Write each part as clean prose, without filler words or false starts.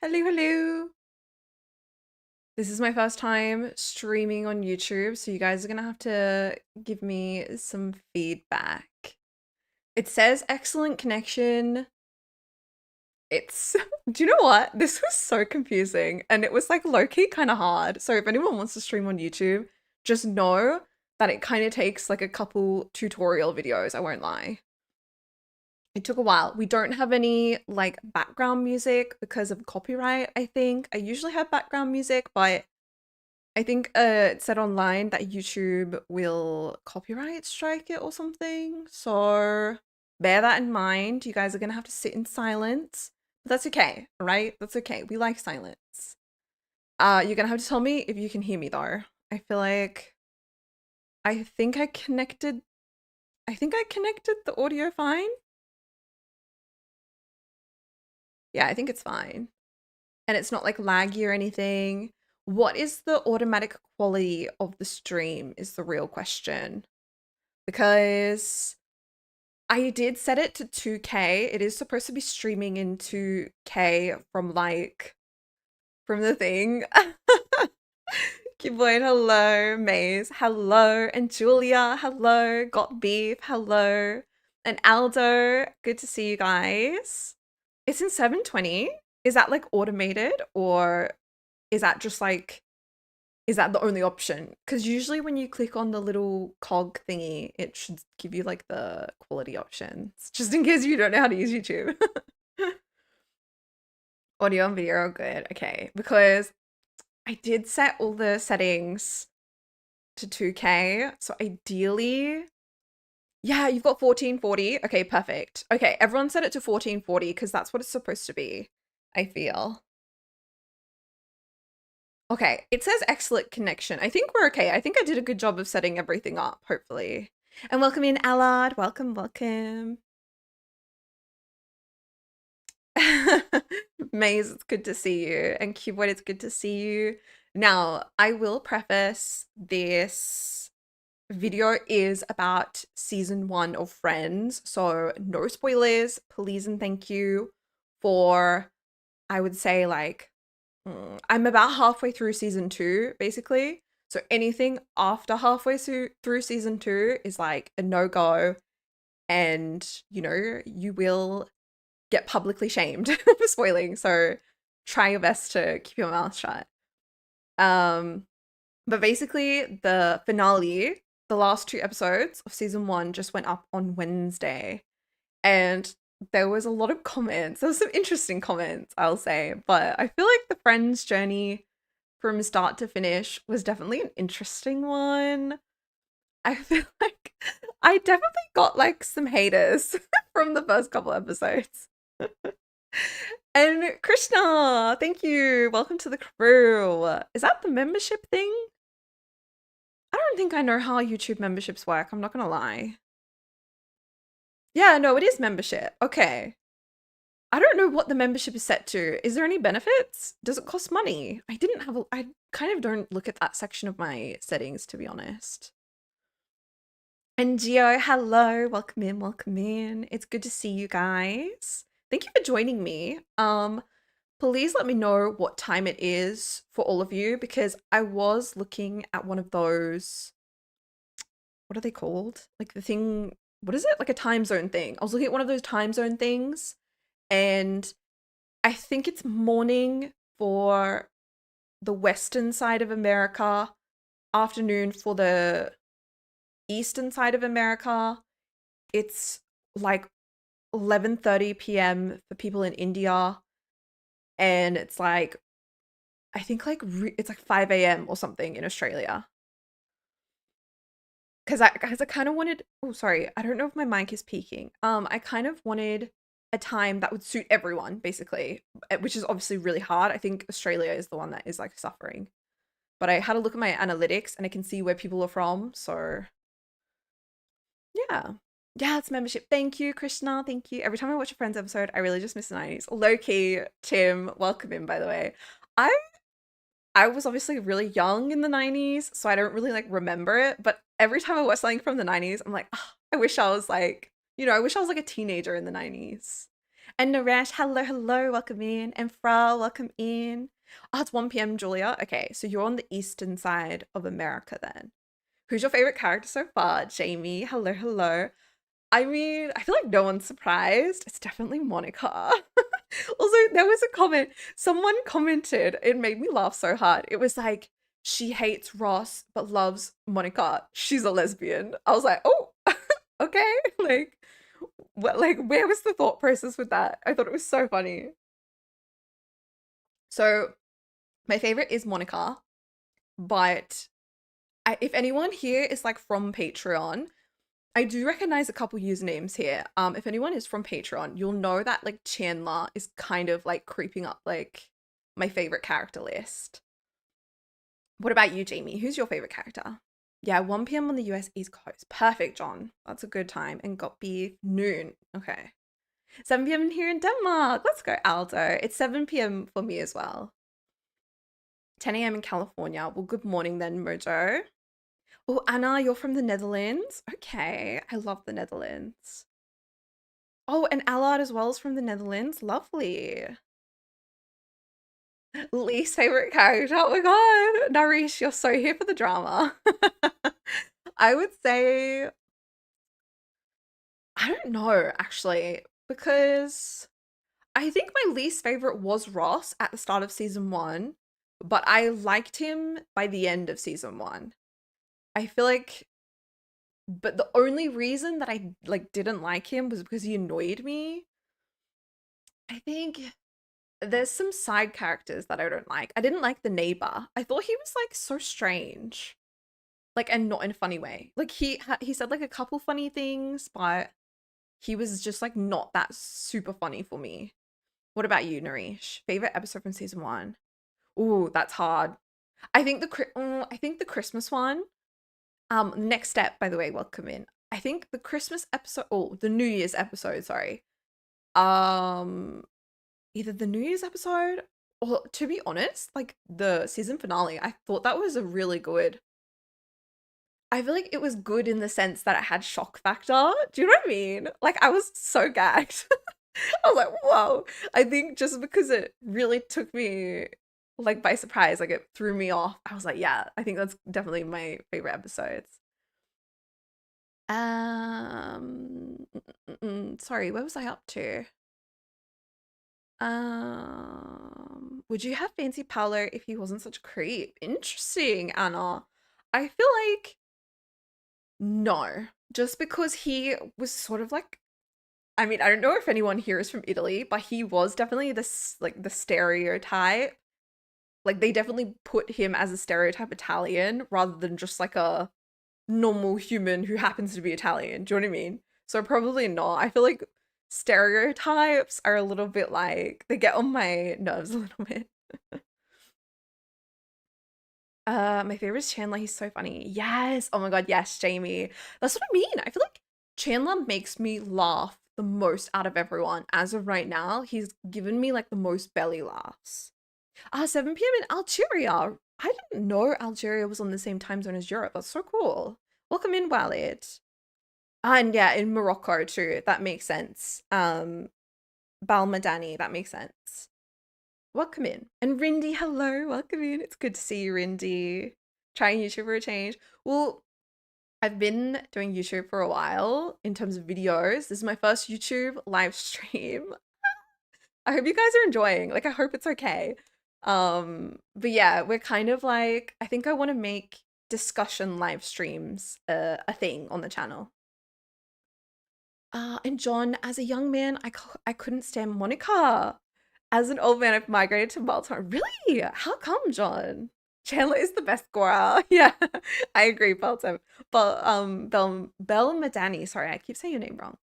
Hello, hello. This is my first time streaming on YouTube, so you guys are gonna have to give me some feedback. It says excellent connection. It's, do you know what? This was so confusing and it was like low-key kind of hard. So if anyone wants to stream on YouTube, just know that it kind of takes like a couple tutorial videos, I won't lie. It took a while. We don't have any like background music because of copyright, I think. I usually have background music, but I think it said online that YouTube will copyright strike it or something. So bear that in mind. You guys are gonna have to sit in silence. But that's okay, right? That's okay. We like silence. You're gonna have to tell me if you can hear me though. I feel like I think I connected the audio fine. Yeah, I think it's fine. And it's not like laggy or anything. What is the automatic quality of the stream is the real question. Because I did set it to 2K. It is supposed to be streaming in 2K from from the thing. Keyboard, hello. Maze, hello. And Julia, hello. Got Beef, hello. And Aldo, good to see you guys. It's in 720. Is that like automated or is that just like, is that the only option? Because usually when you click on the little cog thingy, it should give you like the quality options, just in case you don't know how to use YouTube. Audio and video are good. Okay, because I did set all the settings to 2K. So ideally, yeah, you've got 1440. Okay, perfect. Okay, everyone set it to 1440 because that's what it's supposed to be, I feel. Okay, it says excellent connection. I think we're okay. I think I did a good job of setting everything up, hopefully. And welcome in, Allard. Welcome, welcome. Maze, it's good to see you. And Keyboard, it's good to see you. Now, I will preface this video is about season 1 of Friends. So no spoilers, please and thank you for, I would say like, I'm about halfway through season 2, basically. So anything after halfway through season 2 is like a no-go. And, you know, you will get publicly shamed for spoiling. So try your best to keep your mouth shut. But basically the finale, the last 2 episodes of season 1 just went up on Wednesday. And there was a lot of comments. There was some interesting comments, I'll say. But I feel like the Friends journey from start to finish was definitely an interesting one. I feel like I definitely got like some haters from the first couple episodes. And Krishna, thank you. Welcome to the crew. Is that the membership thing? I don't think I know how YouTube memberships work. I'm not gonna lie. Yeah, no, it is membership. Okay. I don't know what the membership is set to. Is there any benefits? Does it cost money? I kind of don't look at that section of my settings, to be honest. And Gio, hello, welcome in, welcome in. It's good to see you guys. Thank you for joining me. Please let me know what time it is for all of you because I was looking at one of those, what are they called? Like the thing, what is it? Like a time zone thing. I was looking at one of those time zone things and I think it's morning for the western side of America, afternoon for the eastern side of America. It's like 11:30 p.m. for people in India, and it's like I think like it's like 5 a.m. or something in Australia. Because I kind of wanted, oh sorry, I don't know if my mic is peaking. I kind of wanted a time that would suit everyone basically, which is obviously really hard. I think Australia is the one that is like suffering. But I had a look at my analytics and I can see where people are from, so yeah. Yeah, it's membership. Thank you, Krishna. Thank you. Every time I watch a Friends episode, I really just miss the 90s. Low key, Tim, welcome in, by the way. I I was obviously really young in the 90s, so I don't really like remember it. But every time I watch something from the 90s, I'm like, oh, I wish I was like, you know, I wish I was like a teenager in the 90s. And Naresh, hello, hello, welcome in. And Fra, welcome in. Oh, it's 1 p.m., Julia. Okay, so you're on the eastern side of America then. Who's your favorite character so far? Jamie, hello, hello. I mean, I feel like no one's surprised. It's definitely Monica. Also, there was a comment. Someone commented, it made me laugh so hard. It was like, she hates Ross but loves Monica. She's a lesbian. I was like, oh, okay. Like, what? Like, where was the thought process with that? I thought it was so funny. So, my favorite is Monica, but if anyone here is like from Patreon, I do recognize a couple usernames here. If anyone is from Patreon, you'll know that like Chandler is kind of like creeping up like my favorite character list. What about you, Jamie? Who's your favorite character? Yeah, 1 p.m. on the US East Coast. Perfect, John. That's a good time. And got beef noon. Okay. 7 p.m. here in Denmark. Let's go, Aldo. It's 7 p.m. for me as well. 10 a.m. in California. Well, good morning then, Mojo. Oh, Anna, you're from the Netherlands? Okay, I love the Netherlands. Oh, and Allard as well is from the Netherlands. Lovely. Least favorite character. Oh my god. Narish, you're so here for the drama. I would say, I don't know actually, because I think my least favorite was Ross at the start of season one, but I liked him by the end of season one. I feel like, but the only reason that I like didn't like him was because he annoyed me. I think there's some side characters that I don't like. I didn't like the neighbor. I thought he was like so strange, like, and not in a funny way. Like he said like a couple funny things, but he was just like not that super funny for me. What about you, Narish? Favorite episode from season one? Ooh, that's hard. I think the Christmas one. Next step, by the way, welcome in. I think the Christmas episode, oh, the New Year's episode, sorry. Um, Either the New Year's episode or, to be honest, like the season finale, I thought that was a really good. I feel like it was good in the sense that it had shock factor. Do you know what I mean? Like I was so gagged. I was like, whoa. I think just because it really took me like by surprise, like it threw me off. I was like, yeah, I think that's definitely my favorite episodes. Sorry, where was I up to? Would you have fancy Paolo if he wasn't such a creep? Interesting, Anna. I feel like no, just because he was sort of like, I mean, I don't know if anyone here is from Italy, but he was definitely this like the stereotype. Like they definitely put him as a stereotype Italian rather than just like a normal human who happens to be Italian. Do you know what I mean? So probably not. I feel like stereotypes are a little bit like they get on my nerves a little bit. My favorite is Chandler. He's so funny. Yes. Oh my God. Yes, Jamie. That's what I mean. I feel like Chandler makes me laugh the most out of everyone. As of right now, he's given me like the most belly laughs. 7 p.m. in Algeria. I didn't know Algeria was on the same time zone as Europe. That's so cool. Welcome in, Walid. And yeah, in Morocco too. That makes sense. Balmadani, that makes sense. Welcome in. And Rindy, hello, welcome in. It's good to see you, Rindy. Trying YouTube for a change. Well, I've been doing YouTube for a while in terms of videos. This is my first YouTube live stream. I hope you guys are enjoying. Like, I hope it's okay. But yeah, we're kind of like, I think I want to make discussion live streams a thing on the channel. And John, as a young man, I couldn't stand Monica. As an old man, I've migrated to Baltimore. Really? How come, John? Chandler is the best Gora. Yeah, I agree, Baltimore. But Bell Madani. Sorry, I keep saying your name wrong.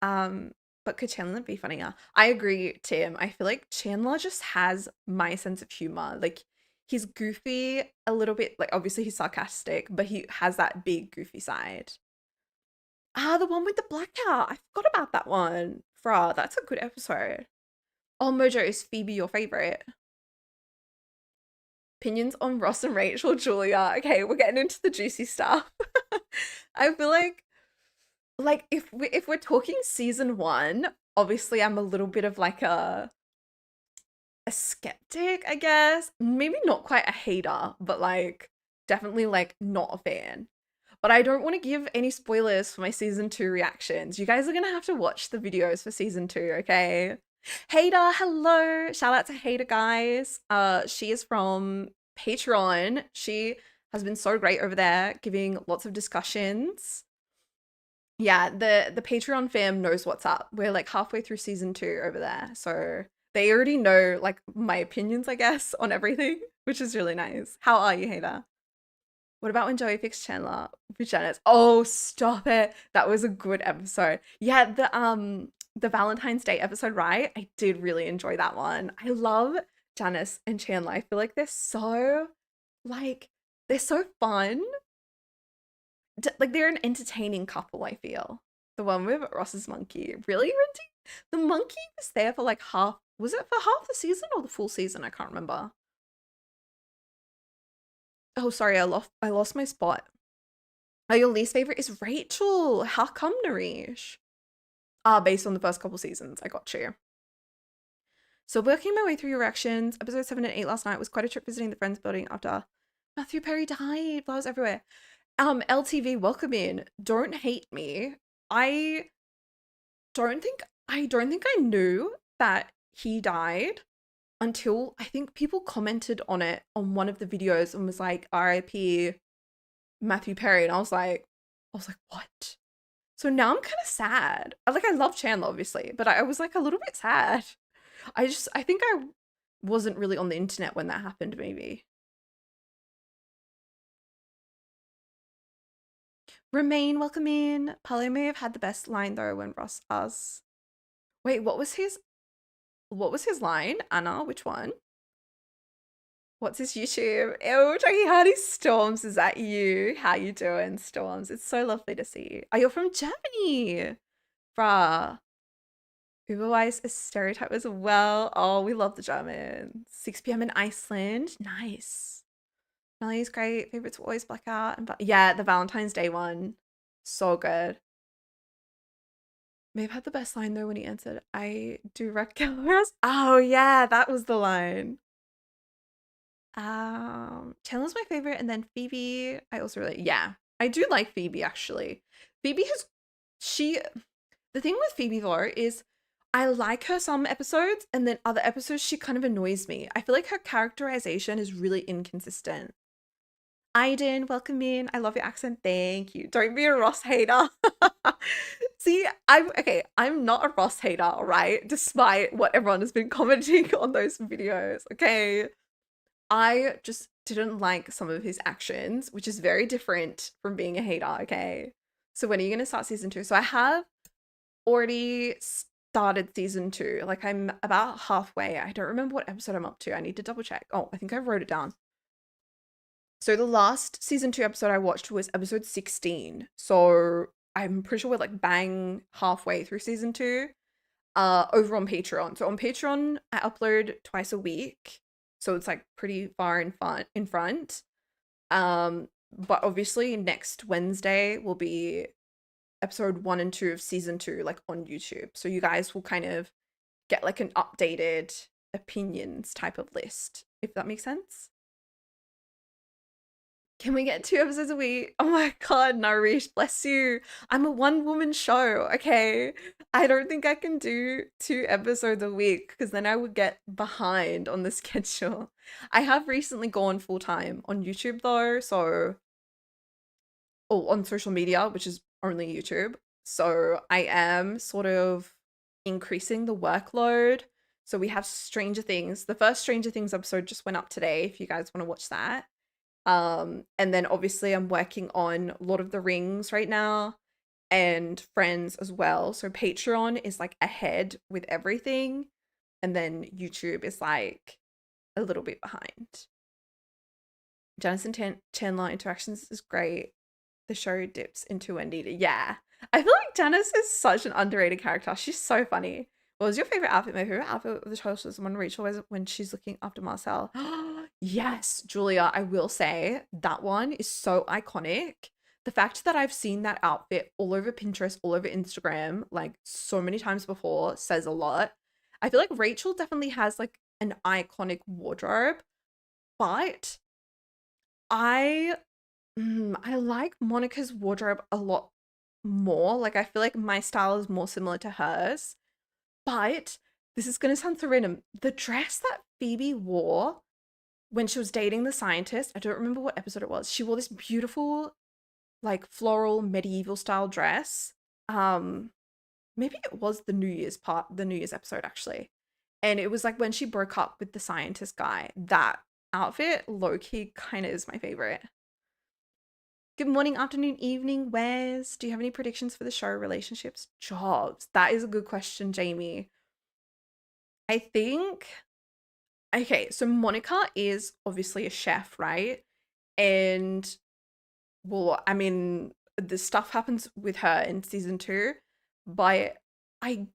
Um, but could Chandler be funnier? I agree, Tim. I feel like Chandler just has my sense of humor. Like he's goofy a little bit. Like obviously he's sarcastic, but he has that big goofy side. The one with the blackout. I forgot about that one. Fra, that's a good episode. Oh, Mojo, is Phoebe your favorite? Opinions on Ross and Rachel, Julia. Okay, we're getting into the juicy stuff. I feel like if we're talking season one, obviously I'm a little bit of like a skeptic, I guess. Maybe not quite a hater, but like definitely like not a fan. But I don't want to give any spoilers for my season 2 reactions. You guys are gonna have to watch the videos for season 2, okay? Hater, hello. Shout out to Hater guys. She is from Patreon. She has been so great over there, giving lots of discussions. Yeah, the Patreon fam knows what's up. We're like halfway through season 2 over there. So they already know like my opinions, I guess, on everything, which is really nice. How are you, Hater? What about when Joey picks Chandler with Janice? Oh, stop it. That was a good episode. Yeah, the Valentine's Day episode, right? I did really enjoy that one. I love Janice and Chandler. I feel like like they're so fun. Like they're an entertaining couple, I feel. The one with Ross's monkey. Really, Rinty? The monkey was there for like half, was it for half the season or the full season? I can't remember. Oh, sorry, I lost my spot. Oh, your least favorite is Rachel. How come, Narish? Ah, based on the first couple seasons. I got you. So working my way through your reactions, episode 7 and 8 last night was quite a trip visiting the Friends building after Matthew Perry died. Flowers everywhere. LTV, welcome in. Don't hate me. I I don't think I knew that he died until I think people commented on it on one of the videos and was like RIP Matthew Perry, and I was like, what? So now I'm kind of sad. I love Chandler obviously, but I was like a little bit sad. I think I wasn't really on the internet when that happened, maybe. Remain, welcome in. Paulo may have had the best line though when Ross asks. Wait, what was his line? Anna, which one? What's his YouTube? Ew, Jackie Hardy Storms, is that you? How you doing, Storms? It's so lovely to see you. Oh, you're from Germany. Bruh. Uberwise is stereotype as well. Oh, we love the Germans. 6 p.m. in Iceland. Nice. Nelly's great. Favorites were always Blackout and yeah, the Valentine's Day one. So good. May have had the best line though when he answered, I do wreck cameras. Oh yeah, that was the line. Chandler's my favorite, and then Phoebe. I also really, yeah, I do like Phoebe actually. Phoebe has, she, the thing with Phoebe though is I like her some episodes, and then other episodes she kind of annoys me. I feel like her characterization is really inconsistent. Aiden, welcome in. I love your accent. Thank you. Don't be a Ross hater. See, I'm okay. I'm not a Ross hater, right? Despite what everyone has been commenting on those videos. Okay. I just didn't like some of his actions, which is very different from being a hater. Okay. So when are you going to start season 2? So I have already started season 2. Like I'm about halfway. I don't remember what episode I'm up to. I need to double check. Oh, I think I wrote it down. So the last season 2 episode I watched was episode 16. So I'm pretty sure we're like bang halfway through season 2. Over on Patreon. So on Patreon, I upload twice a week. So it's like pretty far in front. But obviously next Wednesday will be episode 1 and 2 of season 2, like on YouTube. So you guys will kind of get like an updated opinions type of list, if that makes sense. Can we get 2 episodes a week? Oh my god, Narish, bless you. I'm a one-woman show, okay? I don't think I can do 2 episodes a week because then I would get behind on the schedule. I have recently gone full-time on YouTube though, so on social media, which is only YouTube. So I am sort of increasing the workload. So we have Stranger Things. The first Stranger Things episode just went up today if you guys want to watch that. And then obviously I'm working on Lord of the Rings right now and Friends as well. So Patreon is like ahead with everything. And then YouTube is like a little bit behind. Janice and Chandler interactions is great. The show dips into Anita. Yeah. I feel like Janice is such an underrated character. She's so funny. What was your favorite outfit? My favorite outfit of the show was when Rachel was when she's looking after Marcel. Yes, Julia, I will say that one is so iconic. the fact that I've seen that outfit all over Pinterest, all over Instagram, like so many times before says a lot. I feel like Rachel definitely has like an iconic wardrobe, but I I like Monica's wardrobe a lot more. Like I feel like my style is more similar to hers. But this is gonna sound so random. The dress that Phoebe wore when she was dating the scientist, I don't remember what episode it was. She wore this beautiful, like floral medieval style dress. Um, Maybe it was the New Year's episode actually. And it was like when she broke up with the scientist guy. That outfit, low key, kind of is my favorite. Good morning, afternoon, evening, Wes. Do you have any predictions for the show, relationships, jobs? That is a good question, Jamie. I think, okay, so Monica is obviously a chef, right? And, well, I mean, the stuff happens with her in season two, but I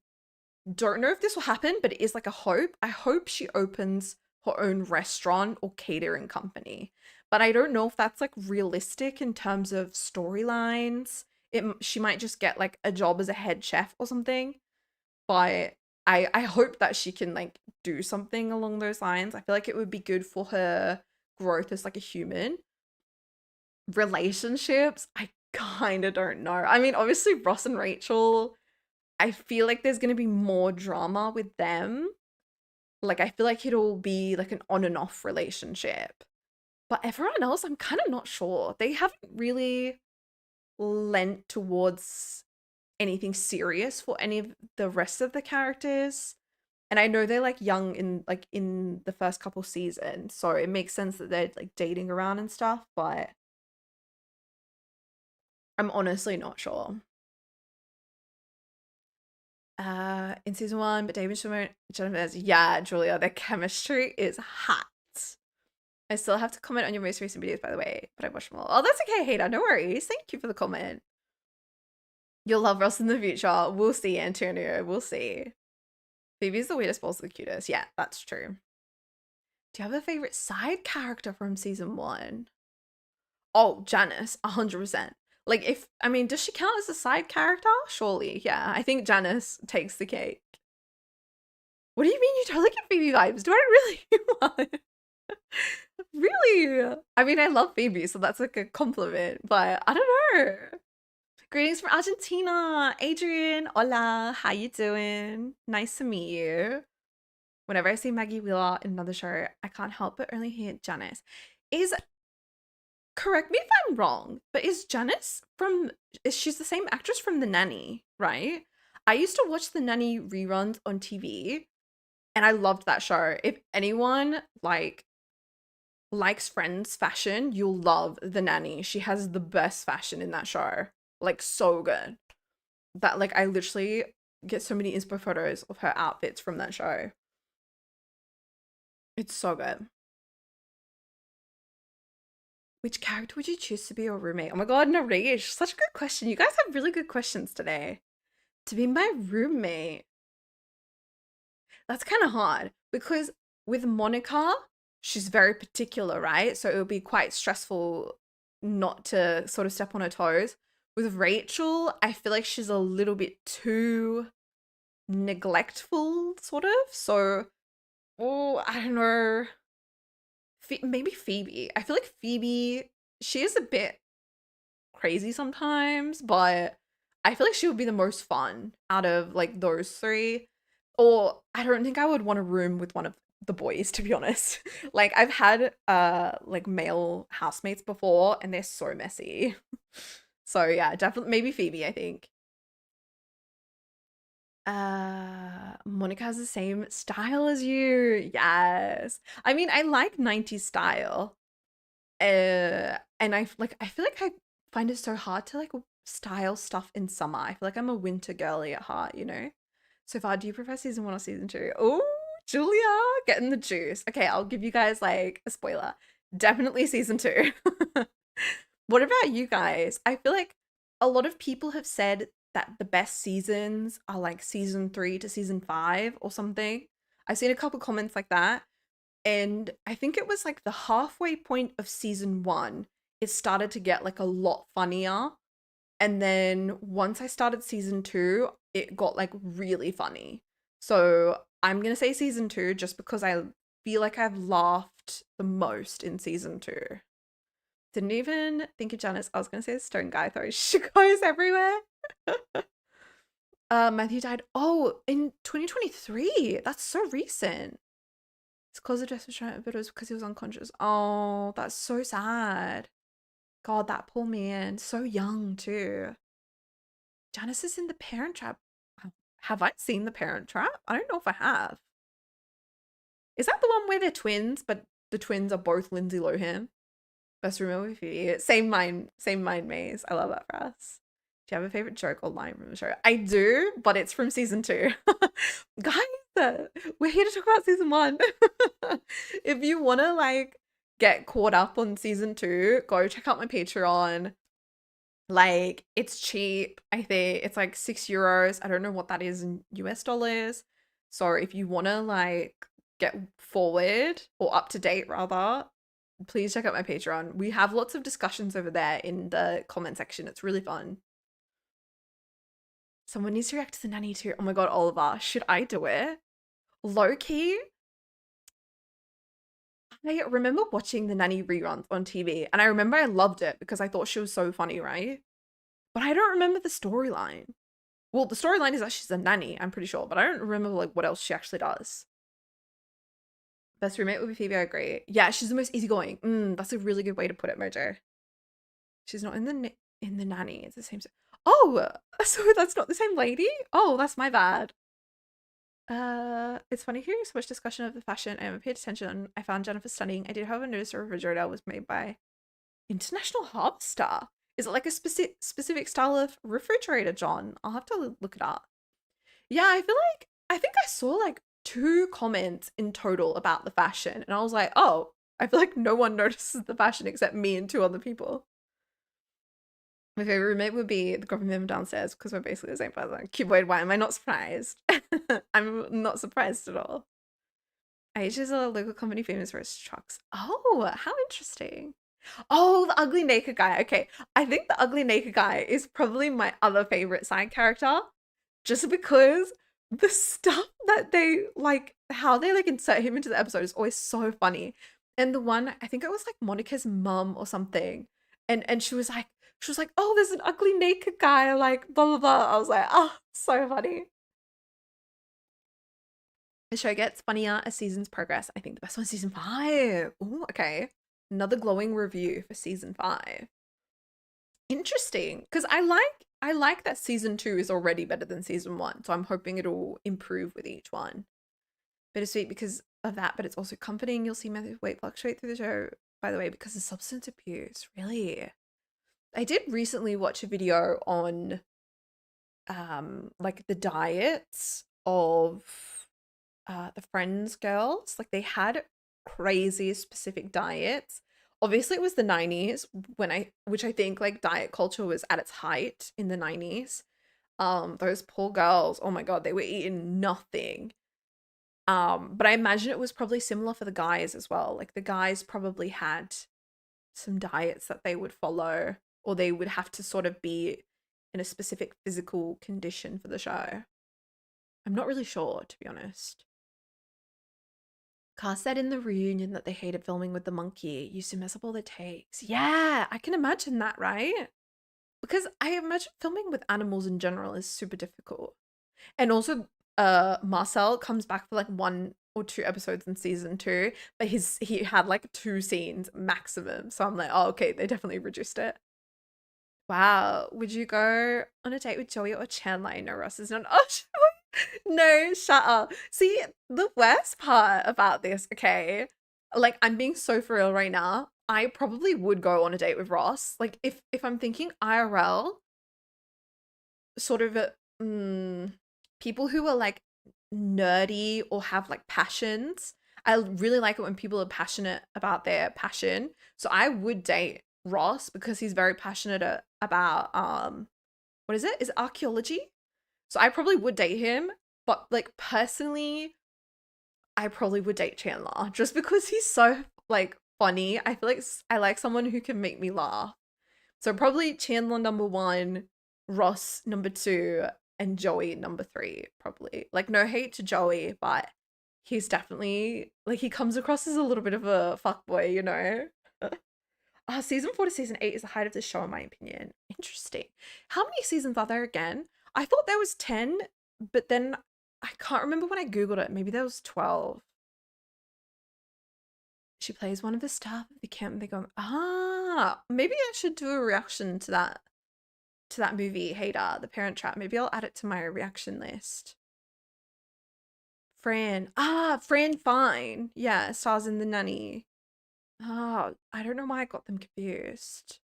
don't know if this will happen, but it is like a hope. I hope she opens her own restaurant or catering company. But I don't know if that's like realistic in terms of storylines. She might just get like a job as a head chef or something. But I hope that she can like do something along those lines. I feel like it would be good for her growth as like a human. Relationships, I kind of don't know. I mean, obviously Ross and Rachel, I feel like there's going to be more drama with them. Like, I feel like it'll be like an on and off relationship. But everyone else, I'm kind of not sure. They haven't really lent towards anything serious for any of the rest of the characters. And I know they're like young in the first couple seasons, so it makes sense that they're like dating around and stuff, but I'm honestly not sure. In season one, but David Schwimmer, Jennifer, yeah, Julia, their chemistry is hot. I still have to comment on your most recent videos, by the way, but I watched them all. Oh, that's okay, Hater. No worries. Thank you for the comment. You'll love Ross in the future. We'll see, Antonio. We'll see. Phoebe's the weirdest, Paul's the cutest. Yeah, that's true. Do you have a favorite side character from season one? Oh, Janice, 100%. Like, if, I mean, does she count as a side character? Surely, yeah. I think Janice takes the cake. What do you mean you totally get Phoebe vibes? Do I really want? Really? I mean, I love Phoebe, so that's like a compliment, but I don't know. Greetings from Argentina. Adrian, hola, how you doing? Nice to meet you. Whenever I see Maggie Wheeler in another show, I can't help but only hear Janice. Is, correct me if I'm wrong, but is Janice from, is she's the same actress from The Nanny, right? I used to watch The Nanny reruns on TV and I loved that show. If anyone likes Friends fashion, you'll love The Nanny. She has the best fashion in that show. Like so good. That like I literally get so many inspo photos of her outfits from that show. It's so good. Which character would you choose to be your roommate? Oh my god, Nareesh, such a good question. You guys have really good questions today. To be my roommate. That's kind of hard because with Monica, she's very particular, right? So it would be quite stressful not to sort of step on her toes. With Rachel, I feel like she's a little bit too neglectful, sort of. So, oh, I don't know. Maybe Phoebe. I feel like Phoebe, she is a bit crazy sometimes, but I feel like she would be the most fun out of like those three. Or I don't think I would want a room with one of the boys, to be honest. Like I've had like male housemates before and they're so messy. So yeah, definitely maybe Phoebe, I think. Monica has the same style as you. Yes. I mean, I like 90s style. And I feel like I find it so hard to like style stuff in summer. I feel like I'm a winter girly at heart, you know? So far, do you prefer season one or season two? Oh, Julia, getting the juice. Okay, I'll give you guys like a spoiler. Definitely season two. What about you guys? I feel like a lot of people have said that the best seasons are like season three to season five or something. I've seen a couple comments like that. And I think it was like the halfway point of season one it started to get like a lot funnier. And then once I started season two, it got like really funny. So I'm gonna say season two just because I feel like I've laughed the most in season two. Didn't even think of Janice. I was gonna say the stone guy throws sugarcoats everywhere. Matthew died. Oh, in 2023. That's so recent. His cause of death was trying, but it was because he was unconscious. Oh, that's so sad. God, that poor man. So young too. Janice is in the Parent Trap. Have I seen the Parent Trap? I don't know if I have. Is that the one where they're twins, but the twins are both Lindsay Lohan? Best room with you. Same mind maze. I love that for us. Do you have a favorite joke or line from the show? I do, but it's from season two. Guys, we're here to talk about season one. If you want to like get caught up on season two, go check out my Patreon. Like, it's cheap. I think it's like €6. I don't know what that is in US dollars. So if you want to like get forward or up to date rather, please check out my Patreon. We have lots of discussions over there in the comment section. It's really fun. Someone needs to react to the nanny too. Oh my god, Oliver, should I do it? Low key, I remember watching the nanny reruns on TV and I remember I loved it because I thought she was so funny, right? But I don't remember the storyline. Well, the storyline is that she's a nanny, I'm pretty sure, but I don't remember like what else she actually does. Best roommate would be Phoebe, I agree. Yeah, she's the most easygoing. That's a really good way to put it, Mojo. She's not in the nanny. It's the same. Oh, so that's not the same lady? Oh, that's my bad. It's funny hearing so much discussion of the fashion. I haven't paid attention. I found Jennifer stunning. I did have a notice her refrigerator was made by International Harvester. Is it like a specific style of refrigerator, John? I'll have to look it up. Yeah, I think I saw like 2 comments in total about the fashion, and I was like, oh, I feel like no one notices the fashion except me and 2 other people. My favorite roommate would be the grumpy member downstairs because we're basically the same person. Cuboid, why am I not surprised? I'm not surprised at all. IH is a local company famous for its trucks. Oh, how interesting. Oh, the ugly naked guy. Okay, I think the ugly naked guy is probably my other favorite side character just because the stuff that they like, how they like insert him into the episode is always so funny. And the one, I think it was like Monica's mum or something, and she was like, oh, there's an ugly naked guy, like blah blah blah. I was like, oh, so funny. The show gets funnier as seasons progress. I think the best one is season 5. Ooh, okay. Another glowing review for season 5. Interesting, because I like that season 2 is already better than season 1, so I'm hoping it'll improve with each one. Bittersweet because of that, but it's also comforting. You'll see Matthew's weight fluctuate through the show, by the way, because of substance abuse. Really? I did recently watch a video on like the diets of the Friends girls. Like they had crazy specific diets. Obviously it was the 90s which I think like diet culture was at its height in the 90s. Those poor girls, oh my god, they were eating nothing. But I imagine it was probably similar for the guys as well. Like the guys probably had some diets that they would follow, or they would have to sort of be in a specific physical condition for the show. I'm not really sure, to be honest. Carr said in the reunion that they hated filming with the monkey. Used to mess up all the takes. Yeah, I can imagine that, right? Because I imagine filming with animals in general is super difficult. And also, Marcel comes back for like 1 or 2 episodes in season 2, but he had like 2 scenes maximum. So I'm like, oh, okay, they definitely reduced it. Wow, would you go on a date with Joey or Chandler? No, Ross is not. Oh, no, shut up. See, the worst part about this, okay, like I'm being so for real right now. I probably would go on a date with Ross. Like if I'm thinking IRL, sort of people who are like nerdy or have like passions. I really like it when people are passionate about their passion. So I would date Ross because he's very passionate about what is it? Is it archaeology? So I probably would date him, but like personally, I probably would date Chandler just because he's so like funny. I feel like I like someone who can make me laugh. So probably Chandler number one, Ross number two, and Joey number three, probably. Like, no hate to Joey, but he's definitely like he comes across as a little bit of a fuckboy, you know? Season four to season eight is the height of the show, in my opinion. Interesting. How many seasons are there again? I thought there was 10, but then I can't remember when I Googled it. Maybe there was 12. She plays one of the staff of the camp and they go, maybe I should do a reaction to that movie, Hater, The Parent Trap. Maybe I'll add it to my reaction list. Fran Fine. Yeah, stars in The Nanny. Oh, I don't know why I got them confused.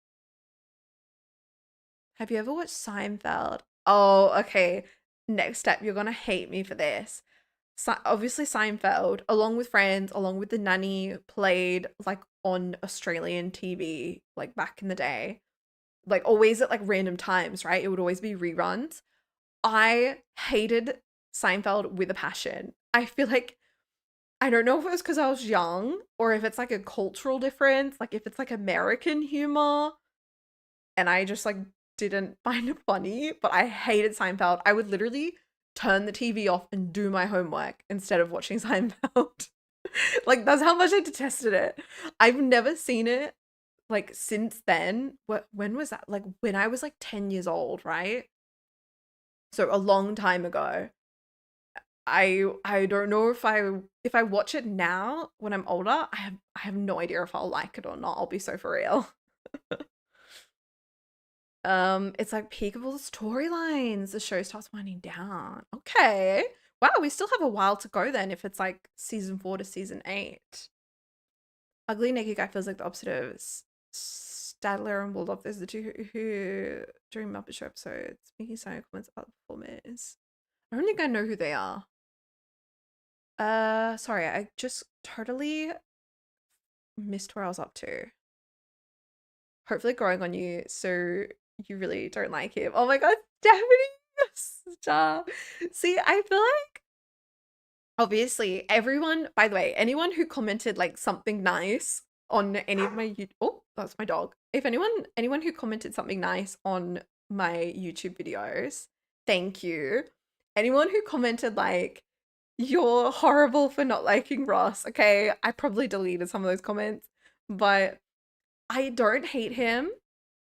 Have you ever watched Seinfeld? Oh, okay. Next step, you're gonna hate me for this. Obviously Seinfeld, along with Friends, along with The Nanny, played like on Australian TV, like back in the day. Like always at like random times, right? It would always be reruns. I hated Seinfeld with a passion. I feel like I don't know if it was because I was young or if it's like a cultural difference, like if it's like American humor and I just like didn't find it funny, but I hated Seinfeld. I would literally turn the TV off and do my homework instead of watching Seinfeld. Like that's how much I detested it. I've never seen it like since then. When was that? Like when I was like 10 years old, right? So a long time ago. I don't know if I watch it now when I'm older, I have no idea if I'll like it or not. I'll be so for real. It's like peak of all the storylines. The show starts winding down. Okay. Wow, we still have a while to go then if it's like season 4 to season 8. Ugly Naked Guy feels like the opposite of Stadler and Waldorf. There's the two who during Muppet Show episodes making silent comments about the performers. I don't think I know who they are. Sorry, I just totally missed where I was up to. Hopefully growing on you, so you really don't like him. Oh my god, Stephanie! Stop. See, I feel like obviously everyone, by the way, anyone who commented like something nice on any of my oh, that's my dog. If anyone who commented something nice on my YouTube videos, thank you. Anyone who commented like you're horrible for not liking Ross. Okay, I probably deleted some of those comments, but I don't hate him.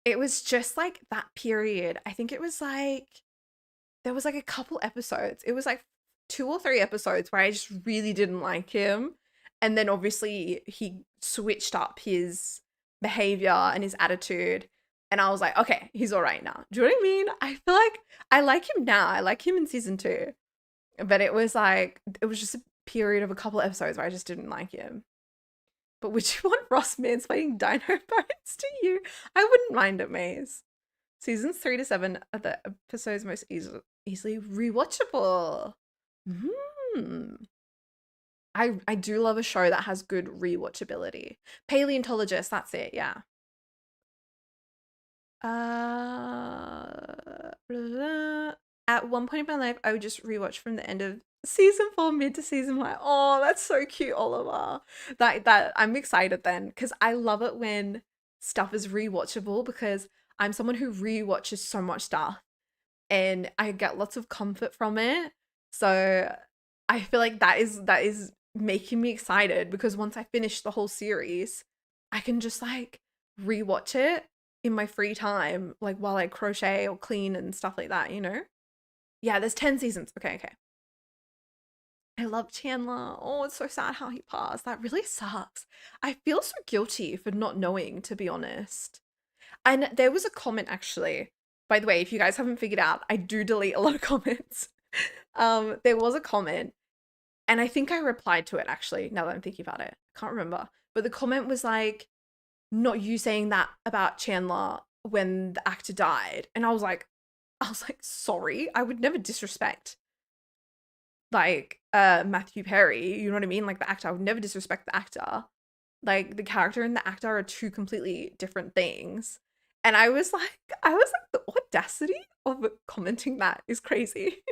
It was just like that period. I think it was like there was like a couple episodes. It was like 2 or 3 episodes where I just really didn't like him. And then obviously he switched up his behavior and his attitude. And I was like, okay, he's all right now. Do you know what I mean? I feel like I like him now. I like him in season 2. But it was like, it was just a period of a couple episodes where I just didn't like him. But would you want Ross mansplaining dino bones to you? I wouldn't mind it, Maze. Seasons 3 to 7 are the episodes most easily rewatchable. I do love a show that has good rewatchability. Paleontologist, that's it, yeah. At one point in my life, I would just rewatch from the end of season 4 mid to season 1. Oh, that's so cute, Oliver. That I'm excited then because I love it when stuff is rewatchable because I'm someone who rewatches so much stuff and I get lots of comfort from it. So I feel like that is making me excited because once I finish the whole series, I can just like rewatch it in my free time, like while I crochet or clean and stuff like that, you know? Yeah, there's 10 seasons. Okay, okay. I love Chandler. Oh, it's so sad how he passed. That really sucks. I feel so guilty for not knowing, to be honest. And there was a comment actually. By the way, if you guys haven't figured out, I do delete a lot of comments. There was a comment, and I think I replied to it actually, now that I'm thinking about it. I can't remember. But the comment was like, not you saying that about Chandler when the actor died. And I was like, sorry, I would never disrespect like Matthew Perry, you know what I mean? Like the actor, I would never disrespect the actor. Like the character and the actor are two completely different things. And I was like, the audacity of commenting that is crazy.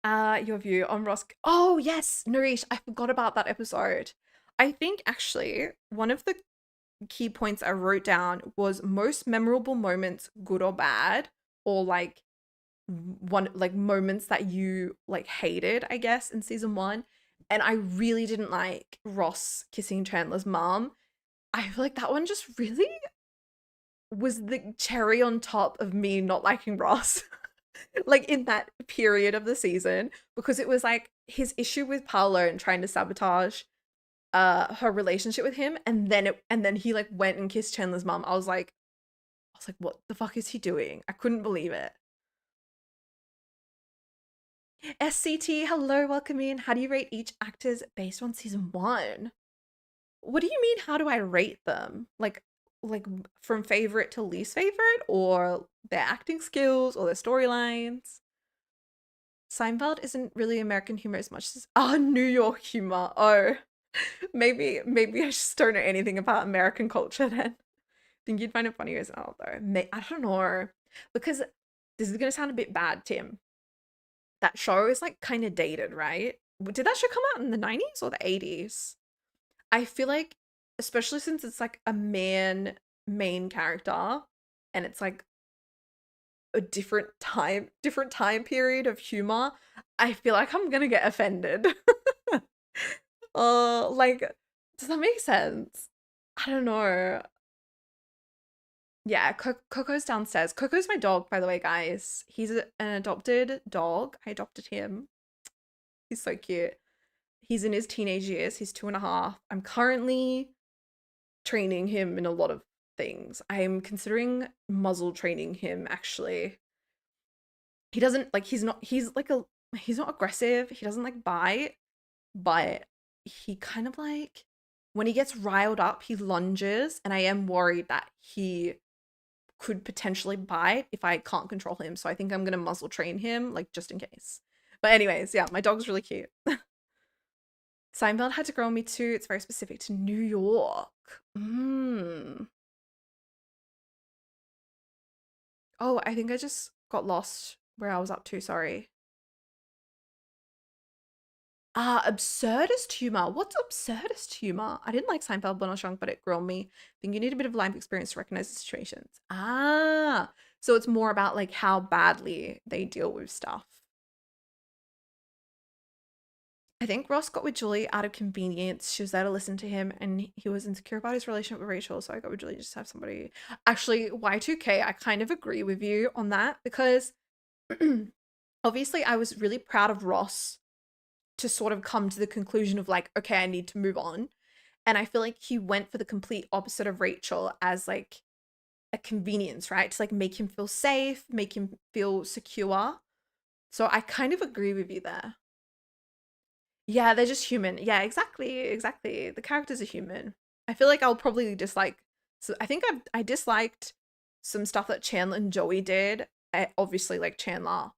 Your view on Ross. Oh yes, Nourish, I forgot about that episode. I think actually one of the key points I wrote down was most memorable moments, good or bad, or like one like moments that you like hated, I guess, in season one. And I really didn't like Ross kissing Chandler's mom. I feel like that one just really was the cherry on top of me not liking Ross. Like in that period of the season, because it was like his issue with Paolo and trying to sabotage her relationship with him, and then he like went and kissed Chandler's mom. I was like, what the fuck is he doing? I couldn't believe it. SCT, hello, welcome in. How do you rate each actors based on season one? What do you mean, how do I rate them? Like from favorite to least favorite, or their acting skills or their storylines? Seinfeld isn't really American humor as much as New York humor. Oh, maybe I just don't know anything about American culture then. Think you'd find it funny as well though. I don't know. Because this is gonna sound a bit bad, Tim. That show is like kind of dated, right? Did that show come out in the 90s or the 80s? I feel like, especially since it's like a man main character and it's like a different time period of humor, I feel like I'm gonna get offended. Like, does that make sense? I don't know. Yeah, Coco's downstairs. Coco's my dog, by the way, guys. He's an adopted dog. I adopted him. He's so cute. He's in his teenage years. He's 2.5. I'm currently training him in a lot of things. I'm considering muzzle training him, actually. He doesn't like he's not aggressive. He doesn't like bite, but he kind of like when he gets riled up, he lunges, and I am worried that he could potentially bite if I can't control him. So I think I'm gonna muzzle train him, like just in case. But anyways, yeah, my dog's really cute. Seinfeld had to grow on me too. It's very specific to New York. Mm. Oh, I think I just got lost where I was up to. Sorry. Absurdist humor. What's absurdist humor? I didn't like Seinfeld when I was young, but it grew on me. I think you need a bit of life experience to recognize the situations. So it's more about like how badly they deal with stuff. I think Ross got with Julie out of convenience. She was there to listen to him, and he was insecure about his relationship with Rachel. So I got with Julie just to have somebody. Actually, Y2K, I kind of agree with you on that because obviously I was really proud of Ross to sort of come to the conclusion of like, okay, I need to move on. And I feel like he went for the complete opposite of Rachel as like a convenience, right? To like make him feel safe, make him feel secure. So I kind of agree with you there. Yeah, they're just human. Yeah, exactly, exactly. The characters are human. I feel like I'll probably dislike. So I think I disliked some stuff that Chandler and Joey did. Obviously, like Chandler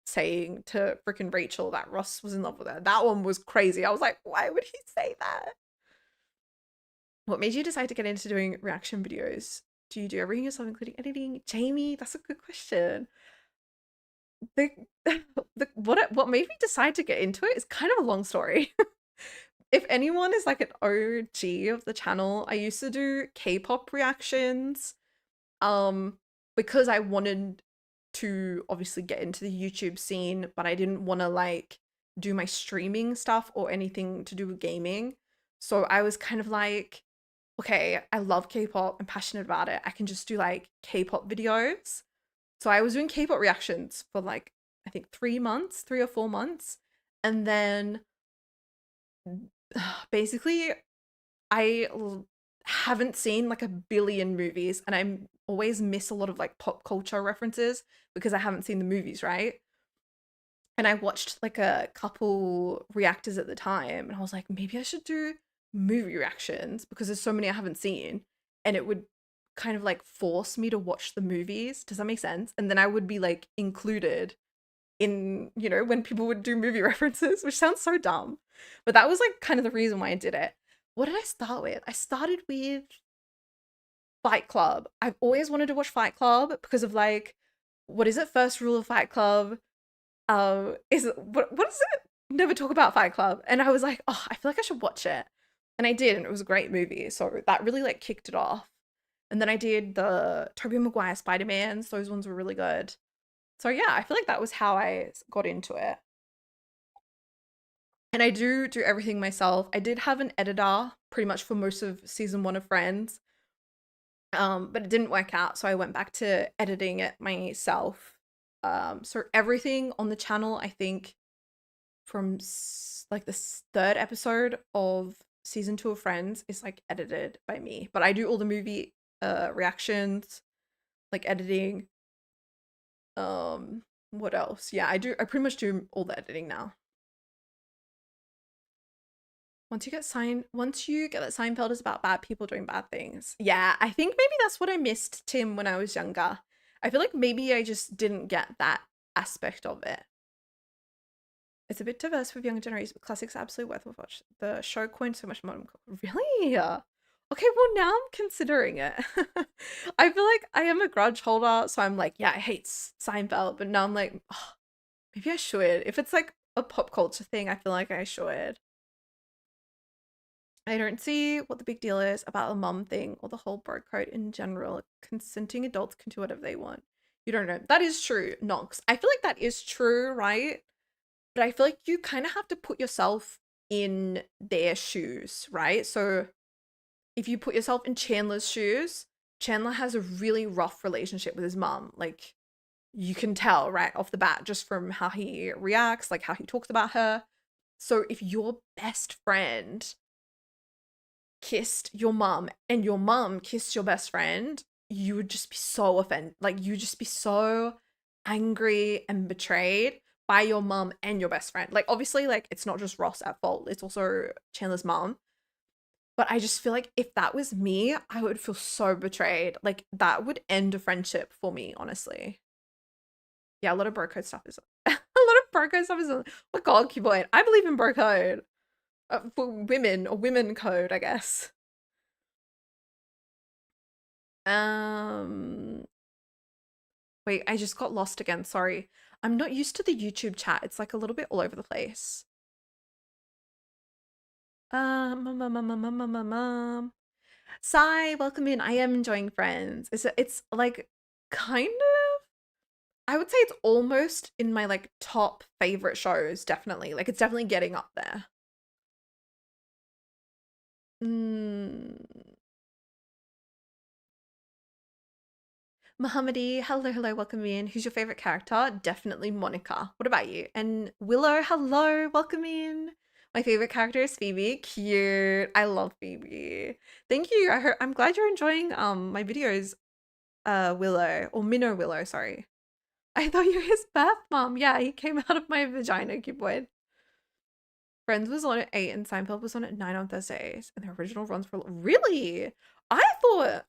saying to freaking Rachel that Ross was in love with her. That one was crazy. I was like, why would he say that? What made you decide to get into doing reaction videos? Do you do everything yourself, including editing? Jamie, that's a good question. The, what made me decide to get into it is kind of a long story. If anyone is like an OG of the channel, I used to do K-pop reactions because I wanted to obviously get into the YouTube scene, but I didn't want to like do my streaming stuff or anything to do with gaming. So I was kind of like, okay, I love K-pop, I'm passionate about it. I can just do like K-pop videos. So I was doing K-pop reactions for like I think 3 months, 3 or 4 months. And then basically haven't seen like a billion movies, and I always miss a lot of like pop culture references because I haven't seen the movies, right? And I watched like a couple reactors at the time, and I was like, maybe I should do movie reactions because there's so many I haven't seen, and it would kind of like force me to watch the movies. Does that make sense? And then I would be like included in, when people would do movie references, which sounds so dumb. But that was like kind of the reason why I did it. What did I start with? I started with Fight Club. I've always wanted to watch Fight Club because of like, what is it? First rule of Fight Club. Is it what is it? Never talk about Fight Club. And I was like, oh, I feel like I should watch it. And I did, and it was a great movie. So that really like kicked it off. And then I did the Tobey Maguire Spider-Mans. Those ones were really good. So yeah, I feel like that was how I got into it. And I do everything myself. I did have an editor pretty much for most of season one of Friends. But it didn't work out, so I went back to editing it myself. So everything on the channel, I think, from like the third episode of season two of Friends is like edited by me. But I do all the movie reactions, like editing. What else? Yeah, I pretty much do all the editing now. Once you get that Seinfeld is about bad people doing bad things. Yeah, I think maybe that's what I missed, Tim, when I was younger. I feel like maybe I just didn't get that aspect of it. It's a bit diverse for younger generations, but classics absolutely worth a watch. The show coined so much modern really? Okay, well now I'm considering it. I feel like I am a grudge holder, so I'm like, yeah, I hate Seinfeld, but now I'm like, oh, maybe I should. If it's like a pop culture thing, I feel like I should. I don't see what the big deal is about the mum thing or the whole bro code in general. Consenting adults can do whatever they want. You don't know. That is true, Nox. I feel like that is true, right? But I feel like you kind of have to put yourself in their shoes, right? So if you put yourself in Chandler's shoes, Chandler has a really rough relationship with his mum. Like you can tell right off the bat just from how he reacts, like how he talks about her. So if your best friend kissed your mum and your mum kissed your best friend, you would just be so offended. Like you would just be so angry and betrayed by your mum and your best friend. Like obviously like it's not just Ross at fault, it's also Chandler's mum. But I just feel like if that was me, I would feel so betrayed. Like that would end a friendship for me, honestly. Yeah, a lot of bro code stuff is a lot of bro code stuff is a, oh god, keyboard. I believe in bro code. For women or women code, I guess. Um, Wait, I just got lost again. Sorry. I'm not used to the YouTube chat. It's like a little bit all over the place. Sai, welcome in. I am enjoying Friends. It's like kind of, I would say it's almost in my like top favorite shows, definitely. Like it's definitely getting up there. Mm, Mohammedi, hello, hello, welcome in. Who's your favorite character? Definitely Monica. What about you? And Willow, hello, welcome in. My favorite character is Phoebe. Cute. I love Phoebe. Thank you. I'm glad you're enjoying my videos, Willow or Minnow Willow, sorry. I thought you were his birth mom. Yeah, he came out of my vagina, cute boy. Friends was on at 8 and Seinfeld was on at 9 on Thursdays. And the original runs for really? I thought,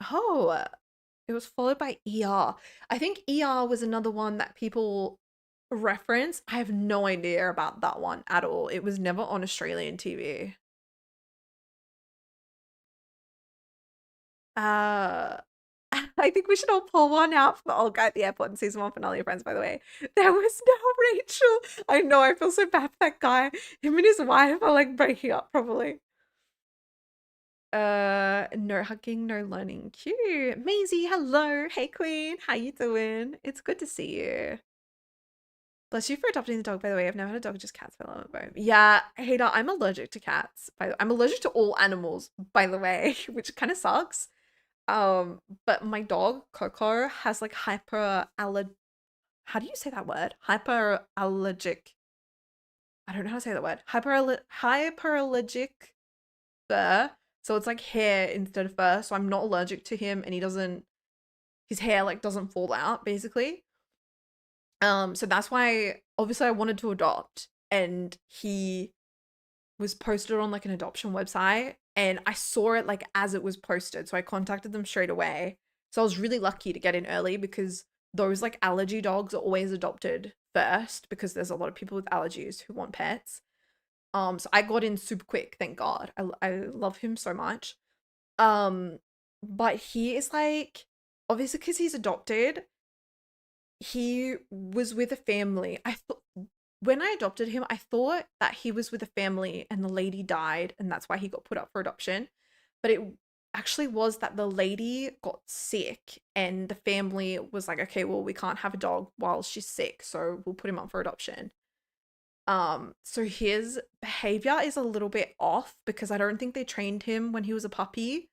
oh, it was followed by ER. I think ER was another one that people reference. I have no idea about that one at all. It was never on Australian TV. Uh, I think we should all pull one out for the old guy at the airport in season one finale of Friends, by the way. There was no Rachel. I know, I feel so bad for that guy. Him and his wife are like breaking up probably. No hugging, no learning. Cute. Maisie, hello. Hey queen, how you doing? It's good to see you. Bless you for adopting the dog, by the way. I've never had a dog, just cats. I love it both. Yeah, Hater, I'm allergic to cats. I'm allergic to all animals, by the way, which kind of sucks. But my dog, Coco, has like how do you say that word? Hyperallergic. I don't know how to say that word. Hyperallergic fur. So it's like hair instead of fur. So I'm not allergic to him and his hair like doesn't fall out basically. So that's why obviously I wanted to adopt and he was posted on like an adoption website and I saw it like as it was posted. So I contacted them straight away. So I was really lucky to get in early because those like allergy dogs are always adopted first because there's a lot of people with allergies who want pets. So I got in super quick, thank God. I love him so much. Um, but he is like obviously because he's adopted, he was with a family. I thought when I adopted him, I thought that he was with a family and the lady died and that's why he got put up for adoption. But it actually was that the lady got sick and the family was like, okay, well, we can't have a dog while she's sick, so we'll put him up for adoption. So his behavior is a little bit off because I don't think they trained him when he was a puppy.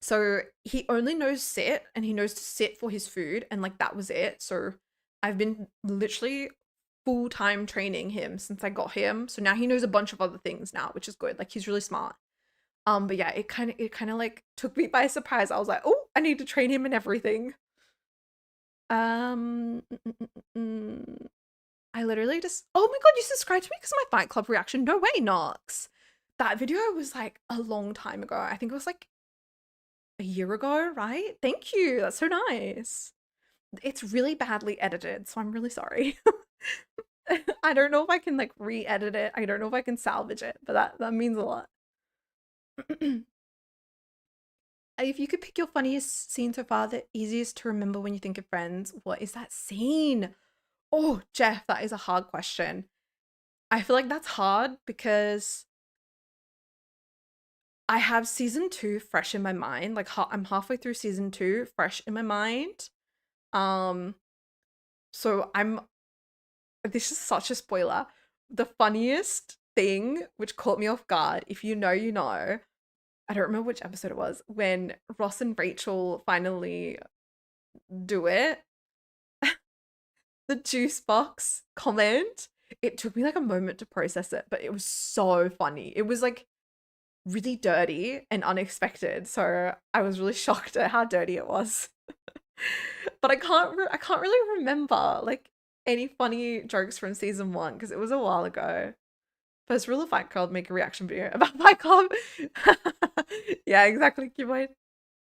So he only knows sit and he knows to sit for his food and like that was it. So I've been literally full time training him since I got him. So now he knows a bunch of other things now, which is good. Like he's really smart. But yeah, it kind of like took me by surprise. I was like, oh, I need to train him and everything. Um, mm, mm, mm, mm. I literally just, oh my god, you subscribed to me because of my Fight Club reaction. No way, Nox. That video was like a long time ago. I think it was like a year ago, right? Thank you. That's so nice. It's really badly edited, so I'm really sorry. I don't know if I can like re-edit it. I don't know if I can salvage it, but that means a lot. If you could pick your funniest scene so far, the easiest to remember when you think of Friends, what is that scene? Oh, Jeff, that is a hard question. I feel like that's hard because I have season two fresh in my mind. Like I'm halfway through season two, fresh in my mind. Um, so I'm. This is such a spoiler. The funniest thing, which caught me off guard, if you know, you know. I don't remember which episode it was when Ross and Rachel finally do it. The juice box comment. It took me like a moment to process it, but it was so funny. It was like really dirty and unexpected. So I was really shocked at how dirty it was. But I can't really remember like any funny jokes from season one because it was a while ago. First rule of Fight Club: make a reaction video about Fight Club. Yeah, exactly. Keep going.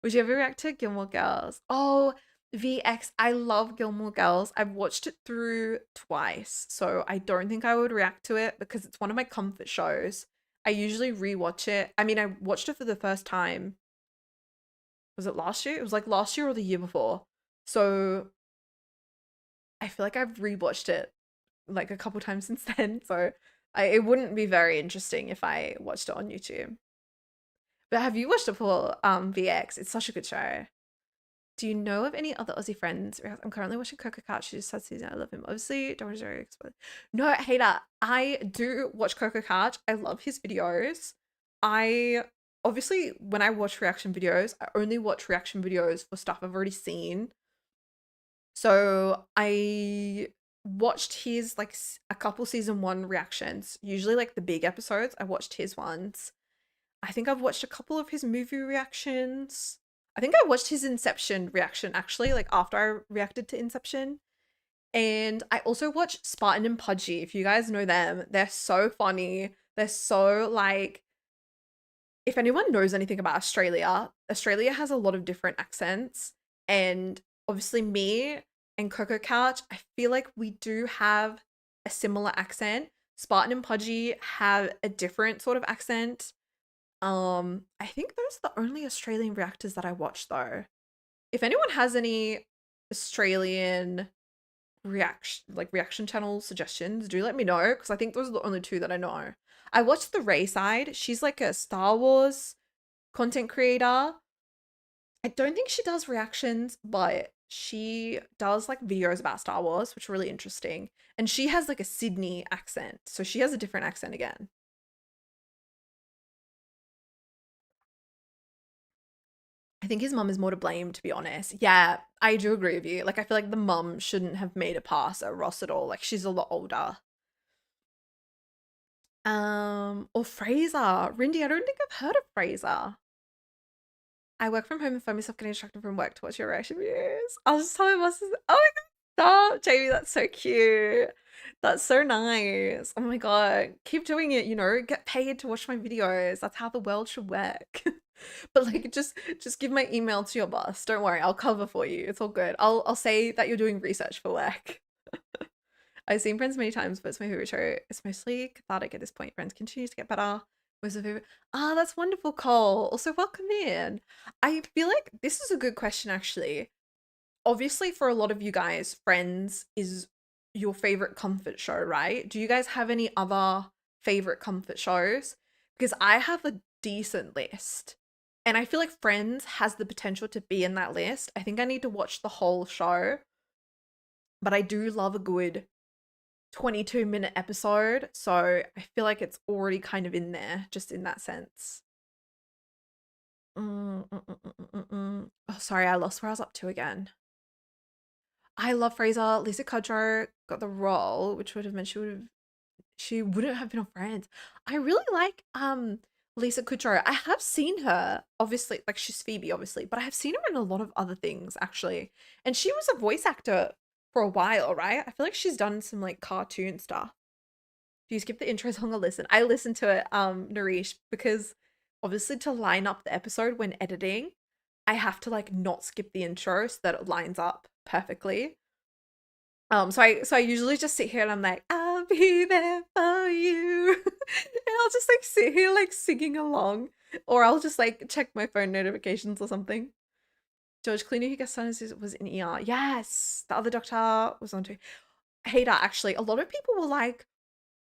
Would you ever react to Gilmore Girls? Oh, VX. I love Gilmore Girls. I've watched it through twice, so I don't think I would react to it because it's one of my comfort shows. I usually rewatch it. I mean, I watched it for the first time. Was it last year? It was like last year or the year before. So I feel like I've rewatched it like a couple times since then. So it wouldn't be very interesting if I watched it on YouTube. But have you watched it for VX? It's such a good show. Do you know of any other Aussie friends? I'm currently watching Coco Couch. She just had season. I love him. Obviously, don't want to explain. No, hater. I do watch Coco Couch. I love his videos. I obviously when I watch reaction videos, I only watch reaction videos for stuff I've already seen. So I watched his like a couple season one reactions, usually like the big episodes. I watched his ones. I think I've watched a couple of his movie reactions. I think I watched his Inception reaction actually, like after I reacted to Inception. And I also watched Spartan and Pudgy. If you guys know them, they're so funny. They're so like, if anyone knows anything about Australia, Australia has a lot of different accents. And obviously, me and Coco Couch, I feel like we do have a similar accent. Spartan and Pudgy have a different sort of accent. I think those are the only Australian reactors that I watch though. If anyone has any Australian reaction channel suggestions, do let me know because I think those are the only two that I know. I watched the Ray side. She's like a Star Wars content creator. I don't think she does reactions, but she does like videos about Star Wars, which are really interesting. And she has like a Sydney accent, so she has a different accent again. I think his mum is more to blame, to be honest. Yeah, I do agree with you. Like, I feel like the mum shouldn't have made a pass at Ross at all. Like, she's a lot older. Or Fraser. Rindy, I don't think I've heard of Fraser. I work from home and find myself getting distracted from work to watch your reaction videos. I was just telling my bosses, oh my god, stop, Jamie, that's so cute. That's so nice. Oh my god, keep doing it, you know, get paid to watch my videos. That's how the world should work. But like just give my email to your boss. Don't worry, I'll cover for you. It's all good. I'll say that you're doing research for work. I've seen Friends many times, but it's my favorite show. It's mostly cathartic at this point. Friends continues to get better. Was a favorite. Ah, that's wonderful, Cole. Also, welcome in. I feel like this is a good question, actually. Obviously, for a lot of you guys, Friends is your favorite comfort show, right? Do you guys have any other favorite comfort shows? Because I have a decent list. And I feel like Friends has the potential to be in that list. I think I need to watch the whole show, but I do love a good 22-minute episode. So I feel like it's already kind of in there, just in that sense. Oh, sorry, I lost where I was up to again. I love Fraser. Lisa Kudrow got the role, which would have meant she wouldn't have been on Friends. I really like Lisa Kudrow. I have seen her, obviously, like she's Phoebe, obviously, but I have seen her in a lot of other things actually. And she was a voice actor for a while, right? I feel like she's done some like cartoon stuff. Do you skip the intro song or listen? I listen to it, Narish, because obviously to line up the episode when editing, I have to like not skip the intro so that it lines up perfectly. So I usually just sit here and I'm like, I'll be there for you. And I'll just like sit here like singing along. Or I'll just like check my phone notifications or something. George Clooney, who guest stars was in ER. Yes, the other doctor was on too. Hater, actually, a lot of people were like,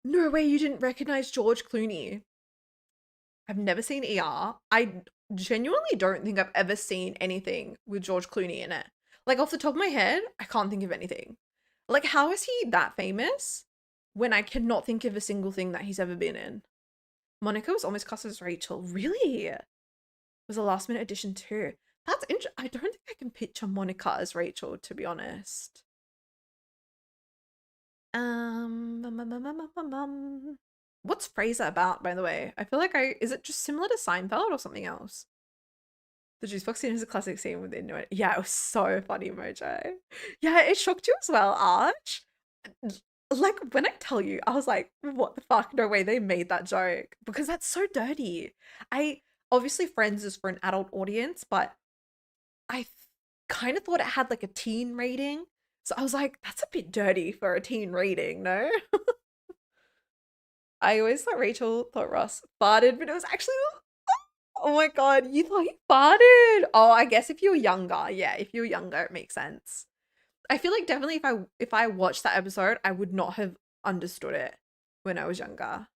no way you didn't recognize George Clooney. I've never seen ER. I genuinely don't think I've ever seen anything with George Clooney in it. Like off the top of my head, I can't think of anything. Like, how is he that famous when I cannot think of a single thing that he's ever been in? Monica was almost cast as Rachel. Really? It was a last minute addition too. That's interesting. I don't think I can picture Monica as Rachel, to be honest. What's Fraser about, by the way? I feel like is it just similar to Seinfeld or something else? The juice box scene is a classic scene within it. Yeah, it was so funny, Mojo. Yeah, it shocked you as well, Arch. Like when I tell you, I was like, what the fuck? No way they made that joke. Because that's so dirty. I obviously Friends is for an adult audience, but I kind of thought it had like a teen rating. So I was like, that's a bit dirty for a teen rating, no? I always thought Rachel thought Ross farted, but it was actually, oh my God, you thought he farted. Oh, I guess if you were younger, yeah, if you were younger, it makes sense. I feel like definitely if I watched that episode, I would not have understood it when I was younger.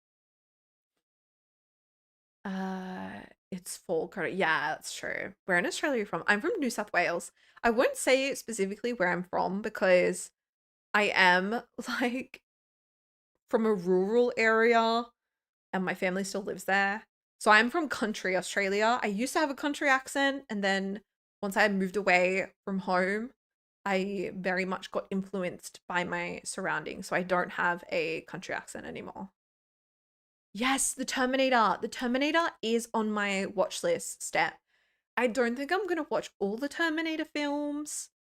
Uh, it's fall credit. Yeah, that's true. Where in Australia are you from? I'm from New South Wales. I won't say specifically where I'm from because I am like from a rural area and my family still lives there. So I'm from country Australia. I used to have a country accent, and then once I moved away from home, I very much got influenced by my surroundings. So I don't have a country accent anymore. Yes, The Terminator. The Terminator is on my watch list step. I don't think I'm gonna watch all the Terminator films,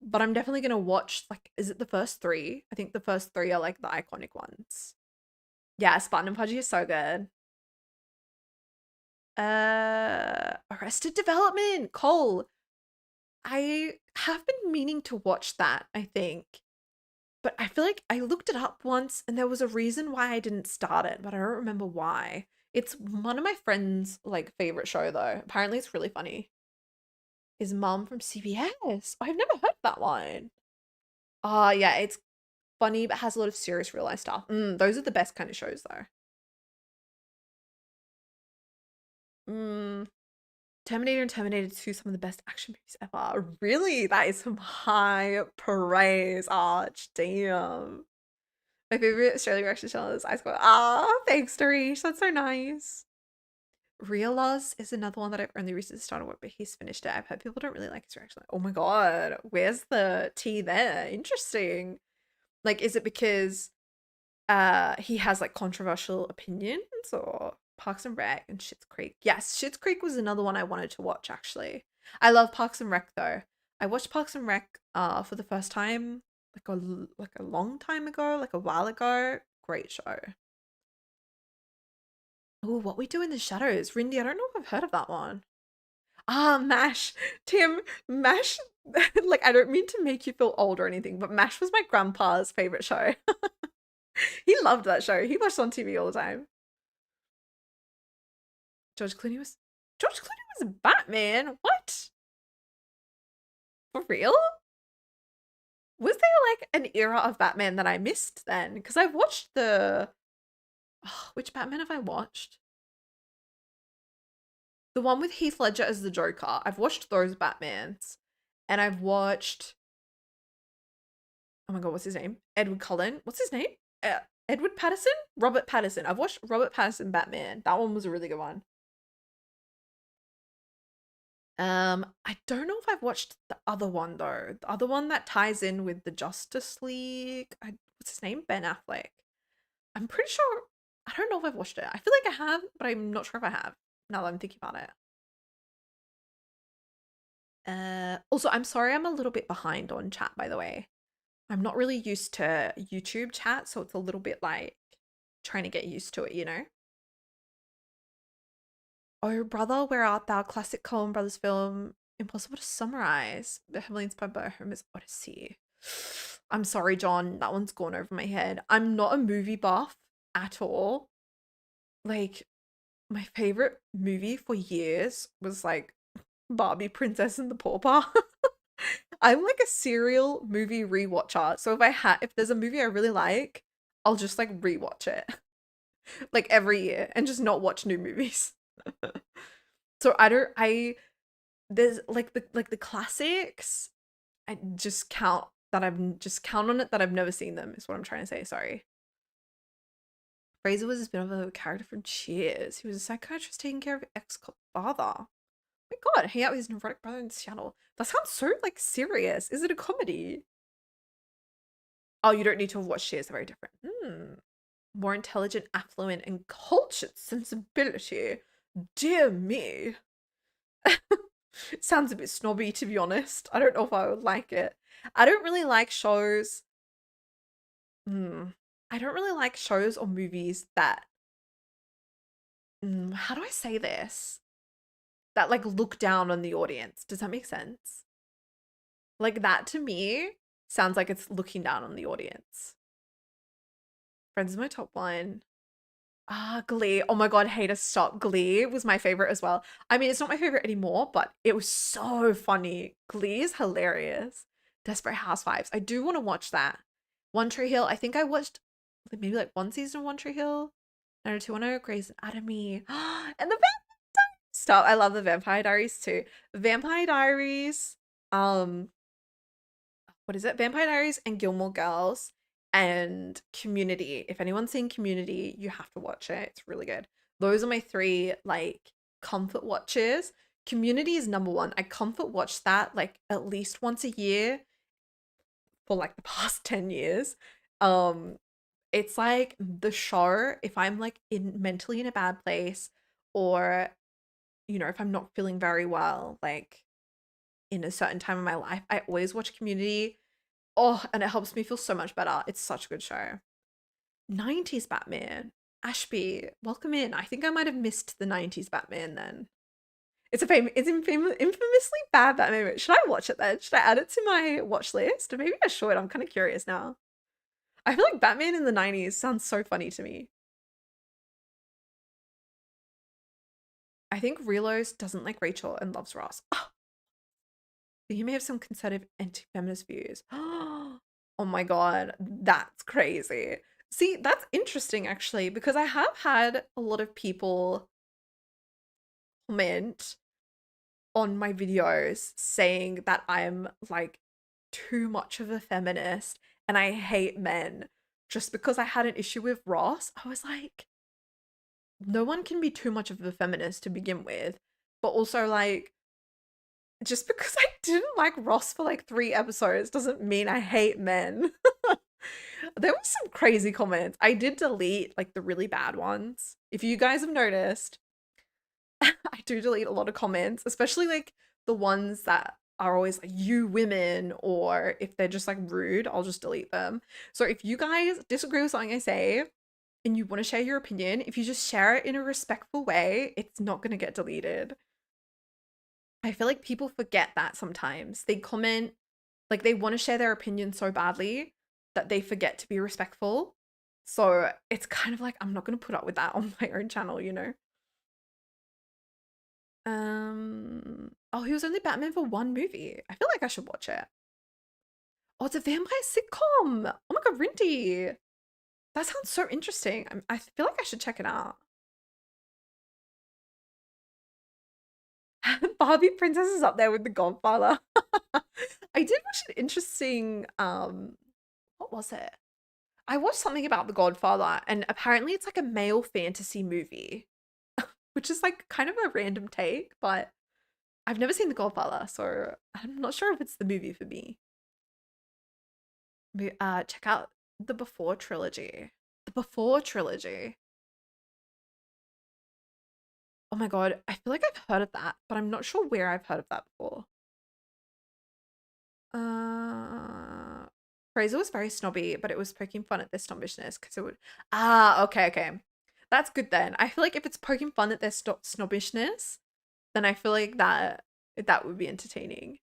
but I'm definitely gonna watch like, is it the first three? I think the first three are like the iconic ones. Yeah, Spartan and Pudgy is so good. Arrested Development, Cole. I have been meaning to watch that, I think. But I feel like I looked it up once and there was a reason why I didn't start it, but I don't remember why. It's one of my friends' like favorite show though. Apparently it's really funny. His mom from CBS. I've never heard that one. Yeah, it's funny but has a lot of serious real life stuff. Those are the best kind of shows though. Mm, Terminator and Terminator 2, some of the best action movies ever. Really? That is some high praise, Arch. Damn. My favorite Australian reaction channel is Ice Squad. Ah, thanks, Darish. That's so nice. Real Loss is another one that I've only recently started with, but he's finished it. I've heard people don't really like his reaction. Oh my God, where's the tea there? Interesting. Like, is it because he has like controversial opinions, or Parks and Rec and Schitt's Creek? Yes, Schitt's Creek was another one I wanted to watch actually. I love Parks and Rec though. I watched Parks and Rec for the first time like a long time ago, like a while ago. Great show. Oh, What We Do in the Shadows. Rindy, I don't know if I've heard of that one. Ah, MASH. Tim, MASH, like, I don't mean to make you feel old or anything, but MASH was my grandpa's favorite show. He loved that show. He watched on TV all the time. George Clooney was George Clooney was Batman. What? For real? Was there like an era of Batman that I missed then? Because I've watched which Batman have I watched? The one with Heath Ledger as the Joker. I've watched those Batmans. And I've watched, oh my God, what's his name? Edward Cullen. What's his name? Edward Patterson? Robert Patterson. I've watched Robert Patterson Batman. That one was a really good one. I don't know if I've watched the other one though. The other one that ties in with the Justice League. What's his name? Ben Affleck. I'm pretty sure. I don't know if I've watched it. I feel like I have, but I'm not sure if I have. Now that I'm thinking about it. Also, I'm sorry I'm a little bit behind on chat, by the way. I'm not really used to YouTube chat, so it's a little bit like trying to get used to it, you know? Oh, brother, where art thou? Classic Coen Brothers film. Impossible to summarize. The heavily inspired by Homer's Odyssey. I'm sorry, John. That one's gone over my head. I'm not a movie buff at all. Like, my favorite movie for years was like Barbie Princess and the Pauper. I'm like a serial movie rewatcher. So if there's a movie I really like, I'll just like rewatch it like every year and just not watch new movies. So I there's like the classics. I just count that I've just count on it that I've never seen them is what I'm trying to say. Sorry. Fraser was a spin-off of a character from Cheers. He was a psychiatrist taking care of ex-cop father. Oh my God, hang out with his neurotic brother in Seattle. That sounds so like serious. Is it a comedy? Oh, you don't need to have watched Cheers. They're very different. More intelligent, affluent, and cultured sensibility. Dear me. Sounds a bit snobby, to be honest. I don't know if I would like it. I don't really like shows. I don't really like shows or movies that, how do I say this? That like look down on the audience. Does that make sense? Like that to me sounds like it's looking down on the audience. Friends is my top one. Ah, Glee. Oh my God, hate to stop. Glee was my favorite as well. I mean, it's not my favorite anymore, but it was so funny. Glee is hilarious. Desperate Housewives. I do want to watch that. One Tree Hill. I think I watched maybe like one season of One Tree Hill. 90210, Grey's Anatomy. And the Vampire Stop. I love the Vampire Diaries too. Vampire Diaries. Um, what is it? Vampire Diaries and Gilmore Girls and Community. If anyone's seen Community, you have to watch it. It's really good. Those are my three like comfort watches. Community is number one. I comfort watch that like at least once a year for like the past 10 years. Um, it's like the show if I'm like in mentally in a bad place or if I'm not feeling very well, like in a certain time of my life, I always watch Community. Oh, and it helps me feel so much better. It's such a good show. 90s Batman. Ashby, welcome in. I think I might have missed the 90s Batman then. Infamously bad Batman. Should I watch it then? Should I add it to my watch list? Or maybe I should. I'm kind of curious now. I feel like Batman in the 90s sounds so funny to me. I think Relos doesn't like Rachel and loves Ross. Oh, he may have some conservative anti-feminist views. Oh my God, that's crazy. See, that's interesting actually, because I have had a lot of people comment on my videos saying that I'm like too much of a feminist and I hate men just because I had an issue with Ross. I was like, no one can be too much of a feminist to begin with, but also like just because I didn't like Ross for like 3 episodes doesn't mean I hate men. There were some crazy comments. I did delete like the really bad ones. If you guys have noticed, I do delete a lot of comments, especially like the ones that are always like you women, or if they're just like rude, I'll just delete them. So if you guys disagree with something I say and you want to share your opinion, if you just share it in a respectful way, it's not going to get deleted. I feel like people forget that sometimes. They comment, like they want to share their opinion so badly that they forget to be respectful. So it's kind of like, I'm not going to put up with that on my own channel, you know? Oh, he was only Batman for one movie. I feel like I should watch it. Oh, it's a vampire sitcom. Oh my God, Rindy. That sounds so interesting. I feel like I should check it out. Barbie Princess is up there with The Godfather. I did watch an interesting, what was it? I watched something about The Godfather, and apparently it's like a male fantasy movie, which is like kind of a random take, but I've never seen The Godfather, so I'm not sure if it's the movie for me. Check out the Before trilogy. The Before trilogy. Oh my God, I feel like I've heard of that, but I'm not sure where I've heard of that before. Uh, Fraser was very snobby, but it was poking fun at their snobbishness because it would. Ah, okay, okay. That's good then. I feel like if it's poking fun at their snobbishness, then I feel like that would be entertaining.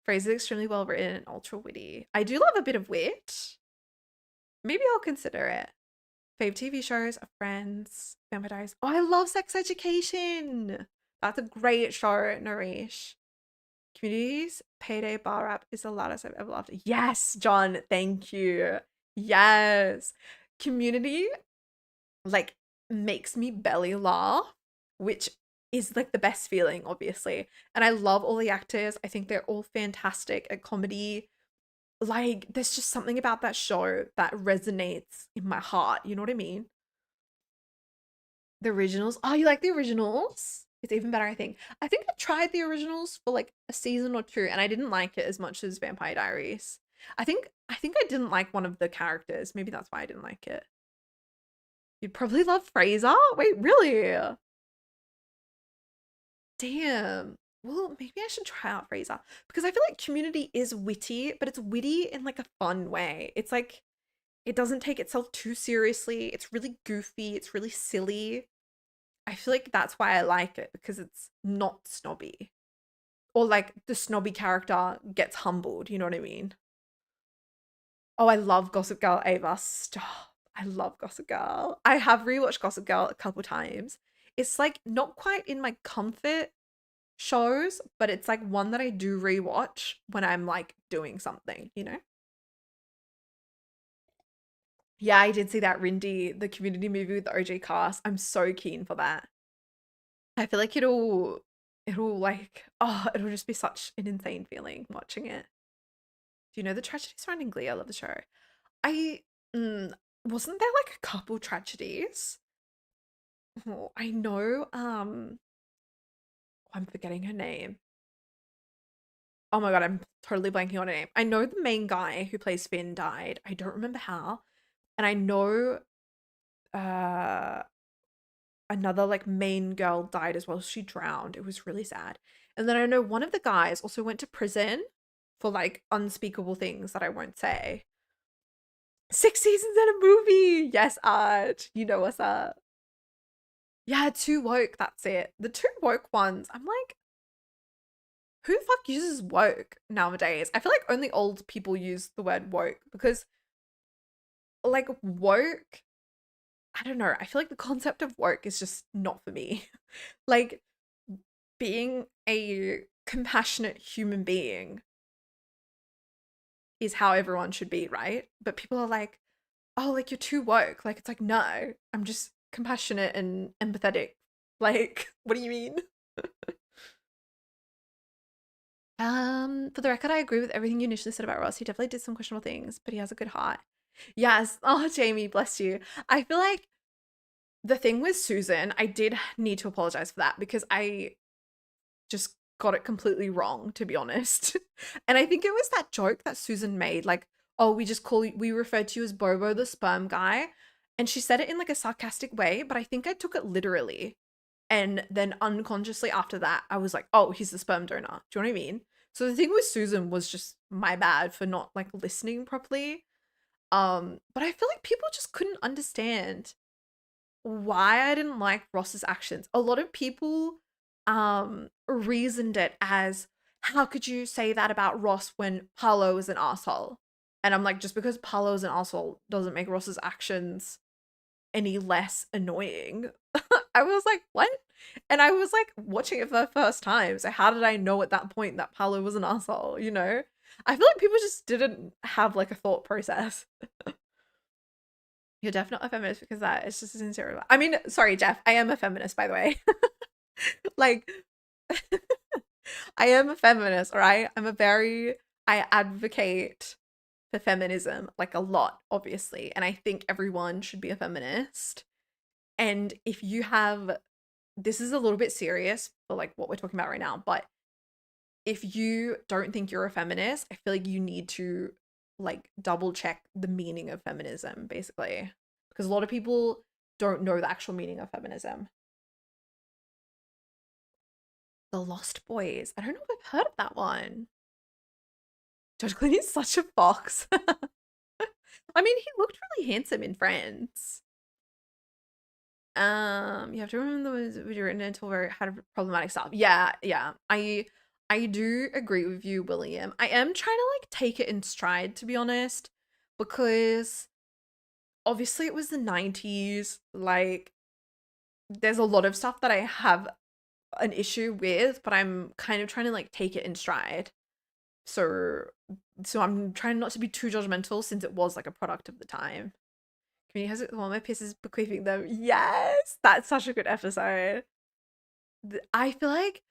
Fraser's extremely well written and ultra witty. I do love a bit of wit. Maybe I'll consider it. Fave TV shows are Friends, Vampire Diaries. Oh, I love Sex Education. That's a great show, Nareesh. Community's Payday Bar Rap is the loudest I've ever laughed. Yes, John, thank you. Yes. Community like makes me belly laugh, which is like the best feeling, obviously. And I love all the actors. I think they're all fantastic at comedy. Like, there's just something about that show that resonates in my heart. You know what I mean? The originals. Oh, you like the originals? It's even better, I think. I think I tried the originals for like a season or two and I didn't like it as much as Vampire Diaries. I think I didn't like one of the characters. Maybe that's why I didn't like it. You'd probably love Fraser? Wait, really? Damn. Well, maybe I should try out Fraser because I feel like Community is witty, but it's witty in like a fun way. It's like it doesn't take itself too seriously. It's really goofy. It's really silly. I feel like that's why I like it because it's not snobby. Or like the snobby character gets humbled, you know what I mean? Oh, I love Gossip Girl, Ava. Stop. I love Gossip Girl. I have rewatched Gossip Girl a couple times. It's like not quite in my comfort shows, but it's like one that I do rewatch when I'm like doing something, you know? Yeah, I did see that Rindy, the Community movie with the OG cast. I'm so keen for that. I feel like it'll like it'll just be such an insane feeling watching it. Do you know the tragedy surrounding Glee? I love the show. I mm, wasn't there like a couple tragedies? Oh, I know. I'm forgetting her name. Oh my God, I'm totally blanking on her name. I know the main guy who plays Finn died. I don't remember how. And I know uh another like main girl died as well. She drowned. It was really sad. And then I know one of the guys also went to prison for like unspeakable things that I won't say. 6 seasons in a movie. Yes, Arch. You know what's up. Yeah, too woke. That's it. The two woke ones. I'm like, who the fuck uses woke nowadays? I feel like only old people use the word woke because like woke, I don't know. I feel like the concept of woke is just not for me. Like being a compassionate human being is how everyone should be, right? But people are like, oh, like you're too woke. Like it's like, no, I'm just compassionate and empathetic. Like, what do you mean? For the record, I agree with everything you initially said about Ross. He definitely did some questionable things, but he has a good heart. Yes. Oh, Jamie, bless you. I feel like the thing with Susan, I did need to apologize for that because I just got it completely wrong, to be honest. And I think it was that joke that Susan made, like, oh, we referred to you as Bobo the sperm guy. And she said it in like a sarcastic way, but I think I took it literally. And then unconsciously after that, I was like, oh, he's the sperm donor. Do you know what I mean? So the thing with Susan was just my bad for not like listening properly. But I feel like people just couldn't understand why I didn't like Ross's actions. A lot of people reasoned it as how could you say that about Ross when Paolo is an asshole? And I'm like, just because Paolo is an asshole doesn't make Ross's actions any less annoying. I was like, what? And I was like watching it for the first time. So how did I know at that point that Paolo was an asshole, you know? I feel like people just didn't have like a thought process. You're definitely a feminist because that is just a sincere. I mean, sorry, Jeff. I am a feminist, by the way. Like, I am a feminist, all right? I advocate for feminism like a lot, obviously. And I think everyone should be a feminist. And if you have, this is a little bit serious for like what we're talking about right now, but if you don't think you're a feminist, I feel like you need to like double check the meaning of feminism, basically. Because a lot of people don't know the actual meaning of feminism. The Lost Boys. I don't know if I've heard of that one. George Clooney's such a fox. I mean, he looked really handsome in Friends. You have to remember the ones that were written until very had a problematic stuff. Yeah, yeah. I do agree with you, William. I am trying to like take it in stride, to be honest, because obviously it was the 90s. Like, there's a lot of stuff that I have an issue with, but I'm kind of trying to like take it in stride. So I'm trying not to be too judgmental since it was like a product of the time. Community has it one of my pieces bequeathing them. Yes, that's such a good episode. I feel like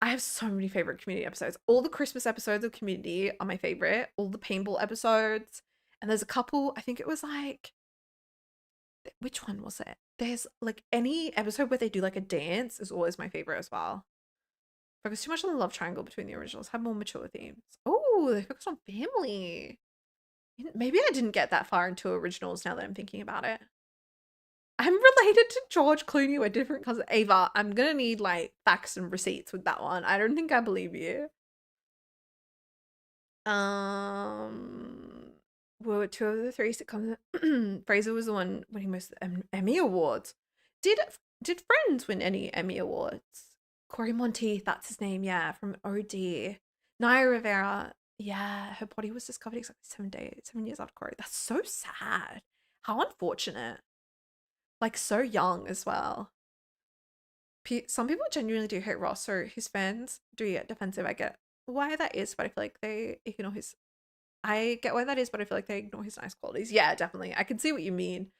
I have so many favorite Community episodes. All the Christmas episodes of Community are my favorite. All the paintball episodes, and there's a couple. I think it was like, which one was it? There's like any episode where they do like a dance is always my favorite as well. Focus too much on the love triangle between the originals. Have more mature themes. Oh, they focused on family. Maybe I didn't get that far into originals now that I'm thinking about it. I'm related to George Clooney. We're different cousin Ava. I'm gonna need like facts and receipts with that one. I don't think I believe you. Um, were two of the three sitcoms. Fraser was the one winning most Emmy awards. Did did Friends win any Emmy awards? Corey Monteith, that's his name. Yeah, from OD. Naya Rivera. Yeah, her body was discovered exactly 7 days, 7 years after Corey. That's so sad. How unfortunate. Like so young as well. Some people genuinely do hate Ross, so his fans do get defensive. I get why that is, but I feel like they ignore his. I get why that is, but I feel like they ignore his nice qualities. Yeah, definitely. I can see what you mean.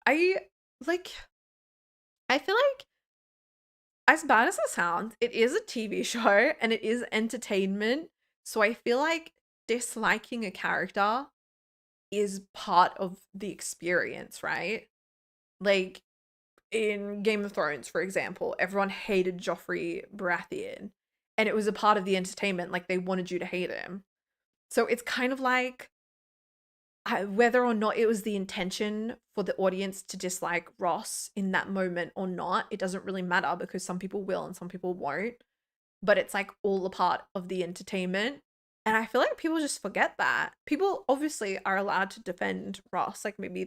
I like. I feel like, as bad as it sounds, it is a TV show and it is entertainment. So I feel like disliking a character is part of the experience, right? Like in Game of Thrones, for example, everyone hated Joffrey Baratheon, and it was a part of the entertainment. Like they wanted you to hate him. So it's kind of like whether or not it was the intention for the audience to dislike Ross in that moment or not, it doesn't really matter because some people will and some people won't. But it's like all a part of the entertainment. And I feel like people just forget that. People obviously are allowed to defend Ross. Like maybe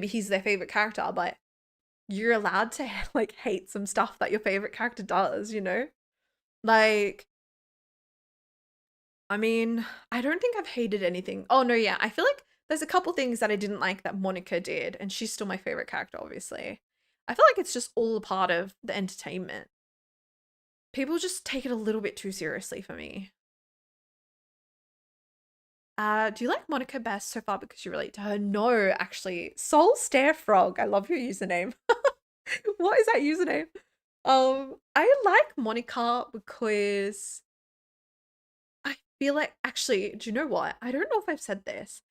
he's their favorite character, but you're allowed to like hate some stuff that your favorite character does, you know? Like, I mean, I don't think I've hated anything. Oh no, yeah. I feel like there's a couple things that I didn't like that Monica did, and she's still my favorite character, obviously. I feel like it's just all a part of the entertainment. People just take it a little bit too seriously for me. Do you like Monica best so far because you relate to her? No, actually. Soul Stare Frog. I love your username. What is that username? I like Monica because I feel like actually, do you know what? I don't know if I've said this.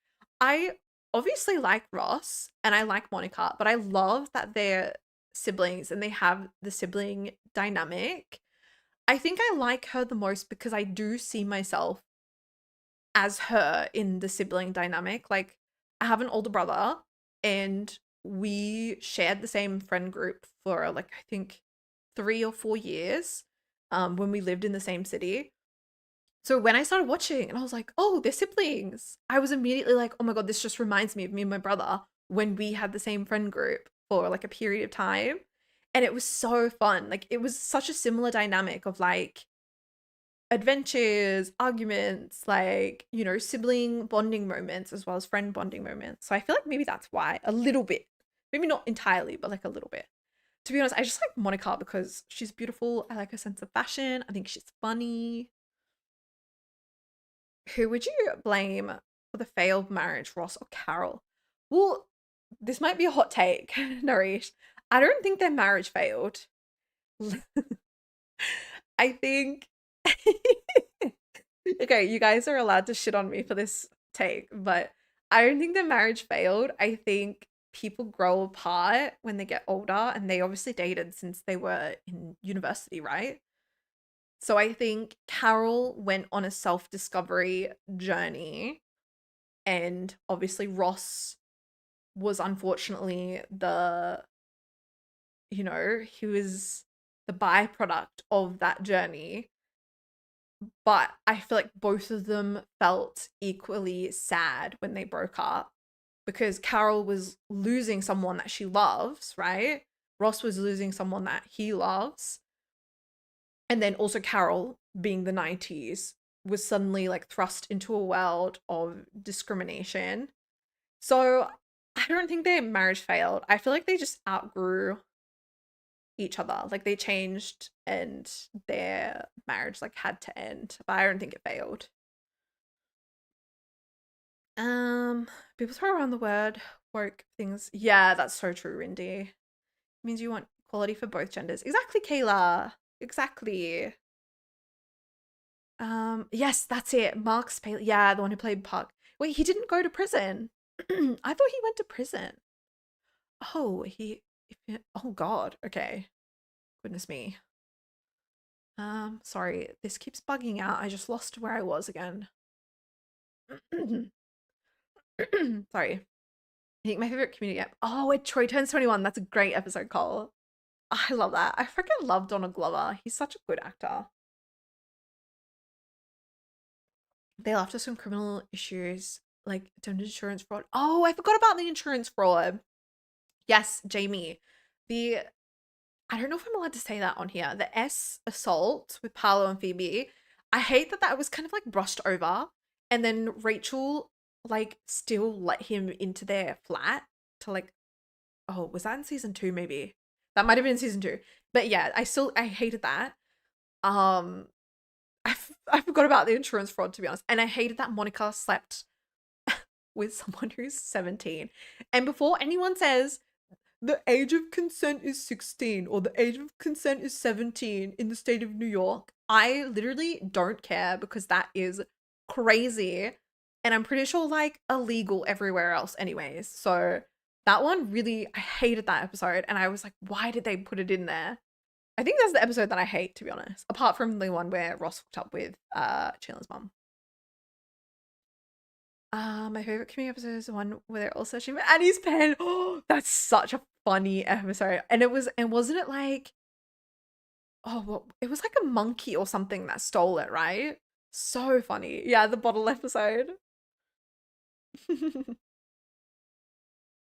I obviously like Ross and I like Monica, but I love that they're siblings and they have the sibling dynamic. I think I like her the most because I do see myself as her in the sibling dynamic. Like, I have an older brother and we shared the same friend group for like, I think 3 or 4 years when we lived in the same city. So when I started watching and I was like, oh, they're siblings, I was immediately like, oh my God, this just reminds me of me and my brother when we had the same friend group for like a period of time. And it was so fun. Like, it was such a similar dynamic of like adventures, arguments, like, you know, sibling bonding moments as well as friend bonding moments. So I feel like maybe that's why a little bit, maybe not entirely, but like a little bit. To be honest, I just like Monica because she's beautiful. I like her sense of fashion. I think she's funny. Who would you blame for the failed marriage, Ross or Carol? Well, this might be a hot take, Narish. I don't think their marriage failed. I think okay, you guys are allowed to shit on me for this take, but I don't think their marriage failed. I think people grow apart when they get older, and they obviously dated since they were in university, right? So I think Carol went on a self-discovery journey, and obviously Ross was unfortunately he was the byproduct of that journey. But I feel like both of them felt equally sad when they broke up because Carol was losing someone that she loves, right? Ross was losing someone that he loves. And then also Carol, being the 90s, was suddenly like thrust into a world of discrimination. So I don't think their marriage failed. I feel like they just outgrew each other. Like they changed and their marriage like had to end. But I don't think it failed. Um, People throw around the word woke things. Yeah, that's so true, Rindy. It means you want equality for both genders. Exactly, Kayla. Exactly. Yes, that's it. Mark Spaley. Yeah, the one who played Puck. Wait, he didn't go to prison. I thought he went to prison. Oh, oh God. Okay. Goodness me. Sorry. This keeps bugging out. I just lost where I was again. Sorry. I think my favorite community app. Oh, when Troy turns 21. That's a great episode, Cole. I love that. I freaking love Donald Glover. He's such a good actor. They left us some criminal issues like attempted insurance fraud. Oh, I forgot about the insurance fraud. Yes, Jamie. The I don't know if I'm allowed to say that on here. The S assault with Paolo and Phoebe. I hate that that was kind of like brushed over, and then Rachel like still let him into their flat to like. Oh, was that in season 2? Maybe that might have been in season 2. But yeah, I hated that. Um, I forgot about the insurance fraud, to be honest, and I hated that Monica slept with someone who's 17. And before anyone says the age of consent is 16 or the age of consent is 17 in the state of New York, I literally don't care because that is crazy. And I'm pretty sure like illegal everywhere else, anyways. So that one really, I hated that episode. And I was like, why did they put it in there? I think that's the episode that I hate, to be honest, apart from the one where Ross hooked up with Chandler's mom. My favorite community episode is the one where they're all searching for Annie's pen. Oh, that's such a funny episode. And wasn't it like, oh, well, it was like a monkey or something that stole it, right? So funny. Yeah, the bottle episode.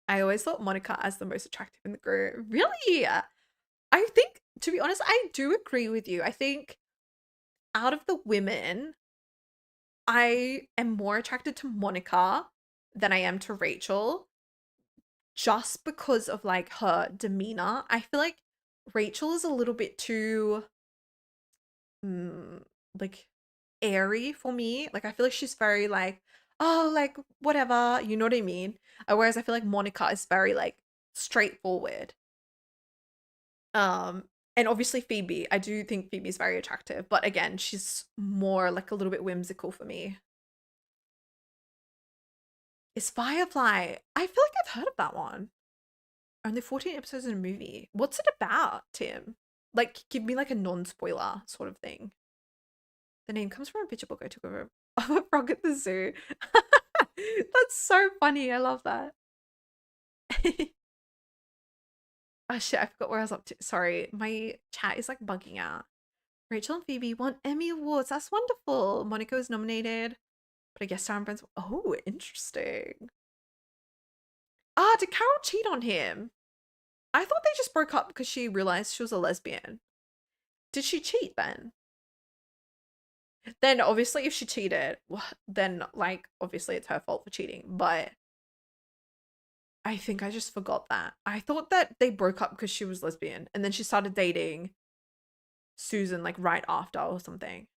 I always thought Monica as the most attractive in the group. Really? I think, to be honest, I do agree with you. I think out of the women, I am more attracted to Monica than I am to Rachel just because of like her demeanor. I feel like Rachel is a little bit too mm, like airy for me. Like I feel like she's very like, oh, like whatever, you know what I mean? Whereas I feel like Monica is very like straightforward. Um and obviously Phoebe, I do think Phoebe's very attractive, but again, she's more like a little bit whimsical for me. Is Firefly? I feel like I've heard of that one. Only 14 episodes in a movie. What's it about, Tim? Like, give me like a non-spoiler sort of thing. The name comes from a picture book I took of a frog at the zoo. That's so funny. I love that. Oh shit, I forgot where I was up to. Sorry, my chat is like bugging out. Rachel and Phoebe won Emmy Awards. That's wonderful. Monica was nominated, but I guess Sarah and Brent's. Oh, interesting. Ah, did Carol cheat on him? I thought they just broke up because she realized she was a lesbian. Did she cheat then? Then obviously if she cheated, then like obviously it's her fault for cheating. But I think I just forgot that. I thought that they broke up because she was lesbian and then she started dating Susan like right after or something.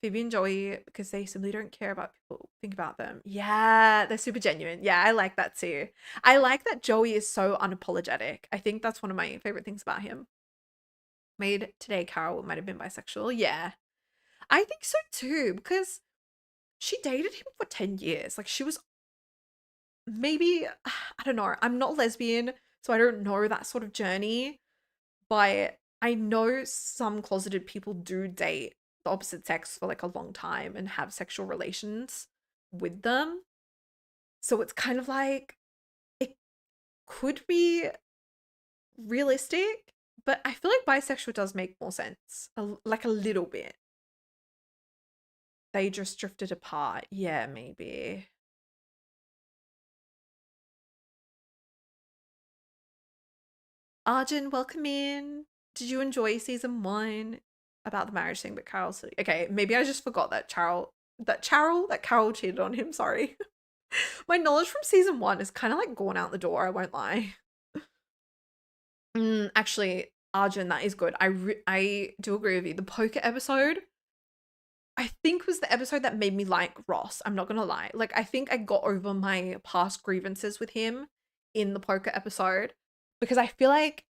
Phoebe and Joey, because they simply don't care about people think about them. Yeah, they're super genuine. Yeah, I like that too. I like that Joey is so unapologetic. I think that's one of my favorite things about him. Made today Carol might have been bisexual. Yeah. I think so too, because she dated him for 10 years. Like she was maybe I don't know. I'm not lesbian, so I don't know that sort of journey, but I know some closeted people do date the opposite sex for like a long time and have sexual relations with them. So it's kind of like it could be realistic, but I feel like bisexual does make more sense. Like a little bit. They just drifted apart. Yeah, maybe. Arjun, welcome in. Did you enjoy season one about the marriage thing? But Carol said, okay, maybe I just forgot that Carol cheated on him. Sorry. My knowledge from season one is kind of like gone out the door. I won't lie. Actually, Arjun, that is good. I do agree with you. The poker episode, I think was the episode that made me like Ross. I'm not gonna lie. Like, I think I got over my past grievances with him in the poker episode because I feel like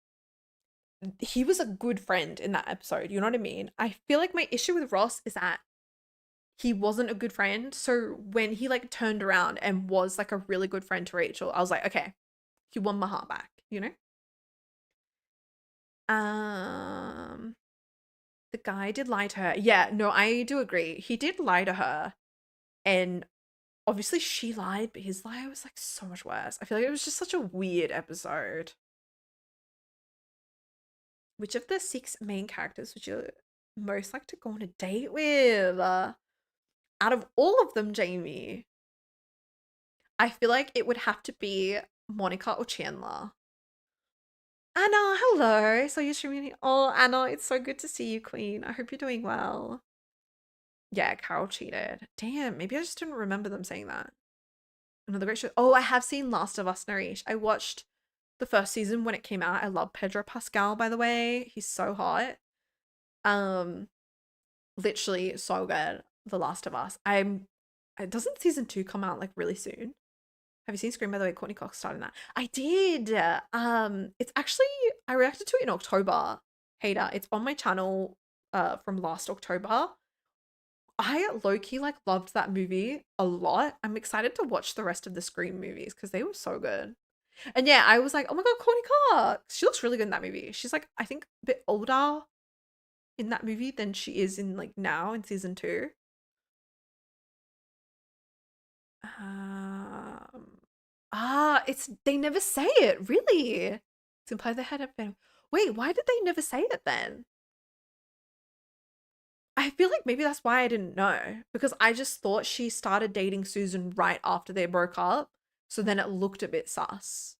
he was a good friend in that episode. You know what I mean? I feel like my issue with Ross is that he wasn't a good friend. So when he like turned around and was like a really good friend to Rachel, I was like, okay, he won my heart back, you know? Um, the guy did lie to her. Yeah, no, I do agree. He did lie to her. And obviously she lied, but his lie was like so much worse. I feel like it was just such a weird episode. Which of the six main characters would you most like to go on a date with? Out of all of them, Jamie, I feel like it would have to be Monica or Chandler. Anna, hello. So you're streaming. Oh, Anna, it's so good to see you, Queen. I hope you're doing well. Yeah, Carol cheated. Damn, maybe I just didn't remember them saying that. Another great show. Oh, I have seen Last of Us, Narish. I watched the first season when it came out. I love Pedro Pascal, by the way. He's so hot. Um, literally so good. The Last of Us. Doesn't season two come out like really soon? Have you seen Scream, by the way? Courtney Cox started that. I did. It's actually I reacted to it in October. Hater. It's on my channel from last October. I low-key like loved that movie a lot. I'm excited to watch the rest of the Scream movies because they were so good. And yeah, I was like, oh my god, Courtney Cox. She looks really good in that movie. She's like, I think a bit older in that movie than she is in like now in season two. Um, it's they never say it, really. It's implied they had a family. Wait, why did they never say it then? I feel like maybe that's why I didn't know because I just thought she started dating Susan right after they broke up. So then it looked a bit sus.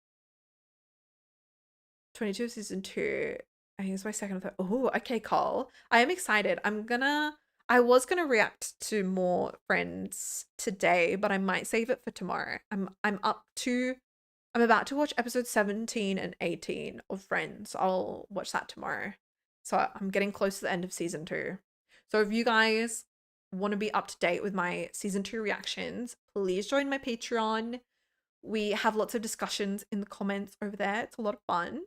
22 season two. I think it's my second or third. Oh, okay, Cole. I am excited. I was gonna react to more Friends today, but I might save it for tomorrow. I'm about to watch episode 17 and 18 of Friends. I'll watch that tomorrow. So I'm getting close to the end of season two. So if you guys want to be up to date with my season two reactions, please join my Patreon. We have lots of discussions in the comments over there. It's a lot of fun.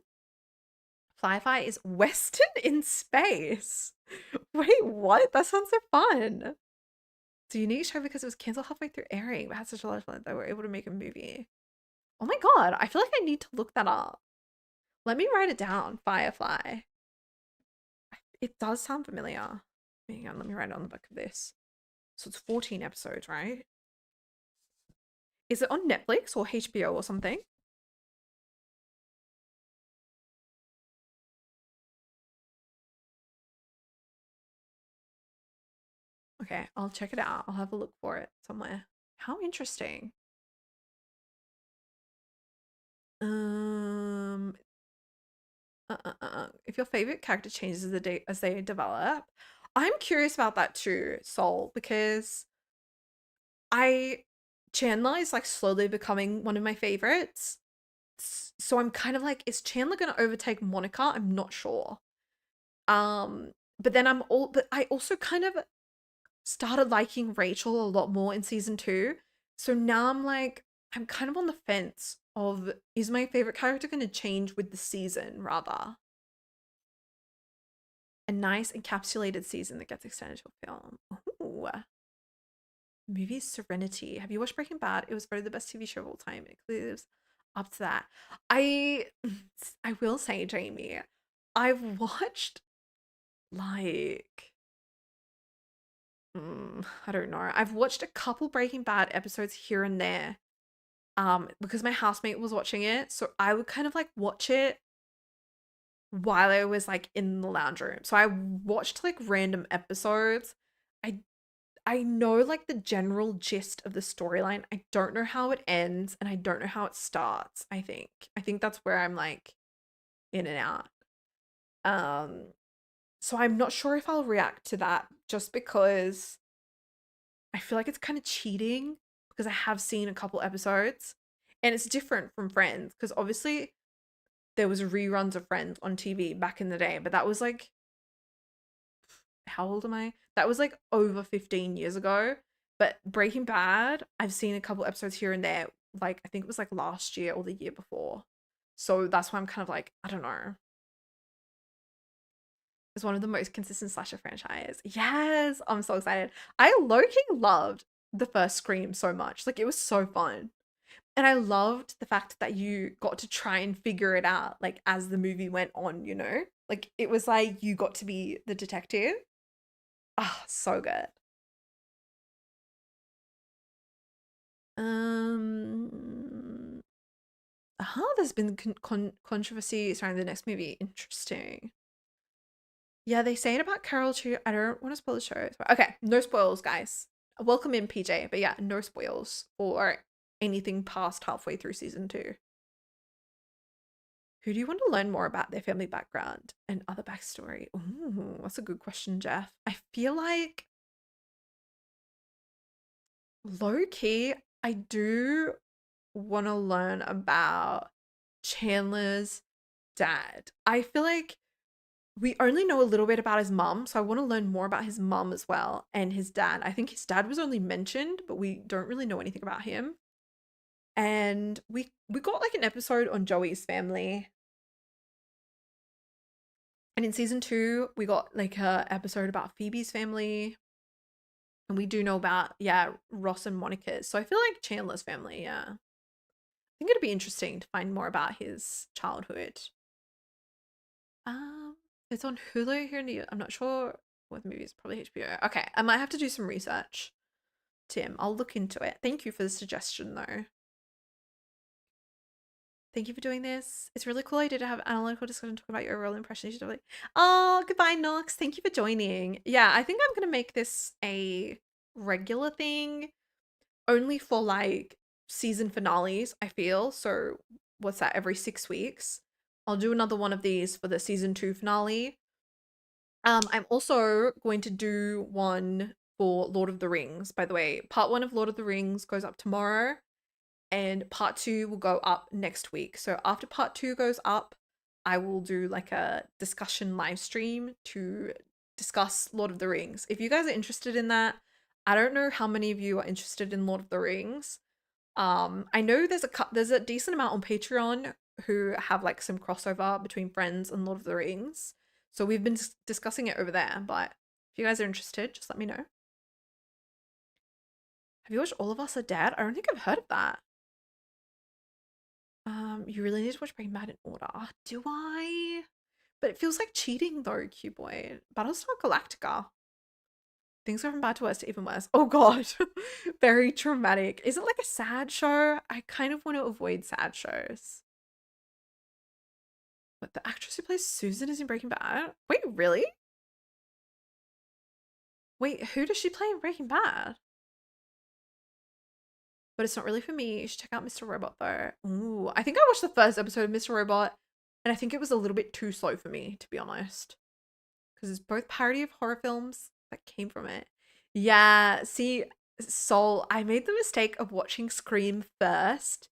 Firefly is Western in space. Wait, what? That sounds so fun. It's a unique show because it was canceled halfway through airing, but had such a lot of fun that they were able to make a movie. Oh my god, I feel like I need to look that up. Let me write it down. Firefly. It does sound familiar. Hang on, let me write it on the back of this. So it's 14 episodes, right? Is it on Netflix or HBO or something? Okay, I'll check it out. I'll have a look for it somewhere. How interesting. Um, if your favorite character changes as they develop, I'm curious about that too, Soul, because I Chandler is like slowly becoming one of my favorites. So I'm kind of like, is Chandler gonna overtake Monica? I'm not sure. But then but I also kind of started liking Rachel a lot more in season two. So now I'm like, I'm kind of on the fence of, is my favorite character going to change with the season rather? A nice encapsulated season that gets extended to a film. Ooh. Movie Serenity. Have you watched Breaking Bad? It was voted the best TV show of all time. It clearly lives up to that. I I will say, Jamie, I've watched like I don't know. I've watched a couple Breaking Bad episodes here and there. Because my housemate was watching it, so I would kind of like watch it while I was like in the lounge room. So I watched like random episodes. I I know like the general gist of the storyline. I don't know how it ends and I don't know how it starts, I think. I think that's where I'm like in and out. Um so I'm not sure if I'll react to that just because I feel like it's kind of cheating because I have seen a couple episodes and it's different from Friends because obviously there was reruns of Friends on TV back in the day, but that was like how old am I? That was like over 15 years ago. But Breaking Bad, I've seen a couple episodes here and there. Like, I think it was like last year or the year before. So that's why I'm kind of like, I don't know. It's one of the most consistent slasher franchise. Yes, I'm so excited. I low-key loved the first Scream so much. Like, it was so fun. And I loved the fact that you got to try and figure it out, like, as the movie went on, you know? Like, it was like you got to be the detective. Ah, so good. Um, there's been controversy surrounding the next movie. Interesting. Yeah, they say it about Carol too. I don't want to spoil the show. Okay, no spoils, guys. Welcome in, PJ. But yeah, no spoils or anything past halfway through season two. Who do you want to learn more about their family background and other backstory? Ooh, that's a good question, Jeff. I feel like low key, I do want to learn about Chandler's dad. I feel like we only know a little bit about his mum, so I want to learn more about his mum as well and his dad. I think his dad was only mentioned, but we don't really know anything about him. And we got like an episode on Joey's family. And in season two, we got like a episode about Phoebe's family. And we do know about, yeah, Ross and Monica's. So I feel like Chandler's family, yeah. I think it'd be interesting to find more about his childhood. Um, it's on Hulu here in the. I'm not sure what movie is. Probably HBO. Okay, I might have to do some research. Tim, I'll look into it. Thank you for the suggestion, though. Thank you for doing this. It's really cool idea to have analytical discussion talk about your overall impression. Oh, goodbye, Nox. Thank you for joining. Yeah, I think I'm gonna make this a regular thing, only for like season finales. I feel so. What's that? Every 6 weeks, I'll do another one of these for the season two finale. I'm also going to do one for Lord of the Rings. By the way, part one of Lord of the Rings goes up tomorrow, and part two will go up next week. So after part two goes up, I will do like a discussion live stream to discuss Lord of the Rings. If you guys are interested in that, I don't know how many of you are interested in Lord of the Rings. I know there's a decent amount on Patreon who have like some crossover between Friends and Lord of the Rings. So we've been discussing it over there, but if you guys are interested, just let me know. Have you watched All of Us Are Dead? I don't think I've heard of that. You really need to watch Breaking Bad in order. Do I? But it feels like cheating though, Q boy. Battlestar Galactica. Things go from bad to worse to even worse. Oh god. Very traumatic. Is it like a sad show? I kind of want to avoid sad shows. But the actress who plays Susan is in Breaking Bad? Wait, really? Wait, who does she play in Breaking Bad? But it's not really for me. You should check out Mr. Robot though. Ooh, I think I watched the first episode of Mr. Robot and I think it was a little bit too slow for me, to be honest. Because it's both parody of horror films that came from it. Yeah, see, Soul, I made the mistake of watching Scream first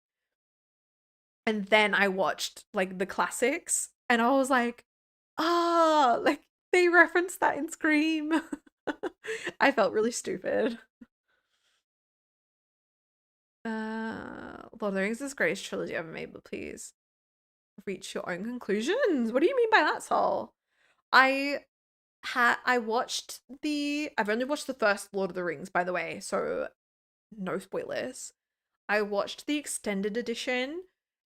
and then I watched like the classics and I was like, ah, like they referenced that in Scream. I felt really stupid. Lord of the Rings is the greatest trilogy ever made, but please reach your own conclusions. What do you mean by that, Sol? I I've only watched the first Lord of the Rings, by the way, so no spoilers. I watched the extended edition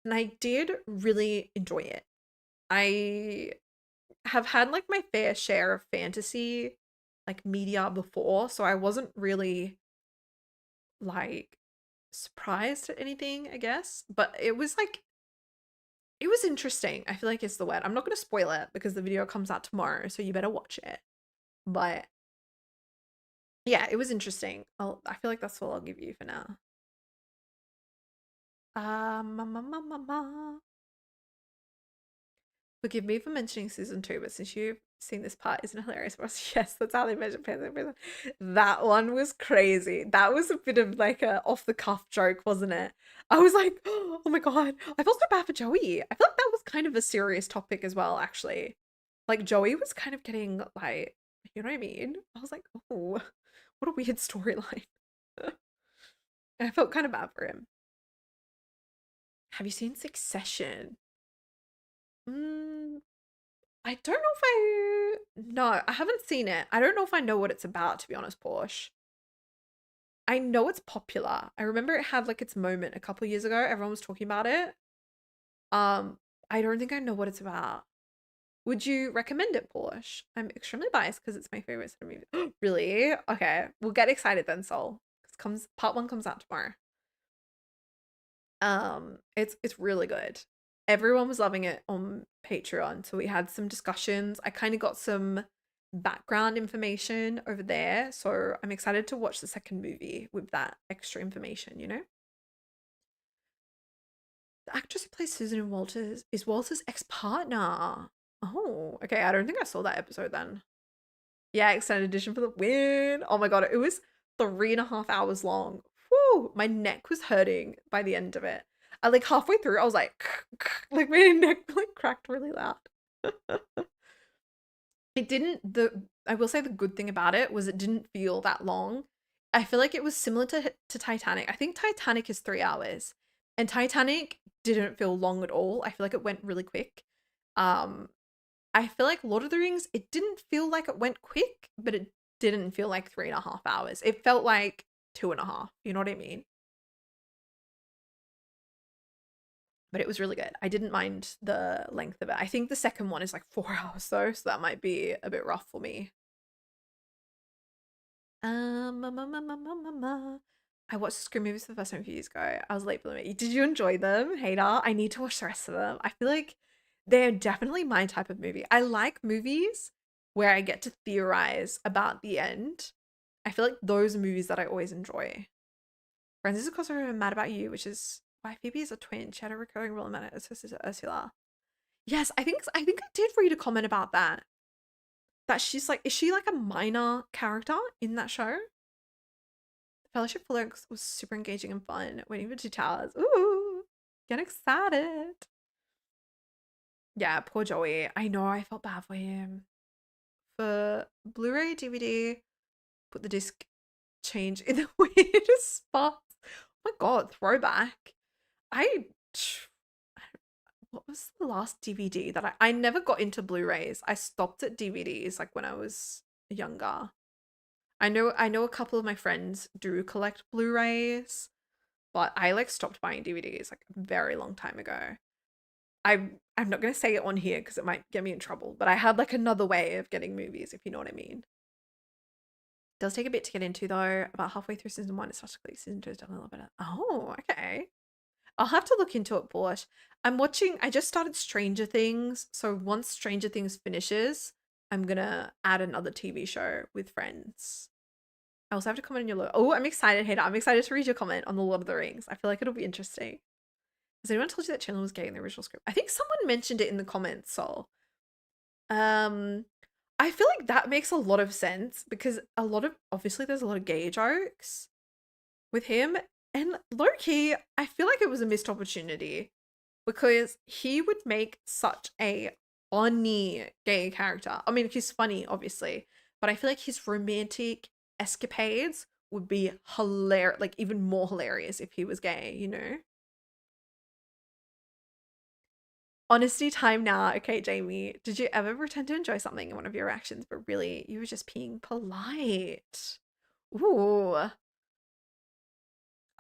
and I did really enjoy it. I have had like my fair share of fantasy like media before, so I wasn't really like surprised at anything, I guess. But it was interesting. I feel like it's the word. I'm not going to spoil it because the video comes out tomorrow, so you better watch it. But yeah, it was interesting. I feel like that's all I'll give you for now. Ma, ma, ma, ma, ma. Forgive me for mentioning season two, but since you've seen this part, isn't it hilarious for us? Yes, that's how they measure pants. That one was crazy. That was a bit of like a off the cuff joke, wasn't it? I was like, oh my god, I felt so bad for Joey. I feel like that was kind of a serious topic as well, actually. Like Joey was kind of getting like, you know what I mean? I was like, oh, what a weird storyline. I felt kind of bad for him. Have you seen Succession? Mm, I don't know if no, I haven't seen it. I don't know if I know what it's about, to be honest, Porsche. I know it's popular. I remember it had like its moment a couple years ago. Everyone was talking about it. Um, I don't think I know what it's about. Would you recommend it, Porsche? I'm extremely biased because it's my favorite sort of movie. Really? Okay, we'll get excited then, Soul. Comes part one comes out tomorrow. It's really good. Everyone was loving it on Patreon, so we had some discussions. I kind of got some background information over there, so I'm excited to watch the second movie with that extra information, you know? The actress who plays Susan in Walters is Walter's ex-partner. Oh, okay. I don't think I saw that episode then. Yeah, extended edition for the win. Oh my god, it was 3.5 hours long. Whew, my neck was hurting by the end of it. I like halfway through, I was like, like my neck like cracked really loud. It didn't the I will say the good thing about it was it didn't feel that long. I feel like it was similar to Titanic. I think Titanic is 3 hours, and Titanic didn't feel long at all. I feel like it went really quick. Um, I feel like Lord of the Rings, it didn't feel like it went quick, but it didn't feel like 3.5 hours. It felt like 2.5. You know what I mean? But it was really good. I didn't mind the length of it. I think the second one is like 4 hours though, so that might be a bit rough for me. Ma, ma, ma, ma, ma, ma, ma. I watched Scream movies for the first time a few years ago. I was late for them. Did you enjoy them, Hater? I need to watch the rest of them. I feel like they're definitely my type of movie. I like movies where I get to theorize about the end. I feel like those are movies that I always enjoy. Friends is of course I'm mad about you, which is why Phoebe is a twin. She had a recurring role in that as her sister Ursula. Yes, I think I did read a comment about that. That she's like, is she like a minor character in that show? Fellowship for Lurks was super engaging and fun. Waiting for Two Towers. Ooh, get excited. Yeah, poor Joey. I know, I felt bad for him. For Blu-ray DVD, put the disc change in the weirdest spots. Oh my god, throwback. I what was the last DVD that I never got into Blu-rays. I stopped at DVDs like when I was younger. I know a couple of my friends do collect Blu-rays, but I like stopped buying DVDs like a very long time ago. I'm not gonna say it on here because it might get me in trouble, but I had like another way of getting movies, if you know what I mean. It does take a bit to get into though. About halfway through season one, it's such a click. Season two is definitely a little better. Oh, okay. I'll have to look into it, Porsche. I just started Stranger Things, so once Stranger Things finishes, I'm gonna add another TV show with friends. I also have to comment on your Oh, I'm excited, Hater. I'm excited to read your comment on the Lord of the Rings. I feel like it'll be interesting. Has anyone told you that Chandler was gay in the original script? I think someone mentioned it in the comments, Sol. Um, I feel like that makes a lot of sense because obviously there's a lot of gay jokes with him. And low key, I feel like it was a missed opportunity because he would make such a funny gay character. I mean, he's funny, obviously, but I feel like his romantic escapades would be hilarious, like even more hilarious if he was gay, you know? Honesty time now. Okay, Jamie, did you ever pretend to enjoy something in one of your actions, but really you were just being polite? Ooh, I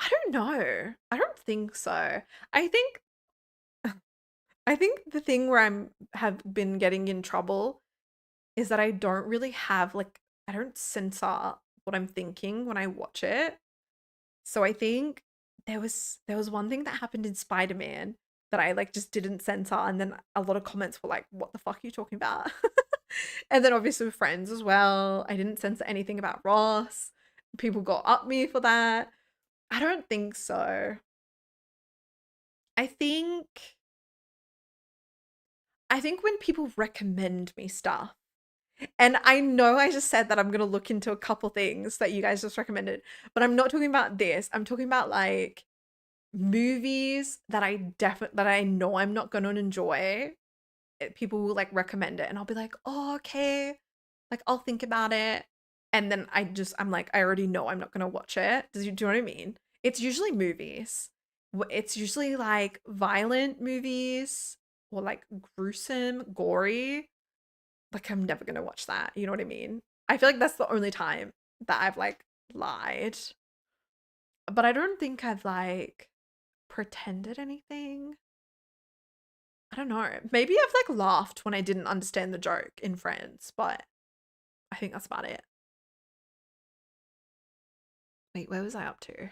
don't know. I don't think so. I think I think the thing where I'm have been getting in trouble is that I don't really have like I don't censor what I'm thinking when I watch it. So I think there was one thing that happened in Spider-Man that I like just didn't censor, and then a lot of comments were like, "What the fuck are you talking about?" And then obviously with Friends as well, I didn't censor anything about Ross. People got up me for that. I don't think so. I think I think when people recommend me stuff, and I know I just said that I'm gonna look into a couple things that you guys just recommended, but I'm not talking about this. I'm talking about like movies that I know I'm not gonna enjoy. People will like recommend it, and I'll be like, oh, okay, like I'll think about it, and then I'm like, I already know I'm not gonna watch it. Do you know what I mean? It's usually movies. It's usually like violent movies or like gruesome, gory. Like I'm never gonna watch that. You know what I mean? I feel like that's the only time that I've like lied, but I don't think I've like pretended anything. I don't know. Maybe I've like laughed when I didn't understand the joke in Friends, but I think that's about it. Wait, where was I up to?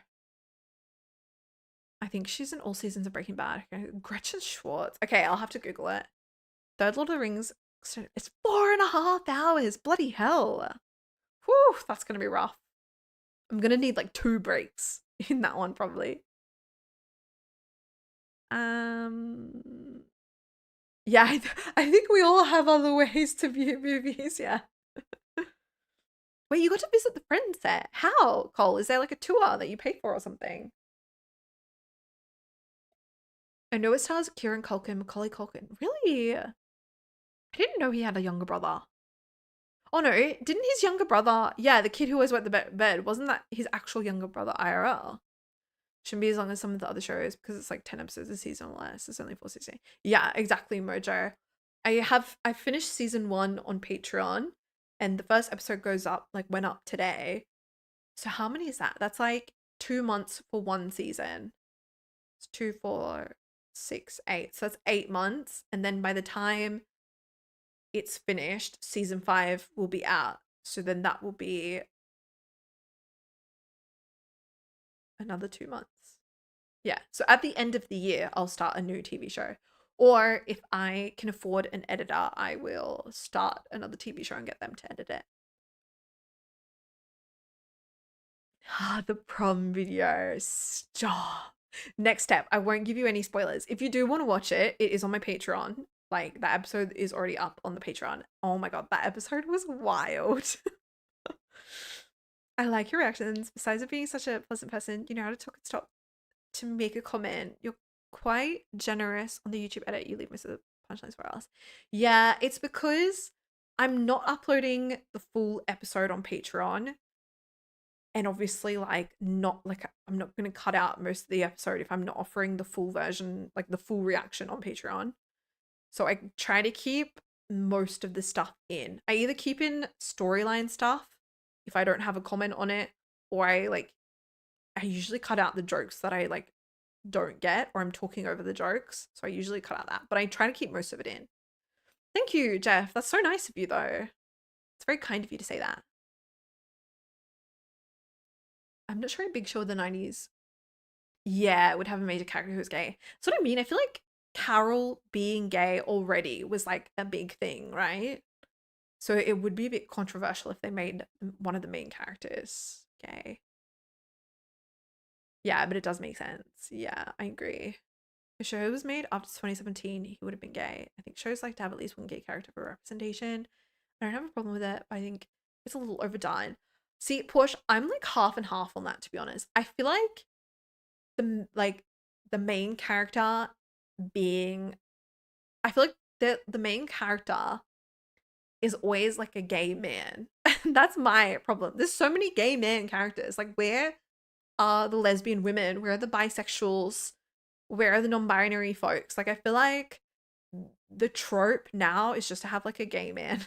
I think she's in all seasons of Breaking Bad. Okay, Gretchen Schwartz. Okay, I'll have to Google it. Third Lord of the Rings. It's 4.5 hours. Bloody hell. Whew, that's gonna be rough. I'm gonna need like two breaks in that one probably. Um, yeah, I think we all have other ways to view movies. Yeah. Wait, you got to visit the Friends set. How, Cole? Is there like a tour that you pay for or something? I know it stars Kieran Culkin, Macaulay Culkin. Really? I didn't know he had a younger brother. Oh no, didn't his younger brother, yeah, the kid who always went to bed, wasn't that his actual younger brother IRL? Shouldn't be as long as some of the other shows because it's like 10 episodes a season or less. It's only 4 seasons. Yeah, exactly, Mojo. I finished season 1 on Patreon, and the first episode goes up, like went up today. So how many is that? That's like 2 months for one season. It's two, 4, 6, 8. So that's 8 months. And then by the time it's finished, season 5 will be out. So then that will be another 2 months. Yeah. So at the end of the year, I'll start a new TV show. Or if I can afford an editor, I will start another TV show and get them to edit it. Ah, the prom video. Stop. Next step. I won't give you any spoilers. If you do want to watch it, it is on my Patreon. Like that episode is already up on the Patreon. Oh my god, that episode was wild. I like your reactions. Besides of being such a pleasant person, you know how to talk and stop to make a comment. You're quite generous on the YouTube edit. You leave most of the punchlines for us. Yeah, it's because I'm not uploading the full episode on Patreon. And obviously, like, not like I'm not going to cut out most of the episode if I'm not offering the full version, like the full reaction on Patreon. So I try to keep most of the stuff in. I either keep in storyline stuff if I don't have a comment on it, or I usually cut out the jokes that I like don't get, or I'm talking over the jokes. So I usually cut out that, but I try to keep most of it in. Thank you, Jeff. That's so nice of you, though. It's very kind of you to say that. I'm not sure a Big Show of the 90s, yeah, it would have a major character who's gay. That's what I mean. I feel like Carol being gay already was like a big thing, right? So it would be a bit controversial if they made one of the main characters gay. Yeah, but it does make sense. Yeah, I agree. If show was made after 2017, he would have been gay. I think shows like to have at least one gay character for representation. I don't have a problem with it, but I think it's a little overdone. See, Porsche, I'm like half and half on that, to be honest. I feel like the main character being I feel like the main character is always like a gay man. That's my problem. There's so many gay man characters. Like, where are the lesbian women? Where are the bisexuals? Where are the non-binary folks? Like, I feel like the trope now is just to have like a gay man.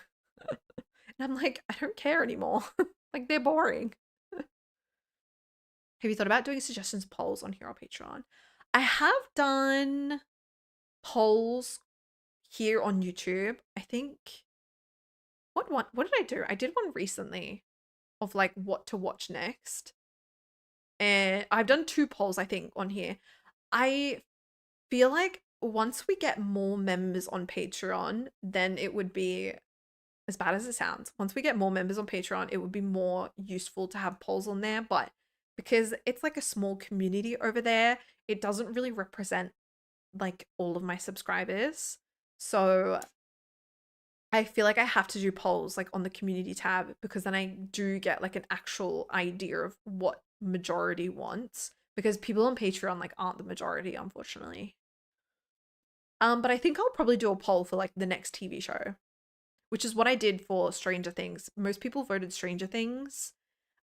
And I'm like, I don't care anymore. Like, they're boring. Have you thought about doing suggestions polls on here on Patreon? I have done polls here on YouTube. I think what did I do? I did one recently of like what to watch next. And I've done two polls, I think, on here. I feel like once we get more members on Patreon, then it would be, as bad as it sounds, once we get more members on Patreon, it would be more useful to have polls on there. But because it's like a small community over there, it doesn't really represent like all of my subscribers. So I feel like I have to do polls like on the community tab, because then I do get like an actual idea of what majority wants, because people on Patreon like aren't the majority, unfortunately. But I think I'll probably do a poll for like the next TV show, which is what I did for Stranger Things. Most people voted Stranger Things.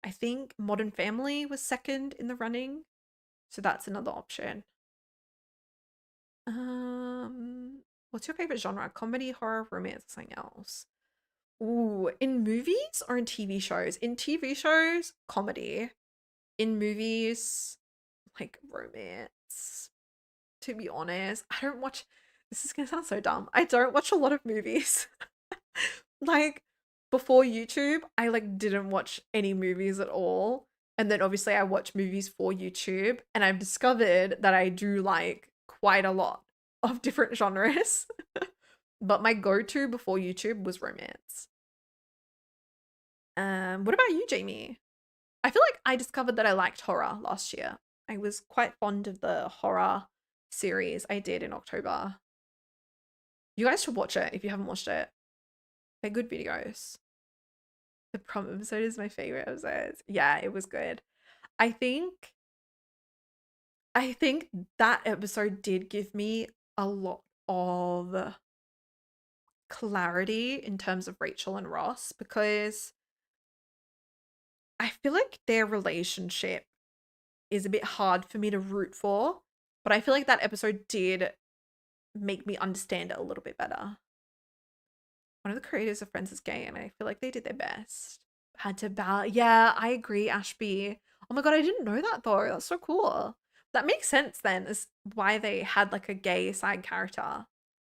I think Modern Family was second in the running, so that's another option. What's your favorite genre? Comedy, horror, romance, something else? Ooh, in movies or in TV shows? In TV shows, comedy. In movies, like romance. To be honest, I don't watch, this is gonna sound so dumb. I don't watch a lot of movies. Like, before YouTube, I like didn't watch any movies at all. And then obviously I watch movies for YouTube, and I've discovered that I do like quite a lot of different genres. But my go-to before YouTube was romance. What about you, Jamie? I feel like I discovered that I liked horror last year. I was quite fond of the horror series I did in October. You guys should watch it if you haven't watched it. They're good videos. The prom episode is my favorite episode. Yeah, it was good. I think I think that episode did give me a lot of clarity in terms of Rachel and Ross, because I feel like their relationship is a bit hard for me to root for, but I feel like that episode did make me understand it a little bit better. One of the creators of Friends is gay, and I feel like they did their best. Had to bow. Yeah, I agree, Ashby. Oh my god, I didn't know that though. That's so cool. That makes sense then, as why they had like a gay side character.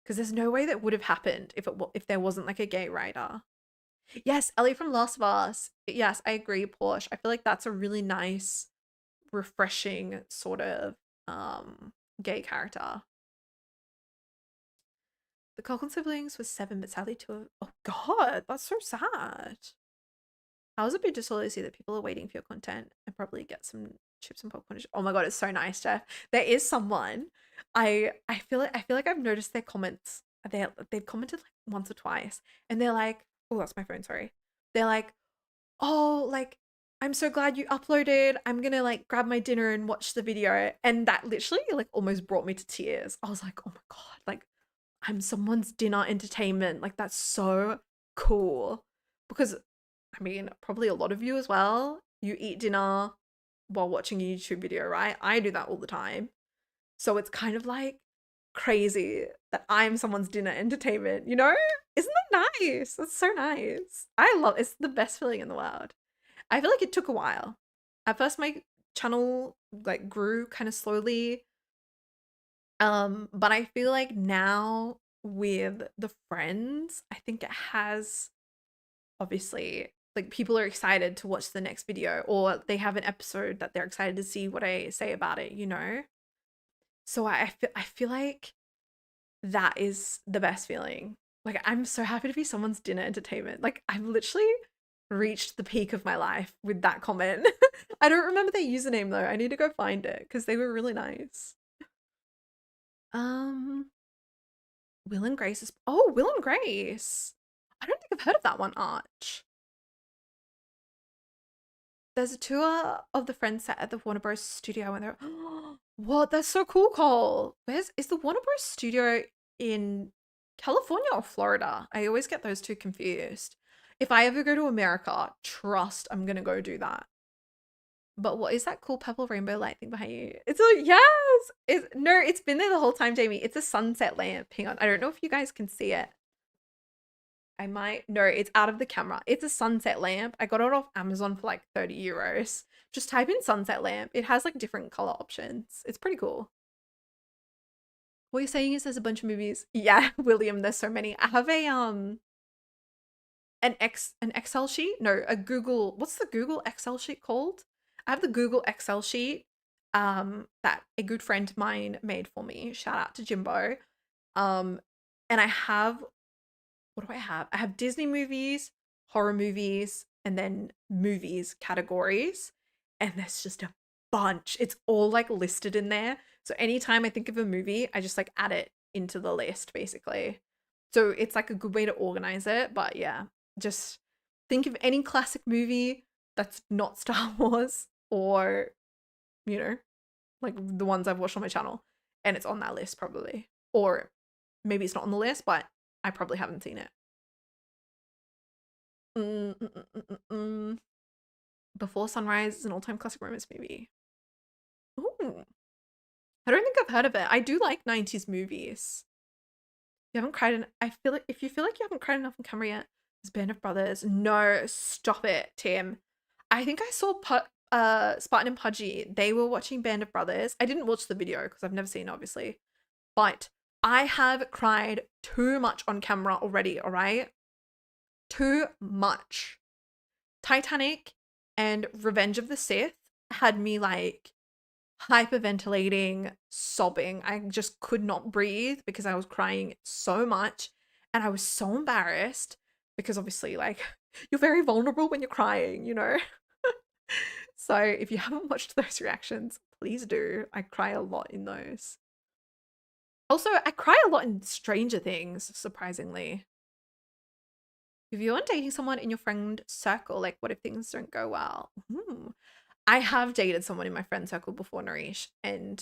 Because there's no way that would have happened if there wasn't like a gay writer. Yes, Ellie from Last of Us. Yes, I agree, Porsche. I feel like that's a really nice, refreshing sort of gay character. The Culkin siblings was 7, but sadly 2 of, oh god, that's so sad. I was a bit disorderly to see that people are waiting for your content and probably get some chips and popcorn. Oh my god, it's so nice, Jeff. There is someone. I feel like I've noticed their comments. They've commented like once or twice, and they're like, oh, that's my phone, sorry. They're like, oh, like, I'm so glad you uploaded. I'm gonna like grab my dinner and watch the video. And that literally like almost brought me to tears. I was like, oh my god, like I'm someone's dinner entertainment. Like, that's so cool. Because I mean, probably a lot of you as well. You eat dinner while watching a YouTube video, right? I do that all the time. So it's kind of like crazy that I'm someone's dinner entertainment, you know? Isn't that nice? That's so nice. I love it's the best feeling in the world. I feel like it took a while. At first my channel like grew kind of slowly. But I feel like now with the friends, I think it has, obviously, like, people are excited to watch the next video, or they have an episode that they're excited to see what I say about it, you know? So I feel like that is the best feeling. Like, I'm so happy to be someone's dinner entertainment. Like, I've literally reached the peak of my life with that comment. I don't remember their username though. I need to go find it because they were really nice. Um, Will and Grace is, oh, Will and Grace. I don't think I've heard of that one, Arch. There's a tour of the Friends set at the Warner Bros. Studio, and they're, what? That's so cool, Cole. Is the Warner Bros. Studio in California or Florida? I always get those two confused. If I ever go to America, trust I'm gonna go do that. But what is that cool purple rainbow light thing behind you? It's a yes. It's been there the whole time, Jamie. It's a sunset lamp. Hang on. I don't know if you guys can see it. I might no, it's out of the camera. It's a sunset lamp. I got it off Amazon for like 30 euros. Just type in sunset lamp. It has like different color options. It's pretty cool. What you're saying is there's a bunch of movies. Yeah, William, there's so many. I have an Excel sheet. No, a Google. What's the Google Excel sheet called? I have the Google Excel sheet that a good friend of mine made for me. Shout out to Jimbo. Um and I have what do I have? I have Disney movies, horror movies, and then movies categories. And there's just a bunch. It's all like listed in there. So anytime I think of a movie, I just like add it into the list basically. So it's like a good way to organize it. But yeah, just think of any classic movie that's not Star Wars or, you know, like the ones I've watched on my channel. And it's on that list probably. Or maybe it's not on the list, but I probably haven't seen it. Mm, mm, mm, mm, mm. Before Sunrise is an all-time classic romance movie. Ooh, I don't think I've heard of it. I do like 90s movies. You haven't cried in I feel like if you feel like you haven't cried enough on camera yet, it's Band of Brothers. No, stop it, Tim. I think I saw Spartan and Pudgy. They were watching Band of Brothers. I didn't watch the video because I've never seen it, obviously. But I have cried too much on camera already, all right? Too much. Titanic and Revenge of the Sith had me like hyperventilating, sobbing. I just could not breathe because I was crying so much and I was so embarrassed because obviously like you're very vulnerable when you're crying, you know? So if you haven't watched those reactions, please do. I cry a lot in those. Also, I cry a lot in Stranger Things, surprisingly. If you aren't dating someone in your friend circle, like what if things don't go well? I have dated someone in my friend circle before, Narish, and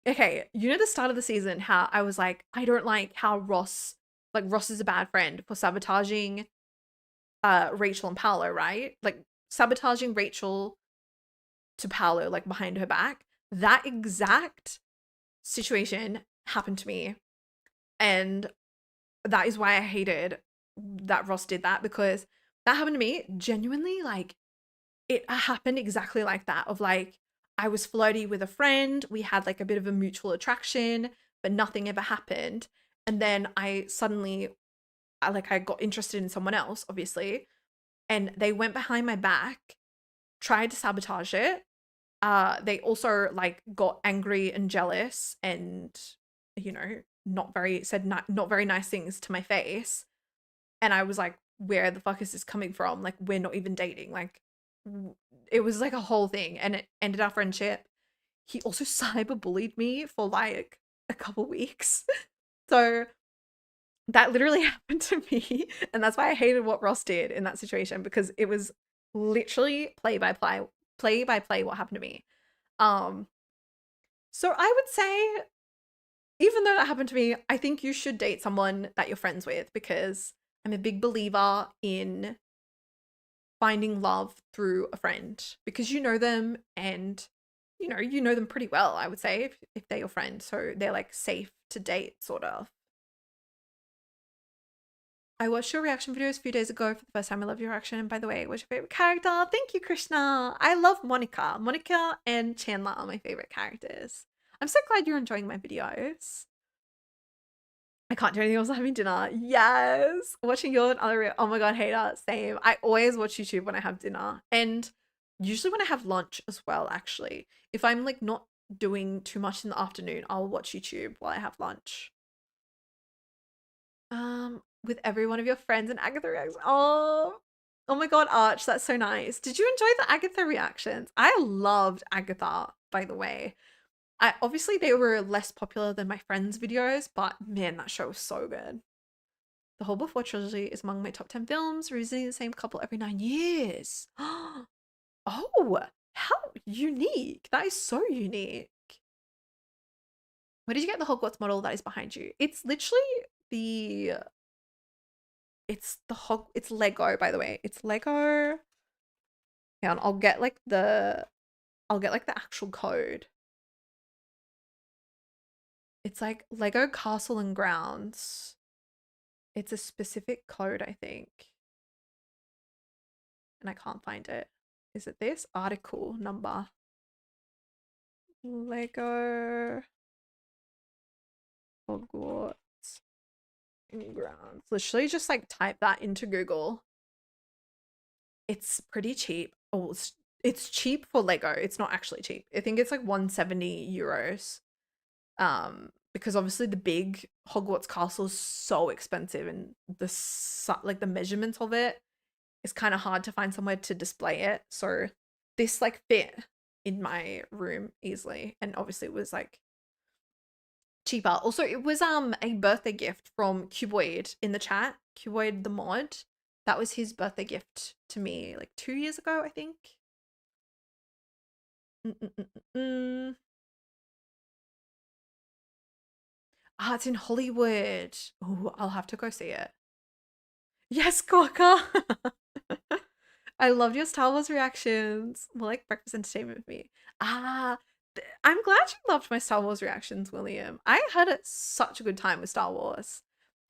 okay, you know the start of the season how I was like, I don't like how Ross is a bad friend for sabotaging Rachel and Paolo, right? Like sabotaging Rachel to Paolo like behind her back. That exact situation happened to me. And that is why I hated that Ross did that because that happened to me genuinely. Like it happened exactly like that of like I was flirty with a friend, we had like a bit of a mutual attraction, but nothing ever happened. And then I got interested in someone else, obviously, and they went behind my back, tried to sabotage it. They also like got angry and jealous and you know, not very nice things to my face. And I was like, where the fuck is this coming from? Like, we're not even dating. Like, it was like a whole thing and it ended our friendship. He also cyberbullied me for like a couple weeks. So that literally happened to me. And that's why I hated what Ross did in that situation because it was literally play by play what happened to me. Um, so I would say, even though that happened to me, I think you should date someone that you're friends with because I'm a big believer in finding love through a friend because you know them and you know them pretty well, I would say, if they're your friend. So they're like safe to date, sort of. I watched your reaction videos a few days ago for the first time. I love your reaction. And by the way, what's your favorite character? Thank you, Krishna. I love Monica. Monica and Chandler are my favorite characters. I'm so glad you're enjoying my videos. I can't do anything else having dinner. Yes. Watching your and other, oh my God, hater. Same. I always watch YouTube when I have dinner. And usually when I have lunch as well, actually. If I'm like not doing too much in the afternoon, I'll watch YouTube while I have lunch. With every one of your friends and Agatha reacts. Oh my God, Arch, that's so nice. Did you enjoy the Agatha reactions? I loved Agatha, by the way. Obviously they were less popular than my friends' videos, but man, that show was so good. The whole Before trilogy is among my top 10 films, revisiting the same couple every 9 years. Oh, how unique. That is so unique. Where did you get the Hogwarts model that is behind you? It's literally the it's Lego, by the way. It's Lego. Hang on, I'll get like the actual code. It's like Lego Castle and Grounds. It's a specific code, I think. And I can't find it. Is it this? Article number. Lego Hogwarts and Grounds. Literally just like type that into Google. It's pretty cheap. Oh, it's cheap for Lego. It's not actually cheap. I think it's like 170 euros. Because obviously the big Hogwarts castle is so expensive, and like the measurements of it is kind of hard to find somewhere to display it. So this like fit in my room easily, and obviously it was like cheaper. Also, it was a birthday gift from Cuboid in the chat. Cuboid the mod. That was his birthday gift to me like 2 years ago, I think. Mm-mm-mm-mm. Ah, it's in Hollywood. Oh, I'll have to go see it. Yes, Quokka. I loved your Star Wars reactions. More like breakfast entertainment with me. Ah, I'm glad you loved my Star Wars reactions, William. I had such a good time with Star Wars.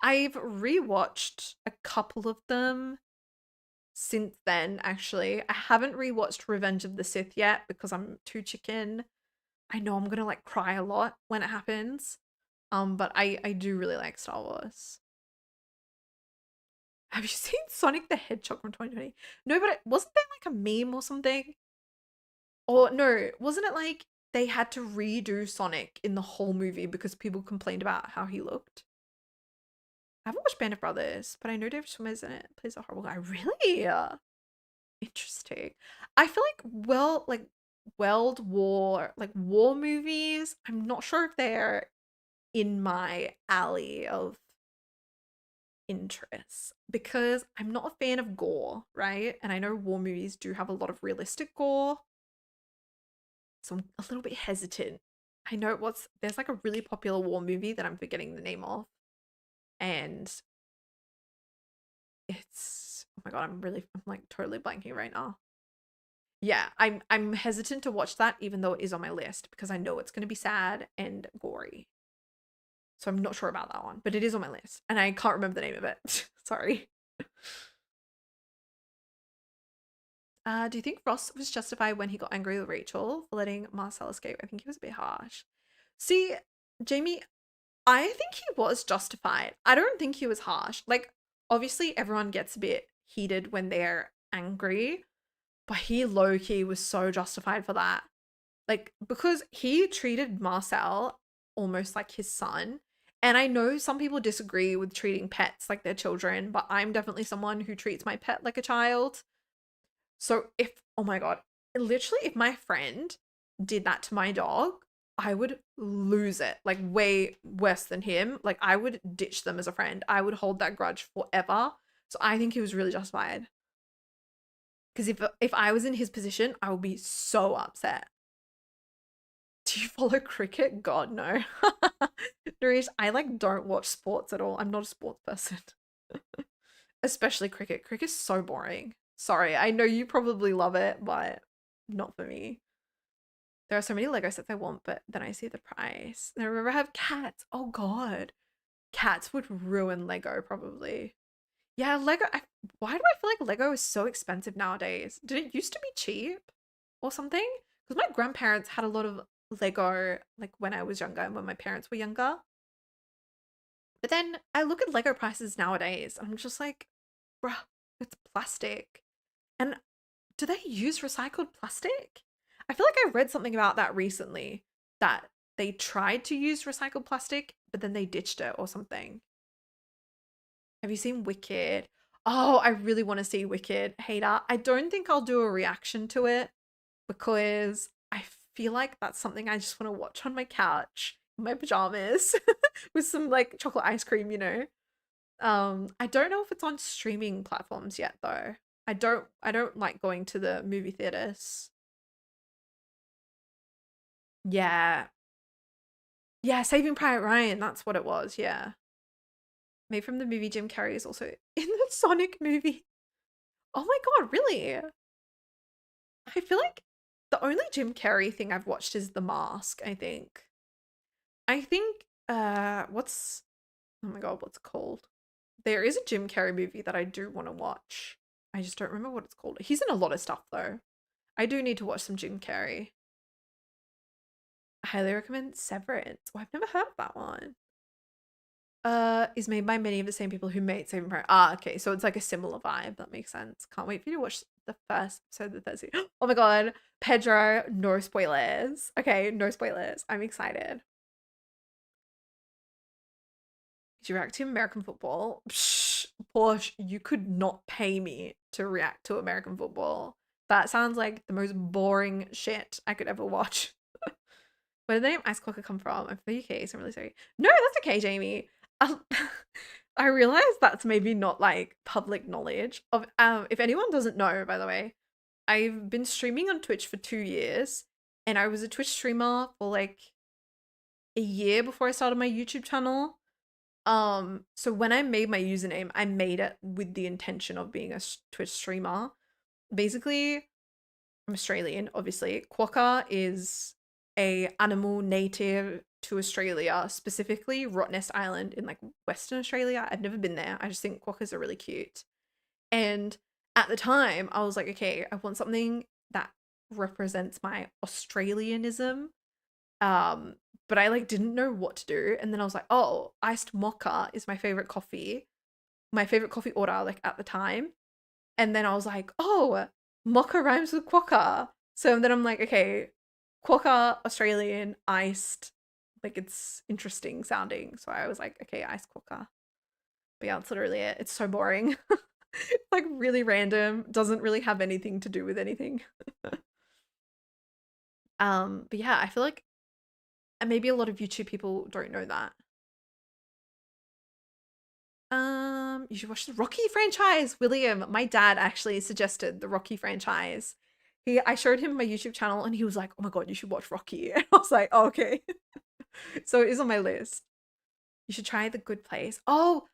I've rewatched a couple of them since then, actually. I haven't rewatched Revenge of the Sith yet because I'm too chicken. I know I'm gonna like cry a lot when it happens. But I do really like Star Wars. Have you seen Sonic the Hedgehog from 2020? No, but wasn't there like a meme or something? Or no, wasn't it like they had to redo Sonic in the whole movie because people complained about how he looked? I haven't watched Band of Brothers, but I know David Schwimmer's in it. Plays a horrible guy. Really? Interesting. I feel like World War, like war movies, I'm not sure if they're in my alley of interests because I'm not a fan of gore, right? And I know war movies do have a lot of realistic gore, so I'm a little bit hesitant. I know there's like a really popular war movie that I'm forgetting the name of, and it's oh my god, I'm like totally blanking right now. Yeah, I'm hesitant to watch that even though it is on my list because I know it's going to be sad and gory. So I'm not sure about that one, but it is on my list and I can't remember the name of it. Sorry. Do you think Ross was justified when he got angry with Rachel for letting Marcel escape? I think he was a bit harsh. See, Jamie, I think he was justified. I don't think he was harsh. Like, obviously, everyone gets a bit heated when they're angry, but he low key was so justified for that. Like, because he treated Marcel almost like his son. And I know some people disagree with treating pets like their children, but I'm definitely someone who treats my pet like a child. So oh my God, literally, if my friend did that to my dog, I would lose it, like way worse than him. Like I would ditch them as a friend. I would hold that grudge forever. So I think he was really justified. Because if I was in his position, I would be so upset. Do you follow cricket? God, no. Nourish, I like don't watch sports at all. I'm not a sports person. Especially cricket. Cricket's so boring. Sorry, I know you probably love it, but not for me. There are so many Lego sets I want, but then I see the price. And I remember I have cats. Oh god. Cats would ruin Lego probably. Yeah, why do I feel like Lego is so expensive nowadays? Did it used to be cheap or something? Because my grandparents had a lot of Lego like when I was younger and when my parents were younger. But then I look at Lego prices nowadays and I'm just like, bruh, it's plastic. And do they use recycled plastic? I feel like I read something about that recently that they tried to use recycled plastic, but then they ditched it or something. Have you seen Wicked? Oh, I really want to see Wicked. Hater. I don't think I'll do a reaction to it because I feel like that's something I just want to watch on my couch in my pajamas with some like chocolate ice cream, you know. I don't know if it's on streaming platforms yet though. I don't like going to the movie theaters. Yeah. Yeah, Saving Private Ryan, that's what it was, yeah. Made from the movie. Jim Carrey is also in the Sonic movie. Oh my god, really? I feel like the only Jim Carrey thing I've watched is The Mask, I think. I think what's oh my god, what's it called? There is a Jim Carrey movie that I do want to watch. I just don't remember what it's called. He's in a lot of stuff though. I do need to watch some Jim Carrey. I highly recommend Severance. Oh, I've never heard of that one. Is made by many of the same people who made Saving Private. Ah, okay, so it's like a similar vibe. That makes sense. Can't wait for you to watch the first episode of the third season. Oh my god, Pedro, no spoilers. Okay, no spoilers. I'm excited. Did you react to American football? Psh, Porsche, you could not pay me to react to American football. That sounds like the most boring shit I could ever watch. Where did the name Ice Clocker come from? I'm from the UK, so I'm really sorry. No, that's okay, Jamie. Um, I realize that's maybe not like public knowledge of if anyone doesn't know, by the way, I've been streaming on Twitch for 2 years, and I was a Twitch streamer for like a year before I started my YouTube channel. So when I made my username, I made it with the intention of being a Twitch streamer. Basically, I'm Australian, obviously. Quokka is a animal native to Australia, specifically Rottnest Island in like Western Australia. I've never been there. I just think quokkas are really cute. And at the time, I was like, okay, I want something that represents my Australianism. Um, but I like didn't know what to do. And then I was like, oh, iced mocha is my favorite coffee order, like at the time. And then I was like, oh, mocha rhymes with quokka. So then I'm like, okay, quokka, Australian, iced, like it's interesting sounding. So I was like, okay, iced quokka. But yeah, that's literally it. It's so boring. It's like really random, doesn't really have anything to do with anything. But yeah, I feel like and maybe a lot of YouTube people don't know that. You should watch the Rocky franchise, William. My dad actually suggested the Rocky franchise. I showed him my YouTube channel and he was like, "Oh my god, you should watch Rocky." And I was like, oh, "Okay." So it is on my list. You should try The Good Place. Oh,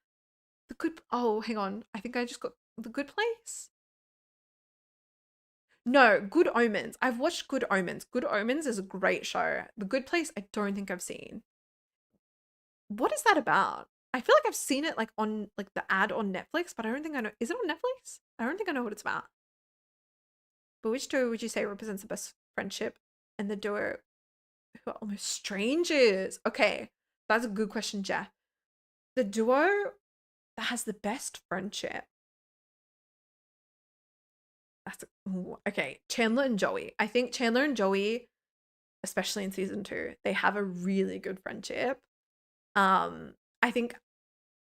oh, hang on. I think I just got The Good Place. No, Good Omens. I've watched Good Omens. Good Omens is a great show. The Good Place, I don't think I've seen. What is that about? I feel like I've seen it like on like the ad on Netflix, but I don't think I know. Is it on Netflix? I don't think I know what it's about. But which duo would you say represents the best friendship and the duo who are almost strangers? Okay, that's a good question, Jeff. The duo that has the best friendship. Okay. Chandler and Joey. I think Chandler and Joey, especially in season 2, they have a really good friendship. Um, I think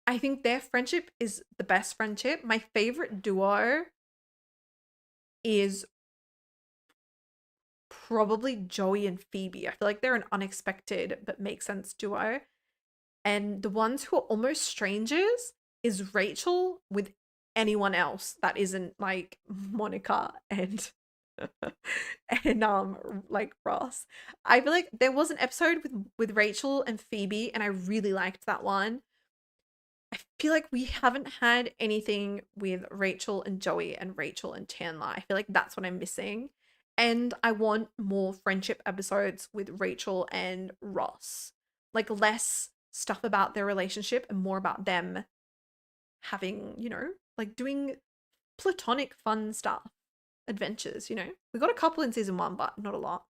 I think their friendship is the best friendship. My favorite duo is probably Joey and Phoebe. I feel like they're an unexpected but make sense duo. And the ones who are almost strangers is Rachel with anyone else that isn't like Monica and like Ross. I feel like there was an episode with Rachel and Phoebe and I really liked that one. I feel like we haven't had anything with Rachel and Joey and Rachel and Chandler. I feel like that's what I'm missing. And I want more friendship episodes with Rachel and Ross. Like less stuff about their relationship and more about them having, like doing platonic fun stuff, adventures. We got a couple in season 1, but not a lot.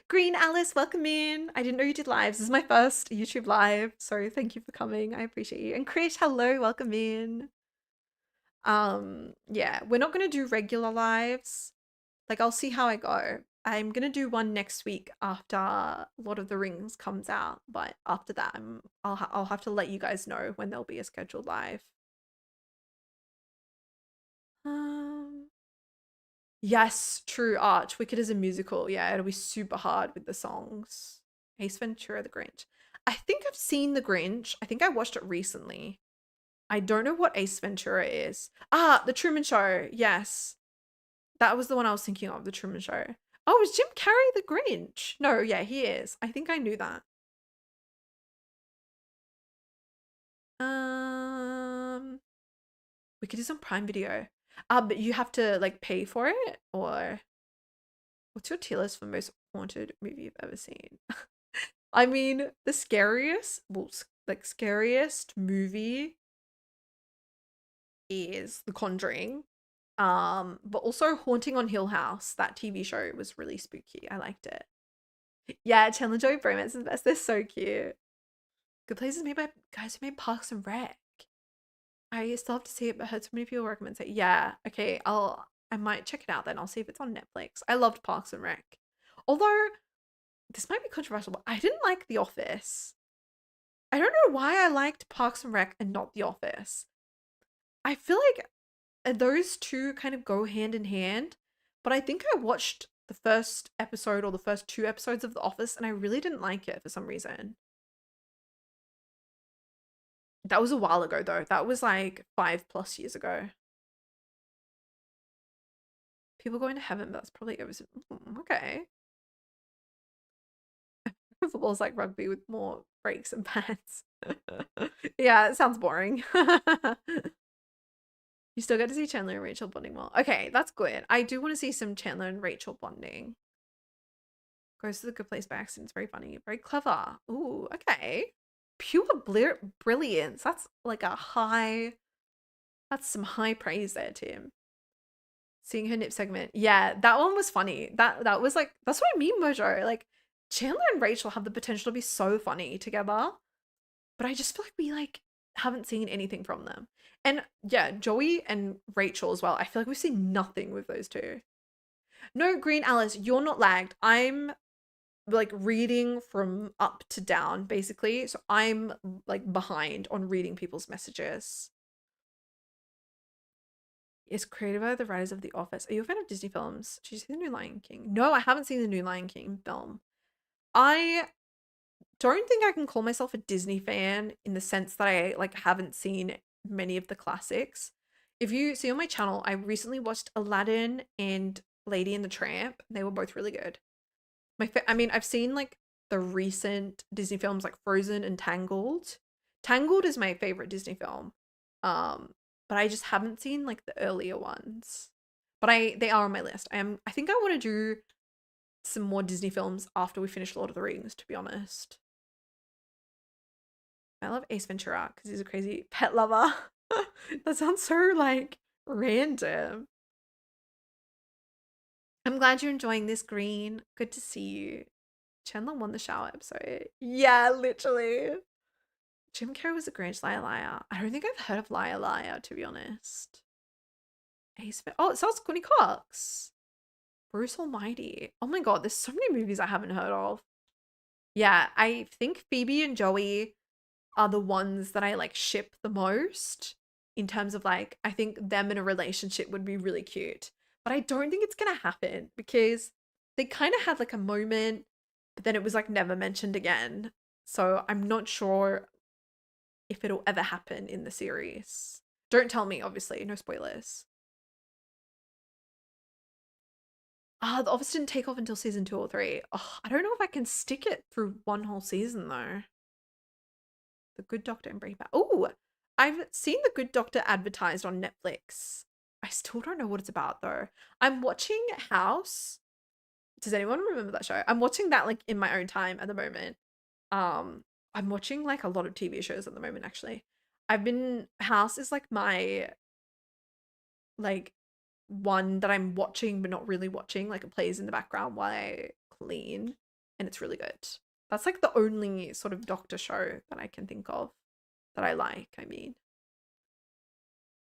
Green Alice, welcome in. I didn't know you did lives. This is my first YouTube live, so thank you for coming. I appreciate you. And Krish, hello, welcome in. Yeah, we're not gonna do regular lives. Like, I'll see how I go. I'm gonna do one next week after Lord of the Rings comes out, but after that, I'll have to let you guys know when there'll be a scheduled live. Um, yes, true. Arch Wicked is a musical. Yeah, it'll be super hard with the songs. Ace Ventura, The Grinch. I think I've seen The Grinch. I think I watched it recently. I don't know what Ace Ventura is. Ah, The Truman Show. Yes. That was the one I was thinking of, The Truman Show. Oh, is Jim Carrey the Grinch? No, yeah, he is. I think I knew that. Um, we could do some Prime Video. But you have to like pay for it, or what's your tier list for most haunted movie you've ever seen? I mean, the scariest, well, like scariest movie is The Conjuring. But also Haunting on Hill House, that TV show was really spooky. I liked it. Yeah, Chandler Joy Bromance is the best. They're so cute. Good Places made by guys who made Parks and Rec. I still have to see it, but I heard so many people recommend it. Yeah, okay, I might check it out then. I'll see if it's on Netflix. I loved Parks and Rec. Although this might be controversial, but I didn't like The Office. I don't know why I liked Parks and Rec and not The Office. I feel like those two kind of go hand in hand, but I think I watched the first episode or the first two episodes of The Office and I really didn't like it for some reason. That was a while ago though. That was like 5+ years ago. People going to heaven, but that's probably over. Okay. Football's like rugby with more breaks and pads. Yeah, it sounds boring. You still get to see Chandler and Rachel bonding well. Okay, that's good. I do want to see some Chandler and Rachel bonding. Goes to the good place by accident. It's very funny. Very clever. Ooh, okay. Pure brilliance. That's like a high, that's some high praise there, Tim. Seeing her nip segment. Yeah, that one was funny. That was like, that's what I mean, Mojo. Like, Chandler and Rachel have the potential to be so funny together. But I just feel like we like haven't seen anything from them. And yeah, Joey and Rachel as well. I feel like we've seen nothing with those two. No, Green Alice, you're not lagged. I'm like reading from up to down basically. So I'm like behind on reading people's messages. It's created by the writers of The Office. Are you a fan of Disney films? Did you see the new Lion King? No, I haven't seen the new Lion King film. I don't think I can call myself a Disney fan in the sense that I like haven't seen many of the classics. If you see on my channel, I recently watched Aladdin and Lady and the Tramp. They were both really good. I mean, I've seen like the recent Disney films like Frozen and Tangled. Tangled is my favorite Disney film. Um, but I just haven't seen like the earlier ones. But they are on my list. I think I want to do some more Disney films after we finish Lord of the Rings, to be honest. I love Ace Ventura because he's a crazy pet lover. That sounds so like random. I'm glad you're enjoying this, Green. Good to see you. Chandler won the shower episode. Yeah, literally. Jim Carrey was a Grinch, liar liar. I don't think I've heard of liar liar, to be honest. Oh, it stars Courtney Cox. Bruce Almighty. Oh my god, there's so many movies I haven't heard of. Yeah, I think Phoebe and Joey are the ones that I like ship the most in terms of like, I think them in a relationship would be really cute. But I don't think it's gonna happen because they kind of had like a moment, but then it was like never mentioned again. So I'm not sure if it'll ever happen in the series. Don't tell me, obviously, no spoilers. The Office didn't take off until season 2 or 3. Oh, I don't know if I can stick it through one whole season though. The Good Doctor and Breaking Bad. Oh, I've seen The Good Doctor advertised on Netflix. I still don't know what it's about though. I'm watching House. Does anyone remember that show? I'm watching that like in my own time at the moment. Um, I'm watching like a lot of TV shows at the moment actually. House is like my like one that I'm watching but not really watching. Like it plays in the background while I clean and it's really good. That's like the only sort of doctor show that I can think of that I like, I mean.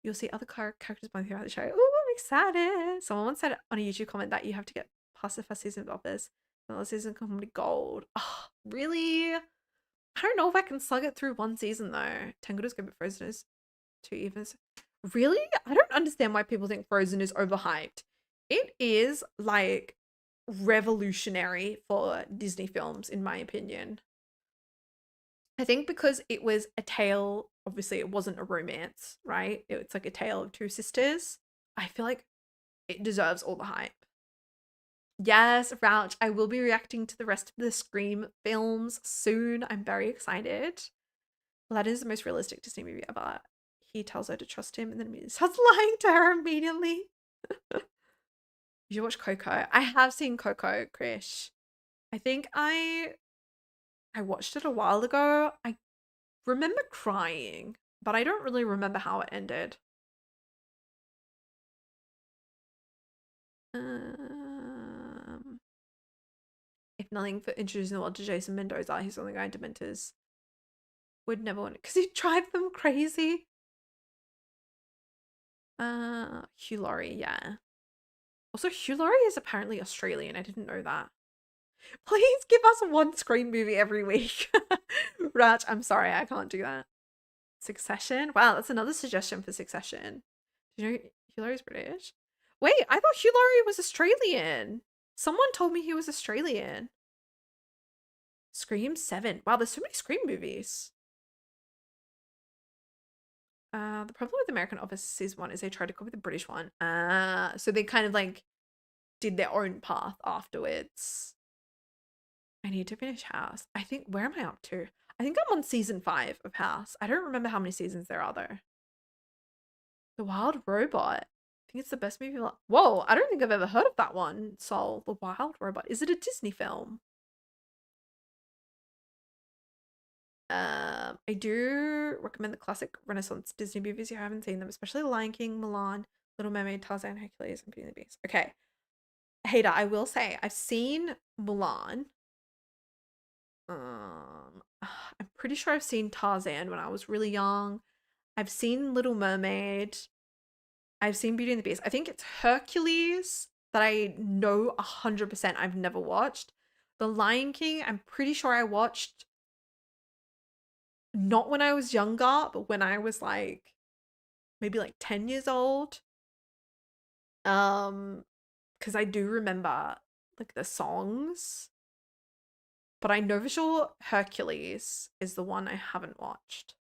You'll see other characters by throughout the show. Oh, I'm excited. Someone once said on a YouTube comment that you have to get past the first season of Office. And the season comedy gold. Oh, really? I don't know if I can slug it through one season though. Tangled is good, but Frozen is too even. Really? I don't understand why people think Frozen is overhyped. It is like revolutionary for Disney films, in my opinion. I think because it was a tale, obviously it wasn't a romance, right? It's like a tale of two sisters. I feel like it deserves all the hype. Yes, Rouch. I will be reacting to the rest of the Scream films soon. I'm very excited. Aladdin is the most realistic Disney movie ever. He tells her to trust him and then he starts lying to her immediately. You should watch Coco. I have seen Coco, Krish. I think I watched it a while ago. I remember crying, but I don't really remember how it ended. Um, if nothing for introducing the world to Jason Mendoza, he's the only guy in Dementors would never want it because he drive them crazy. Hugh Laurie, yeah. Also, Hugh Laurie is apparently Australian. I didn't know that. Please give us one Scream movie every week. Raj, I'm sorry, I can't do that. Succession? Wow, that's another suggestion for Succession. Do you know Hugh Laurie's British? Wait, I thought Hugh Laurie was Australian. Someone told me he was Australian. Scream 7. Wow, there's so many Scream movies. The problem with American Office Season 1 is they tried to copy the British one. So they kind of like did their own path afterwards. I need to finish House. I think, where am I up to? I think I'm on season 5 of House. I don't remember how many seasons there are though. The Wild Robot. I think it's the best movie. Whoa, I don't think I've ever heard of that one. Soul, The Wild Robot. Is it a Disney film? I do recommend the classic Renaissance Disney movies if you haven't seen them, especially Lion King, Mulan, Little Mermaid, Tarzan, Hercules, and Beauty and the Beast. Okay. Hater, I will say I've seen Mulan. I'm pretty sure I've seen Tarzan when I was really young. I've seen Little Mermaid. I've seen Beauty and the Beast. I think it's Hercules that I know 100% I've never watched. The Lion King, I'm pretty sure I watched not when I was younger, but when I was like maybe like 10 years old. Because I do remember like the songs, but I know for sure Hercules is the one I haven't watched.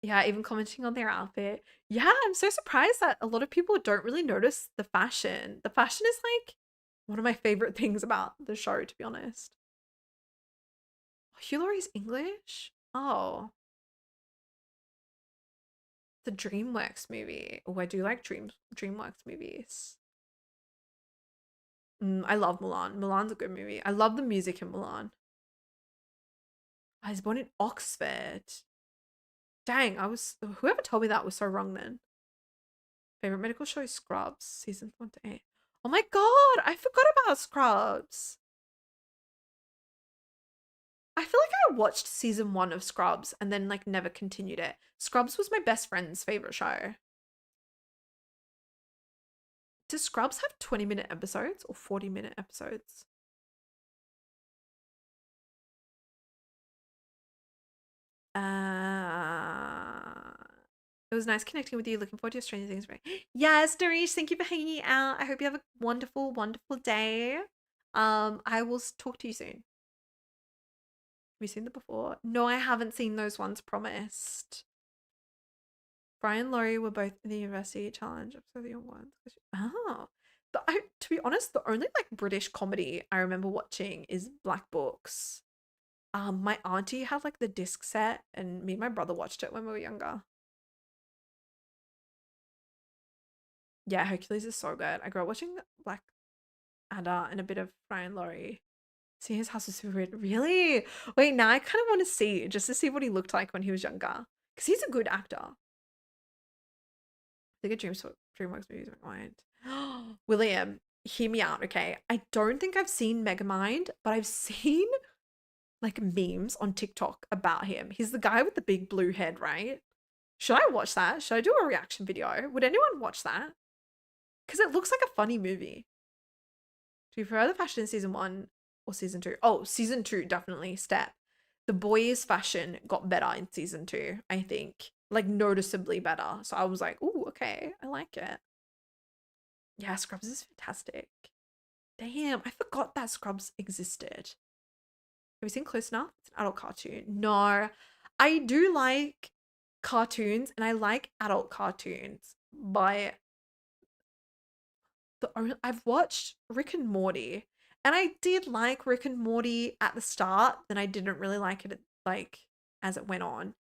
Yeah, even commenting on their outfit. Yeah, I'm so surprised that a lot of people don't really notice the fashion. The fashion is like one of my favorite things about the show, to be honest. Hugh Laurie's English? Oh, the DreamWorks movie. Oh, I do like DreamWorks movies. I love Mulan. Mulan's a good movie. I love the music in Mulan. I was born in Oxford. Dang, whoever told me that was so wrong then. Favorite medical show Scrubs, season 1 to 8. Oh my god, I forgot about Scrubs. I feel like I watched season 1 of Scrubs and then like never continued it. Scrubs was my best friend's favorite show. Does Scrubs have 20-minute episodes or 40-minute episodes? Uh, it was nice connecting with you. Looking forward to your Stranger Things. Yes, Narish, thank you for hanging out. I hope you have a wonderful, wonderful day. I will talk to you soon. Have you seen them before? No, I haven't seen those ones promised. Brian and Laurie were both in the University Challenge episode the young ones. Oh. To be honest, the only like British comedy I remember watching is Black Books. My auntie had like the disc set and me and my brother watched it when we were younger. Yeah, Hercules is so good. I grew up watching Black Adder and a bit of Brian Laurie. Seeing his house is super weird. Really? Wait, now I kind of want to see just to see what he looked like when he was younger. Because he's a good actor. I think a DreamWorks movie is my mind. William, hear me out, okay? I don't think I've seen Megamind, but I've seen like memes on TikTok about him. He's the guy with the big blue head, right? Should I watch that? Should I do a reaction video? Would anyone watch that? Because it looks like a funny movie. Do you prefer the fashion in season 1 or season 2? Oh, season 2, definitely. Step. The boys' fashion got better in season 2, I think. Like, noticeably better. So I was like, ooh, okay, I like it. Yeah, Scrubs is fantastic. Damn, I forgot that Scrubs existed. Have you seen Close Enough? It's an adult cartoon. No, I do like cartoons and I like adult cartoons, but I've watched Rick and Morty, and I did like Rick and Morty at the start, then I didn't really like it like as it went on.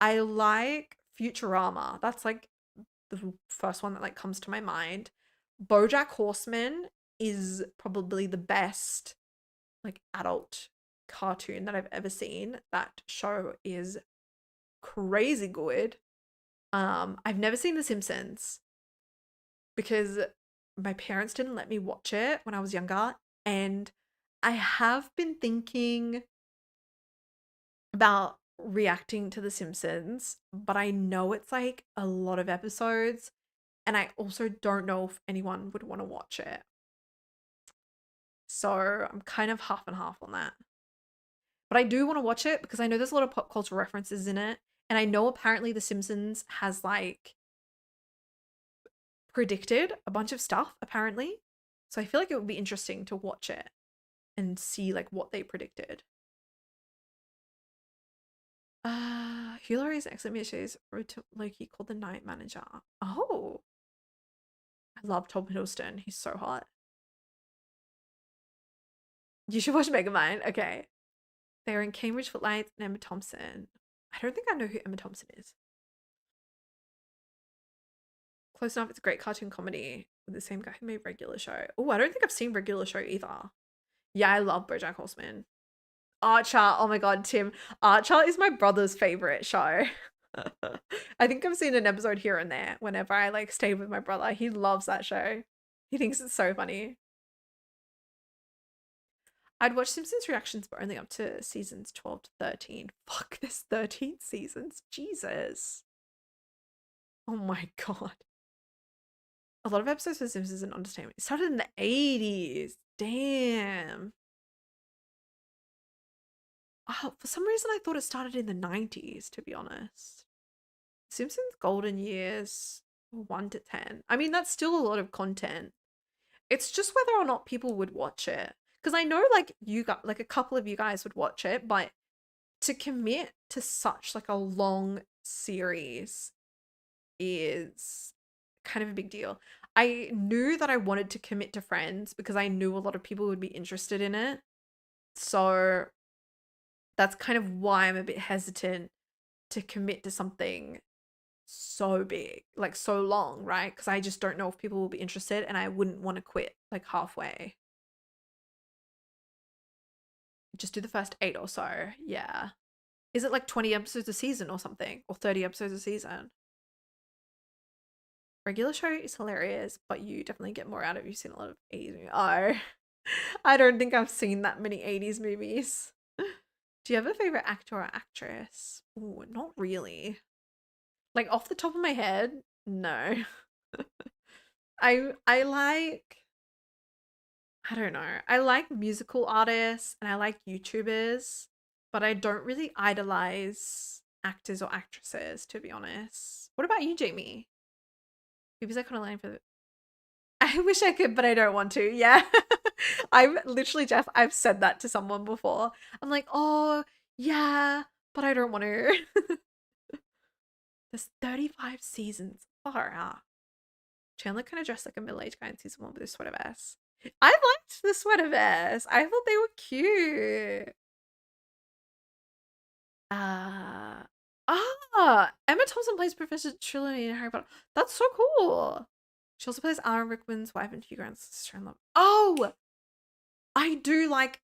I like Futurama. That's like the first one that like comes to my mind. BoJack Horseman is probably the best like adult cartoon that I've ever seen. That show is crazy good. I've never seen The Simpsons because my parents didn't let me watch it when I was younger, and I have been thinking about reacting to The Simpsons, but I know it's like a lot of episodes, and I also don't know if anyone would want to watch it. So I'm kind of half and half on that. But I do want to watch it because I know there's a lot of pop culture references in it. And I know apparently The Simpsons has like predicted a bunch of stuff, apparently. So I feel like it would be interesting to watch it and see like what they predicted. Hillary's excellent series wrote to Loki called the Night Manager. Oh, I love Tom Hiddleston. He's so hot. You should watch Megamind. Okay. They're in Cambridge Footlights and Emma Thompson. I don't think I know who Emma Thompson is. Close enough. It's a great cartoon comedy with the same guy who made Regular Show. Oh, I don't think I've seen Regular Show either. Yeah, I love BoJack Horseman. Archer. Oh my god, Tim. Archer is my brother's favorite show. I think I've seen an episode here and there whenever I like stay with my brother. He loves that show. He thinks it's so funny. I'd watch Simpsons reactions, but only up to seasons 12 to 13. Fuck, there's 13 seasons. Jesus. Oh my god. A lot of episodes of Simpsons and Understatement. It started in the 80s. Damn. Oh, for some reason, I thought it started in the 90s, to be honest. Simpsons Golden Years 1 to 10. I mean, that's still a lot of content. It's just whether or not people would watch it. Because I know, like, you got, like, a couple of you guys would watch it, but to commit to such, like, a long series is kind of a big deal. I knew that I wanted to commit to Friends because I knew a lot of people would be interested in it. So that's kind of why I'm a bit hesitant to commit to something so big, like so long, right? Because I just don't know if people will be interested and I wouldn't want to quit like halfway. Just do the first 8 or so. Yeah. Is it like 20 episodes a season or something? Or 30 episodes a season? Regular show is hilarious, but you definitely get more out of it. You've seen a lot of 80s movies. Oh, I don't think I've seen that many 80s movies. Do you have a favorite actor or actress? Oh, not really. Like off the top of my head, no. I like I don't know. I like musical artists and I like YouTubers, but I don't really idolize actors or actresses, to be honest. What about you, Jamie? Who's that kind of line for I wish I could, but I don't want to. Yeah. I've literally, Jeff, I've said that to someone before. I'm like, oh, yeah, but I don't want to. There's 35 seasons. Far out. Chandler kind of dressed like a middle-aged guy in season 1 with a sweater vest. I liked the sweater vest. I thought they were cute. Uh Emma Thompson plays Professor Trelawney in Harry Potter. That's so cool. She also plays Alan Rickman's wife and Hugh Grant's sister in Love. Oh, I do like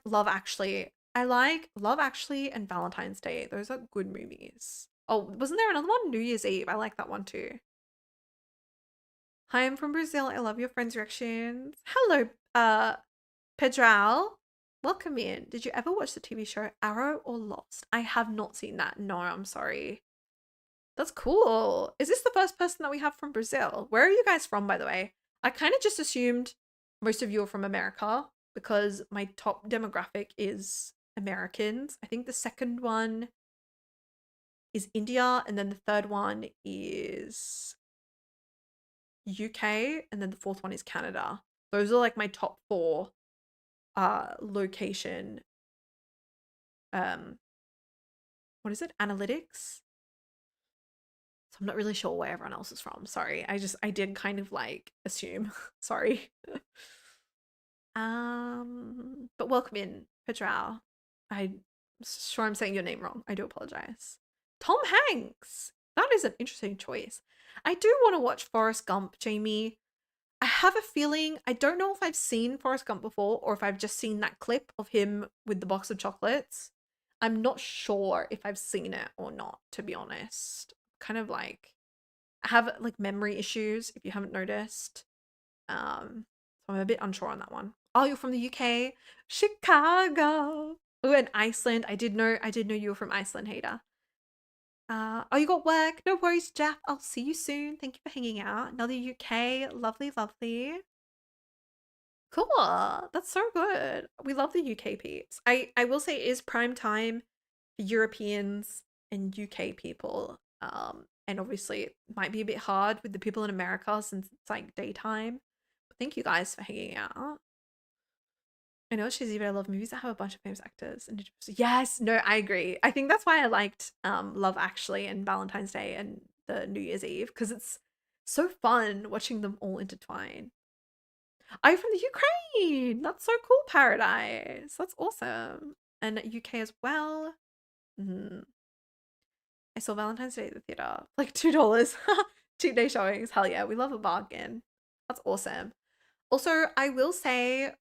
Love Actually. I like Love Actually and Valentine's Day. Those are good movies. Oh, wasn't there another one? New Year's Eve. I like that one too. Hi, I'm from Brazil. I love your friends' reactions. Hello, Pedral. Welcome in. Did you ever watch the TV show Arrow or Lost? I have not seen that. No, I'm sorry. That's cool. Is this the first person that we have from Brazil? Where are you guys from, by the way? I kind of just assumed most of you are from America because my top demographic is Americans. I think the second one is India, and then the third one is UK, and then the fourth one is Canada. Those are like my top 4 location um what is it? Analytics. So I'm not really sure where everyone else is from. Sorry. I did kind of like assume. Sorry. But welcome in, Petrao. I'm sure I'm saying your name wrong. I do apologize. Tom Hanks. That is an interesting choice. I do want to watch Forrest Gump, Jamie. I have a feeling, I don't know if I've seen Forrest Gump before or if I've just seen that clip of him with the box of chocolates. I'm not sure if I've seen it or not, to be honest. Kind of like, I have like memory issues, if you haven't noticed. So I'm a bit unsure on that one. Oh, you're from the UK, Chicago. Oh, and Iceland. I did know you were from Iceland, Hater. Oh, you got work. No worries, Jeff. I'll see you soon. Thank you for hanging out. Another UK. Lovely, lovely. Cool. That's so good. We love the UK peeps. I will say it is prime time for Europeans and UK people. And obviously it might be a bit hard with the people in America since it's like daytime. But thank you guys for hanging out. I know it's cheesy, but I love movies that have a bunch of famous actors. And yes, no, I agree. I think that's why I liked Love Actually and Valentine's Day and the New Year's Eve because it's so fun watching them all intertwine. I'm from the Ukraine. That's so cool, Paradise. That's awesome. And UK as well. Mhm. I saw Valentine's Day at the theater, like $2. Cheap day showings. Hell yeah, we love a bargain. That's awesome. Also, I will say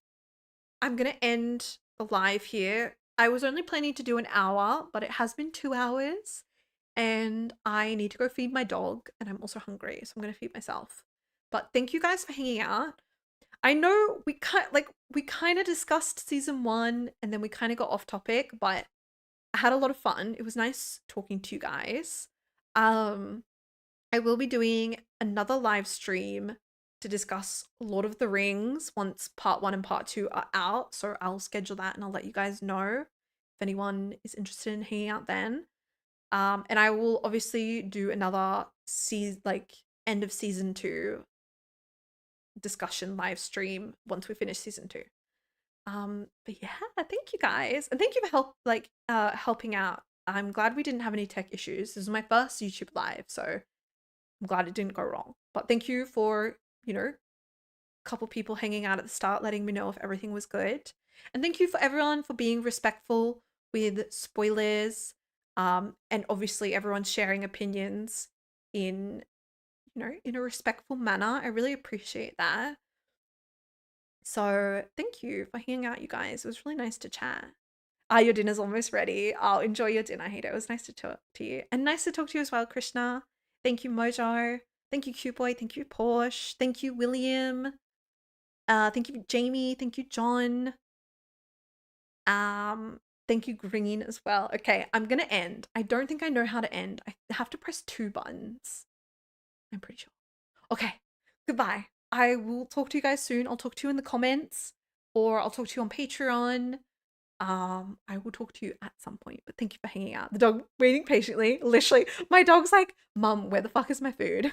I'm gonna end the live here. I was only planning to do an hour, but it has been 2 hours, and I need to go feed my dog, and I'm also hungry, so I'm gonna feed myself. But thank you guys for hanging out. I know we kind of discussed season one and then we kind of got off topic, but I had a lot of fun. It was nice talking to you guys. Um, I will be doing another live stream to discuss Lord of the Rings once part one and part two are out. So I'll schedule that and I'll let you guys know if anyone is interested in hanging out then. And I will obviously do another end of season two discussion live stream once we finish season two. But yeah, thank you guys. And thank you for helping out. I'm glad we didn't have any tech issues. This is my first YouTube live, so I'm glad it didn't go wrong. But thank you for, a couple people hanging out at the start, letting me know if everything was good. And thank you for everyone for being respectful with spoilers. And obviously everyone sharing opinions in, in a respectful manner. I really appreciate that. So thank you for hanging out, you guys. It was really nice to chat. Ah, your dinner's almost ready. I'll enjoy your dinner, Hater. It was nice to talk to you. And nice to talk to you as well, Krishna. Thank you, Mojo. Thank you, Cute Boy. Thank you, Porsche. Thank you, William. Thank you, Jamie. Thank you, John. Thank you, Green, as well. Okay, I'm gonna end. I don't think I know how to end. I have to press 2 buttons. I'm pretty sure. Okay, goodbye. I will talk to you guys soon. I'll talk to you in the comments or I'll talk to you on Patreon. I will talk to you at some point, but thank you for hanging out. The dog waiting patiently. Literally, my dog's like, Mum, where the fuck is my food?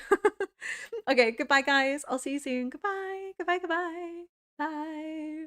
Okay, goodbye, guys. I'll see you soon. Goodbye. Goodbye. Goodbye. Bye.